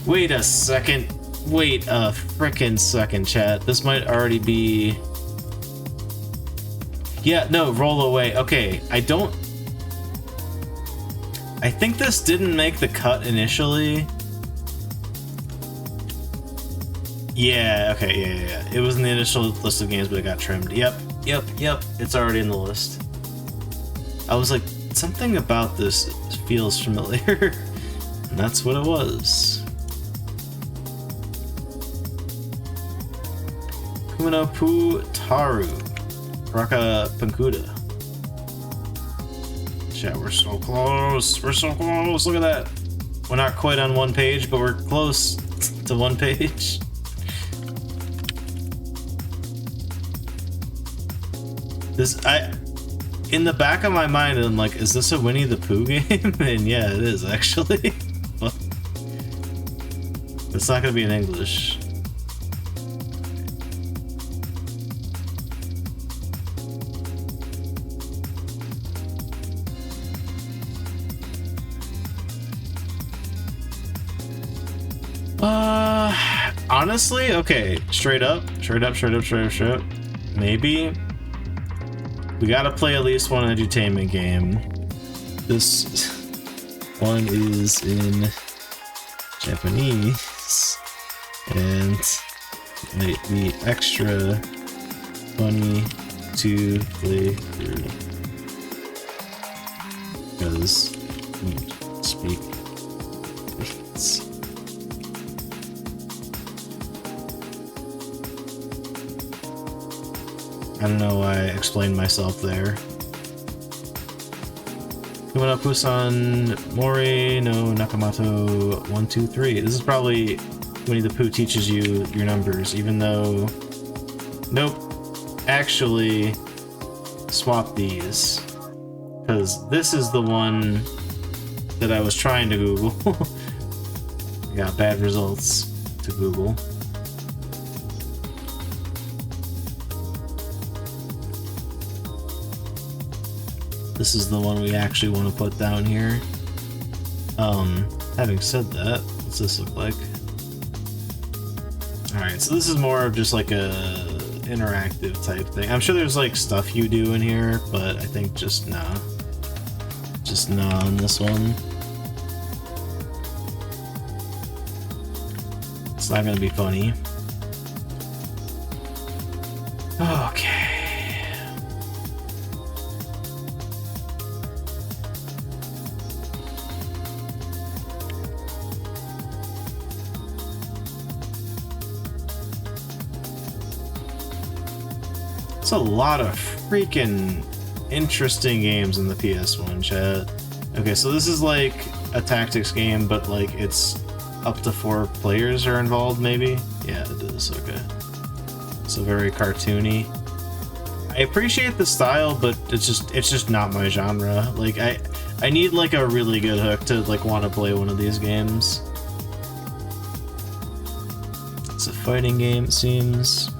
Wait a second. Wait a frickin' second, chat. This might already be... Yeah, no, roll away. Okay, I think this didn't make the cut initially. Yeah, okay, yeah. It was in the initial list of games, but it got trimmed. Yep. It's already in the list. I was like, something about this feels familiar. And that's what it was. Kumano Pu Taru. Raka Pankuda. Chat, we're so close. We're so close. Look at that. We're not quite on one page, but we're close to one page. In the back of my mind, I'm like, is this a Winnie the Pooh game? And yeah, it is actually. But it's not gonna be in English. Honestly, okay, straight up. Maybe we gotta play at least one edutainment game. This one is in Japanese and might be extra funny to play through because we speak. I don't know why I explained myself there. Kumano Pusan Mori no Nakamoto 1, 2, 3. This is probably Winnie the Pooh teaches you your numbers, even though... Nope. Actually, swap these. Because this is the one that I was trying to Google. I got bad results to Google. This is the one we actually want to put down here. Having said that, what's this look like? Alright, so this is more of just like a interactive type thing. I'm sure there's like stuff you do in here, but I think just nah. Just nah on this one. It's not gonna be funny. Okay. A lot of freaking interesting games in the PS1, chat. Okay, so this is like a tactics game, but like it's up to 4 players are involved, maybe? Yeah, it is, okay. So very cartoony. I appreciate the style, but it's just not my genre. Like I need like a really good hook to like want to play one of these games. It's a fighting game, it seems.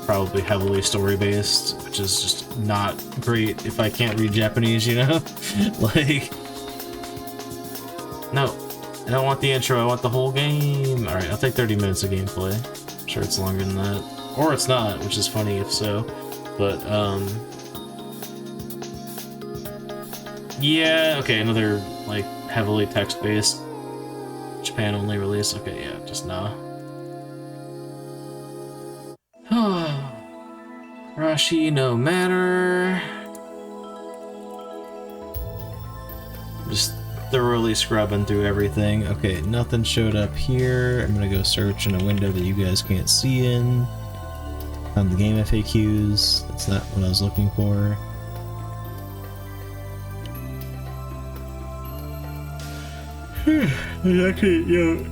Probably heavily story-based, which is just not great if I can't read Japanese, you know? Like... No, I don't want the intro, I want the whole game! Alright, I'll take 30 minutes of gameplay. I'm sure it's longer than that. Or it's not, which is funny if so. But, yeah, okay, another, like, heavily text-based Japan-only release. Okay, yeah, just nah. Rashi no Manor. Just thoroughly scrubbing through everything. Okay, nothing showed up here. I'm gonna go search in a window that you guys can't see in. Found the game FAQs. That's not what I was looking for. Actually,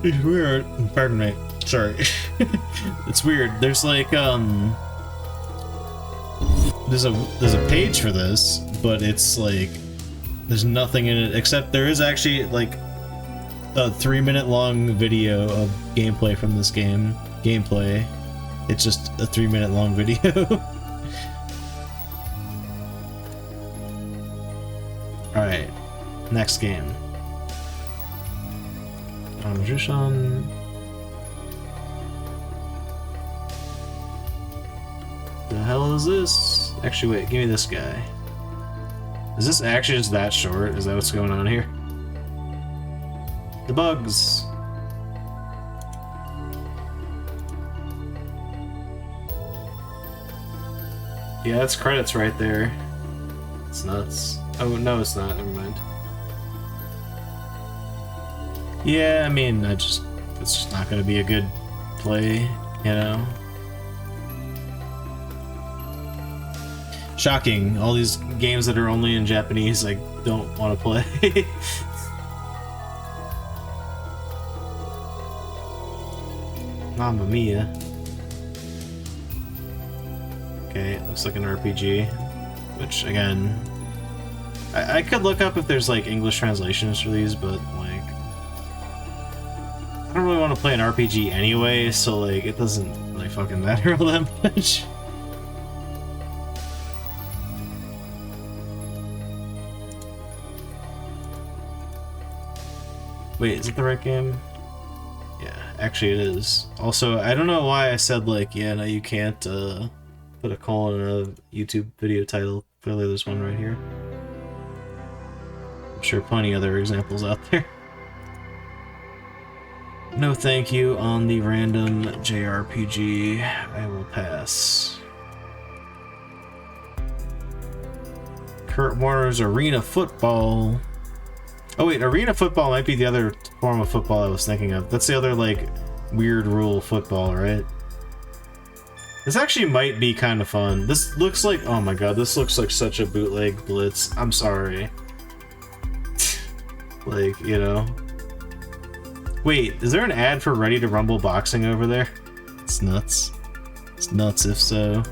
it's weird. Pardon me. Sorry. It's weird. There's like there's a page for this, but it's like there's nothing in it except there is actually like a 3-minute long video of gameplay from this game. Gameplay. It's just a 3-minute long video. Alright. Next game. Jushan. The hell is this? Actually, wait, give me this guy. Is this actually just that short? Is that what's going on here? The bugs. Yeah, that's credits right there. It's nuts. Oh, no, it's not. Never mind. Yeah, I mean, it's just not gonna be a good play, you know? Shocking. All these games that are only in Japanese, I don't want to play. Mamma mia. Okay, it looks like an RPG. Which, again... I could look up if there's, like, English translations for these, but, like... I don't really want to play an RPG anyway, so, like, it doesn't really fucking matter all that much. Wait, is it the right game? Yeah, actually it is. Also, I don't know why I said, like, yeah, no, you can't, put a colon in a YouTube video title. Clearly there's one right here. I'm sure plenty other examples out there. No thank you on the random JRPG. I will pass. Kurt Warner's Arena Football. Oh wait, Arena Football might be the other form of football I was thinking of. That's the other, like, weird rule football, right? This actually might be kind of fun. This looks like... Oh my god, this looks like such a bootleg blitz. I'm sorry. Like, you know... Wait, is there an ad for Ready to Rumble Boxing over there? It's nuts. It's nuts if so.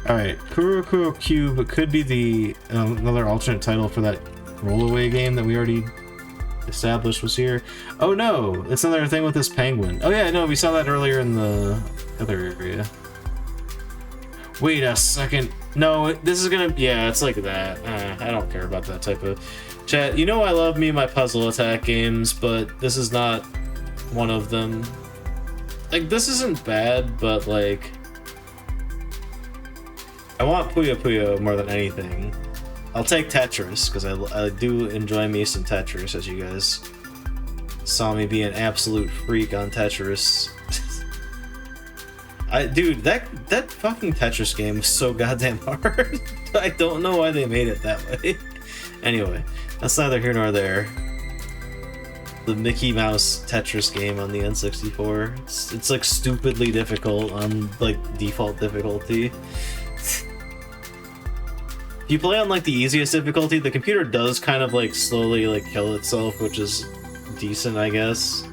Alright, Kuroko Cube could be the another alternate title for that rollaway game that we already established was here. Oh no, it's another thing with this penguin. Oh yeah, no, we saw that earlier in the other area. Wait a second. No, this is gonna... Yeah, it's like that. I don't care about that type of... Chat, you know I love me my puzzle attack games, but this is not one of them. Like, this isn't bad, but, like... I want Puyo Puyo more than anything. I'll take Tetris, because I do enjoy me some Tetris, as you guys saw me be an absolute freak on Tetris. Dude, that fucking Tetris game is so goddamn hard. I don't know why they made it that way. Anyway, that's neither here nor there. The Mickey Mouse Tetris game on the N64. It's like stupidly difficult on like default difficulty. If you play on like the easiest difficulty, the computer does kind of like slowly like kill itself, which is decent, I guess.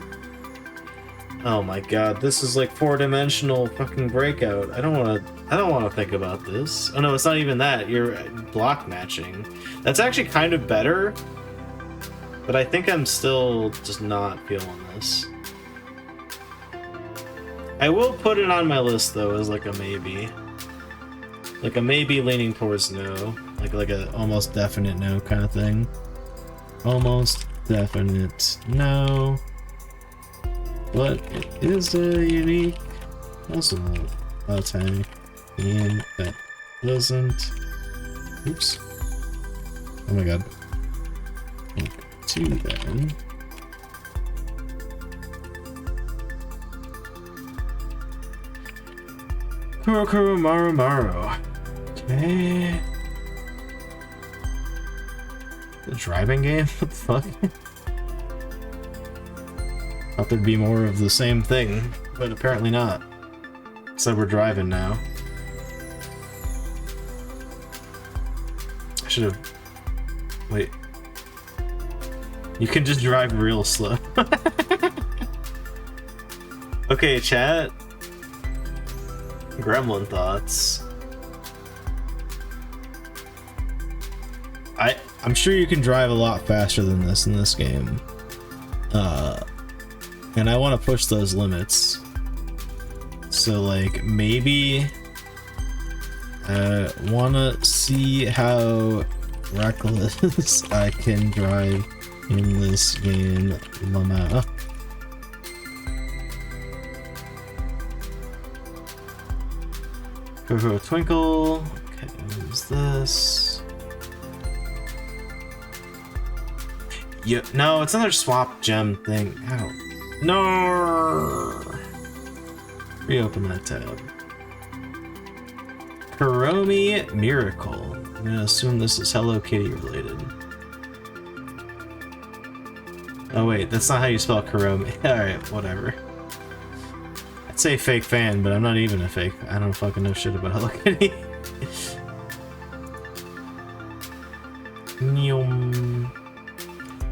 Oh my god, this is like 4-dimensional fucking Breakout. I don't want to think about this. Oh no, it's not even that. You're block matching. That's actually kind of better, but I think I'm still just not feeling this. I will put it on my list though as like a maybe. Like a maybe leaning towards no. Like a almost definite no kind of thing. Almost definite no. But it is a unique puzzle attack game that doesn't... Oops. Oh my god. Too bad. Kurokuro Maru Maru. Okay. The driving game? What the fuck? Thought there'd be more of the same thing, but apparently not. So we're driving now. I should have... Wait. You can just drive real slow. Okay, chat. Gremlin thoughts. I'm sure you can drive a lot faster than this in this game. And I want to push those limits. So like maybe I want to see how reckless I can drive in this game. Llama. Go Twinkle. Okay, who's this? Yeah, no, it's another swap gem thing. I don't. No. Reopen that tab. Kuromi Miracle. I'm gonna assume this is Hello Kitty related. Oh wait, that's not how you spell Kuromi. Alright, whatever. I'd say fake fan, but I'm not even a fake. I don't fucking know shit about Hello Kitty.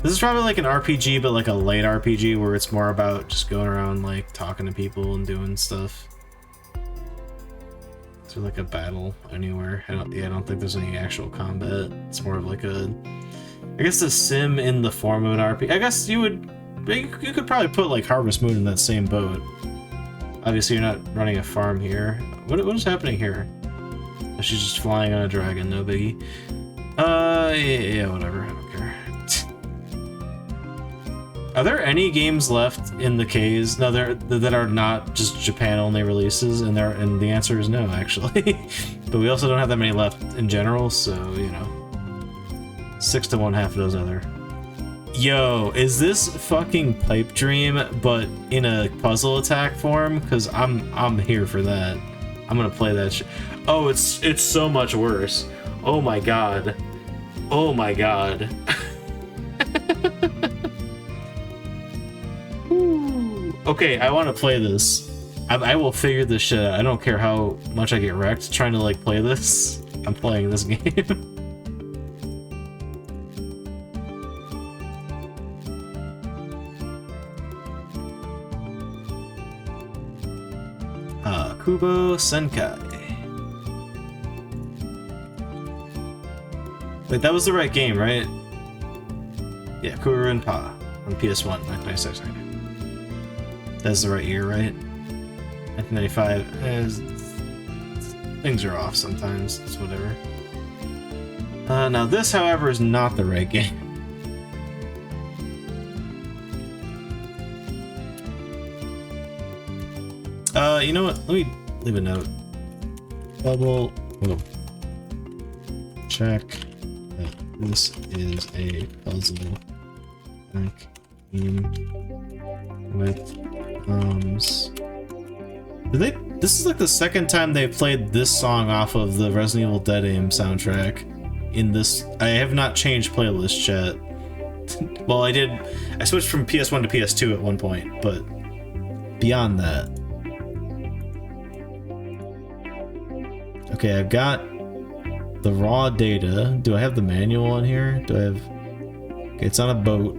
This is probably like an RPG, but like a light RPG where it's more about just going around like talking to people and doing stuff. Is there like a battle anywhere? I don't think there's any actual combat. It's more of like a, I guess, a sim in the form of an RPG. I guess you could probably put like Harvest Moon in that same boat. Obviously, you're not running a farm here. What is happening here? Oh, she's just flying on a dragon. No biggie. Yeah, whatever. I don't care. Are there any games left in the Ks that are not just Japan-only releases? And the answer is no, actually. But we also don't have that many left in general, so, you know. 6 to 1/2 of those other. Yo, is this fucking Pipe Dream, but in a puzzle attack form? Because I'm here for that. I'm gonna play that shit. Oh, it's so much worse. Oh my god. Oh my god. Okay, I want to play this. I will figure this shit out. I don't care how much I get wrecked trying to like play this. I'm playing this game. Kubo Senkai. Wait, that was the right game, right? Yeah, Kuru Pa on PS1, 1996. That's the right year, right? 1995. Things are off sometimes. It's whatever. Now this, however, is not the right game. You know what? Let me leave a note. Double. Whoa. Check that this is a puzzle game with This is like the second time they played this song off of the Resident Evil Dead Aim soundtrack. In this, I have not changed playlist chat. Well, I did. I switched from PS1 to PS2 at one point, but beyond that. Okay, I've got the raw data. Do I have the manual on here? Do I have... Okay, it's on a boat.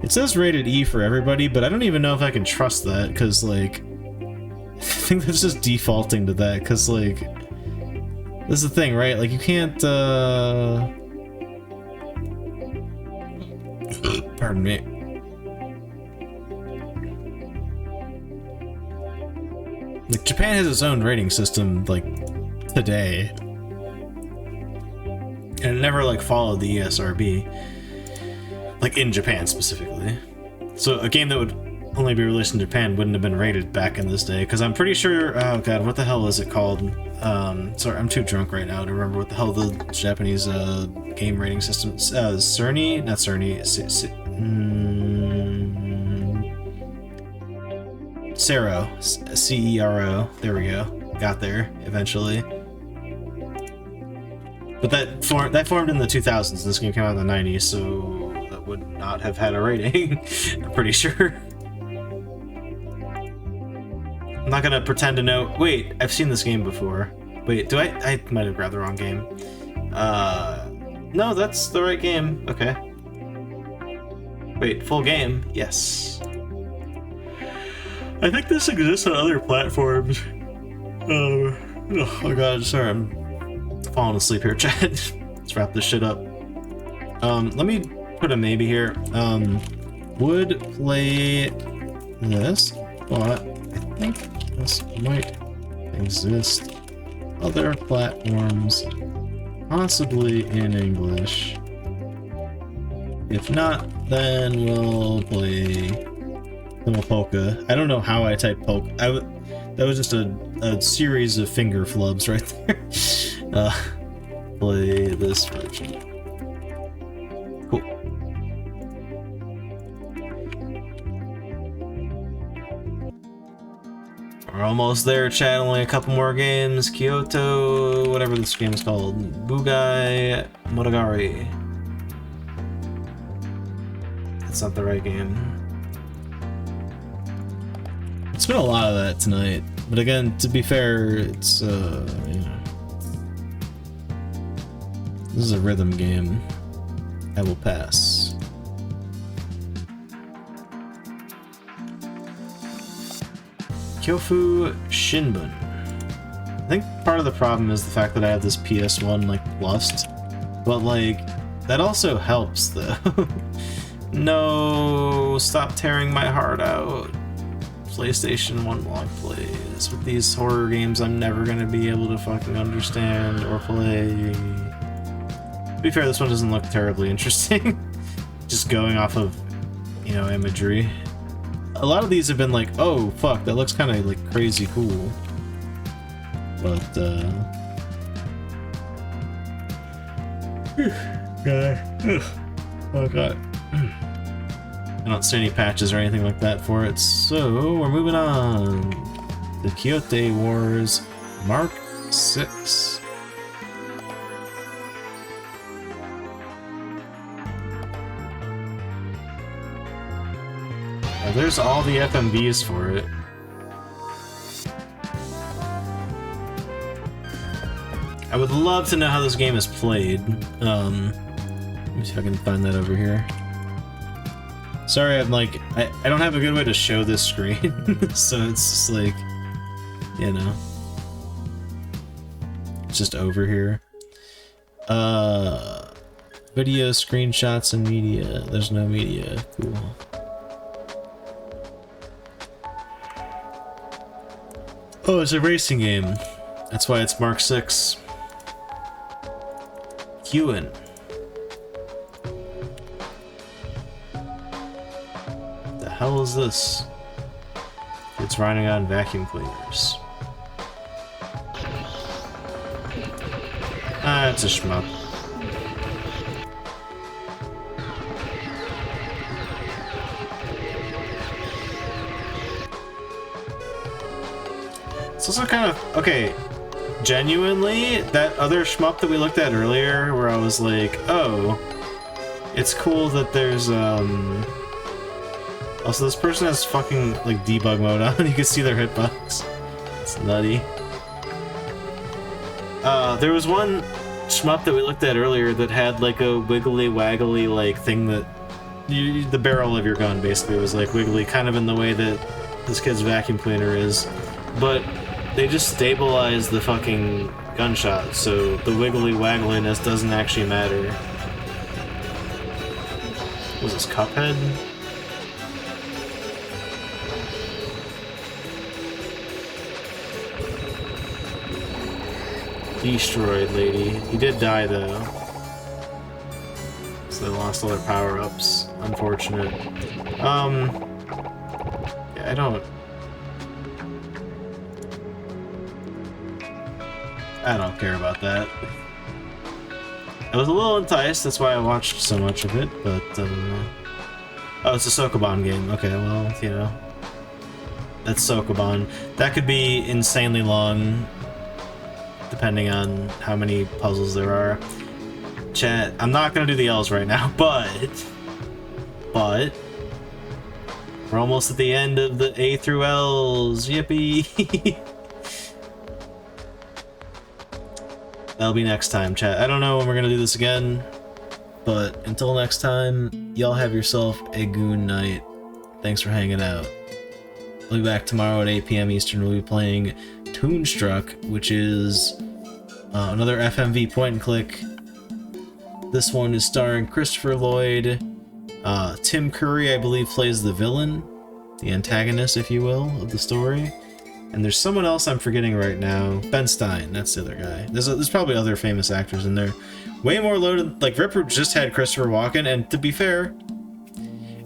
It says rated E for everybody, but I don't even know if I can trust that, because, like... I think that's just defaulting to that, because, like... This is the thing, right? Like, you can't, Pardon me. Like, Japan has its own rating system, like, today. And it never, like, followed the ESRB. Like, in Japan, specifically. So, a game that would only be released in Japan wouldn't have been rated back in this day, because I'm pretty sure... Oh, God, what the hell is it called? Sorry, I'm too drunk right now to remember what the hell the Japanese, game rating system... Cerny? Not Cerny. Cero. C-E-R-O. There we go. Got there, eventually. But that formed in the 2000s. This game came out in the 90s, so that would not have had a rating. I'm pretty sure. I'm not gonna pretend to know. Wait, I've seen this game before. Wait, do I might have grabbed the wrong game. No, that's the right game. Okay. Wait, full game? Yes. I think this exists on other platforms. Oh god, sorry, I'm falling asleep here, chat. Let's wrap this shit up. Let me put a maybe here. Would play this, but I think this might exist other platforms, possibly in English. If not, then we'll play Polka. I don't know how I type polka. That was just a series of finger flubs right there. Play this version. Cool. We're almost there, chat. Only a couple more games. Kyoto, whatever this game is called. Bugai Modogari. That's not the right game. It's been a lot of that tonight, but again, to be fair, it's you know, this is a rhythm game. I will pass. Kyofu Shinbun. I think part of the problem is the fact that I have this PS1 like lust, but like that also helps though. No, stop tearing my heart out. PlayStation 1 log plays. With these horror games I'm never gonna be able to fucking understand or play. To be fair, this one doesn't look terribly interesting. Just going off of, you know, imagery. A lot of these have been like, oh fuck, that looks kind of like crazy cool. But oh god. I don't see any patches or anything like that for it, so we're moving on. The Kyoto Wars Mark 6. Oh, there's all the FMVs for it. I would love to know how this game is played. Let me see if I can find that over here. Sorry, I'm like, I don't have a good way to show this screen, so it's just like, you know, it's just over here. Video, screenshots, and media. There's no media. Cool. Oh, it's a racing game. That's why it's Mark 6. Ewan. The hell is this? It's riding on vacuum cleaners. Ah, it's a shmup. It's also kind of okay. Genuinely, that other shmup that we looked at earlier, where I was like, oh, it's cool that there's also this person has fucking like debug mode on. You can see their hitbox. It's nutty. There was one shmup that we looked at earlier that had like a wiggly waggly like thing that the barrel of your gun basically was like wiggly, kind of in the way that this kid's vacuum cleaner is, but they just stabilize the fucking gunshot, so the wiggly waggliness doesn't actually matter. Was this Cuphead? Destroyed lady. He did die though. So they lost all their power-ups. Unfortunate. Yeah, I don't care about that. I was a little enticed, that's why I watched so much of it, but, oh, it's a Sokoban game. Okay, well, you know. That's Sokoban. That could be insanely long, depending on how many puzzles there are. Chat, I'm not gonna do the L's right now, but, we're almost at the end of the A through L's. Yippee! That'll be next time, chat. I don't know when we're gonna do this again. But until next time, y'all have yourself a goon night. Thanks for hanging out. We'll be back tomorrow at 8 p.m. Eastern. We'll be playing Toonstruck, which is another FMV point and click. This one is starring Christopher Lloyd. Tim Curry, I believe, plays the villain, the antagonist, if you will, of the story. And there's someone else I'm forgetting right now. Ben Stein, that's the other guy. There's probably other famous actors in there. Way more loaded. Like, Ripper just had Christopher Walken, and to be fair,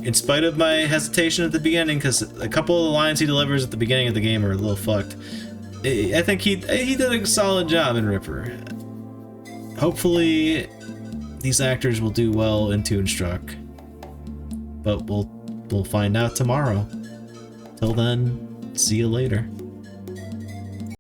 in spite of my hesitation at the beginning, because a couple of the lines he delivers at the beginning of the game are a little fucked, I think he did a solid job in Ripper. Hopefully, these actors will do well in Toonstruck. But we'll find out tomorrow. Till then, see you later.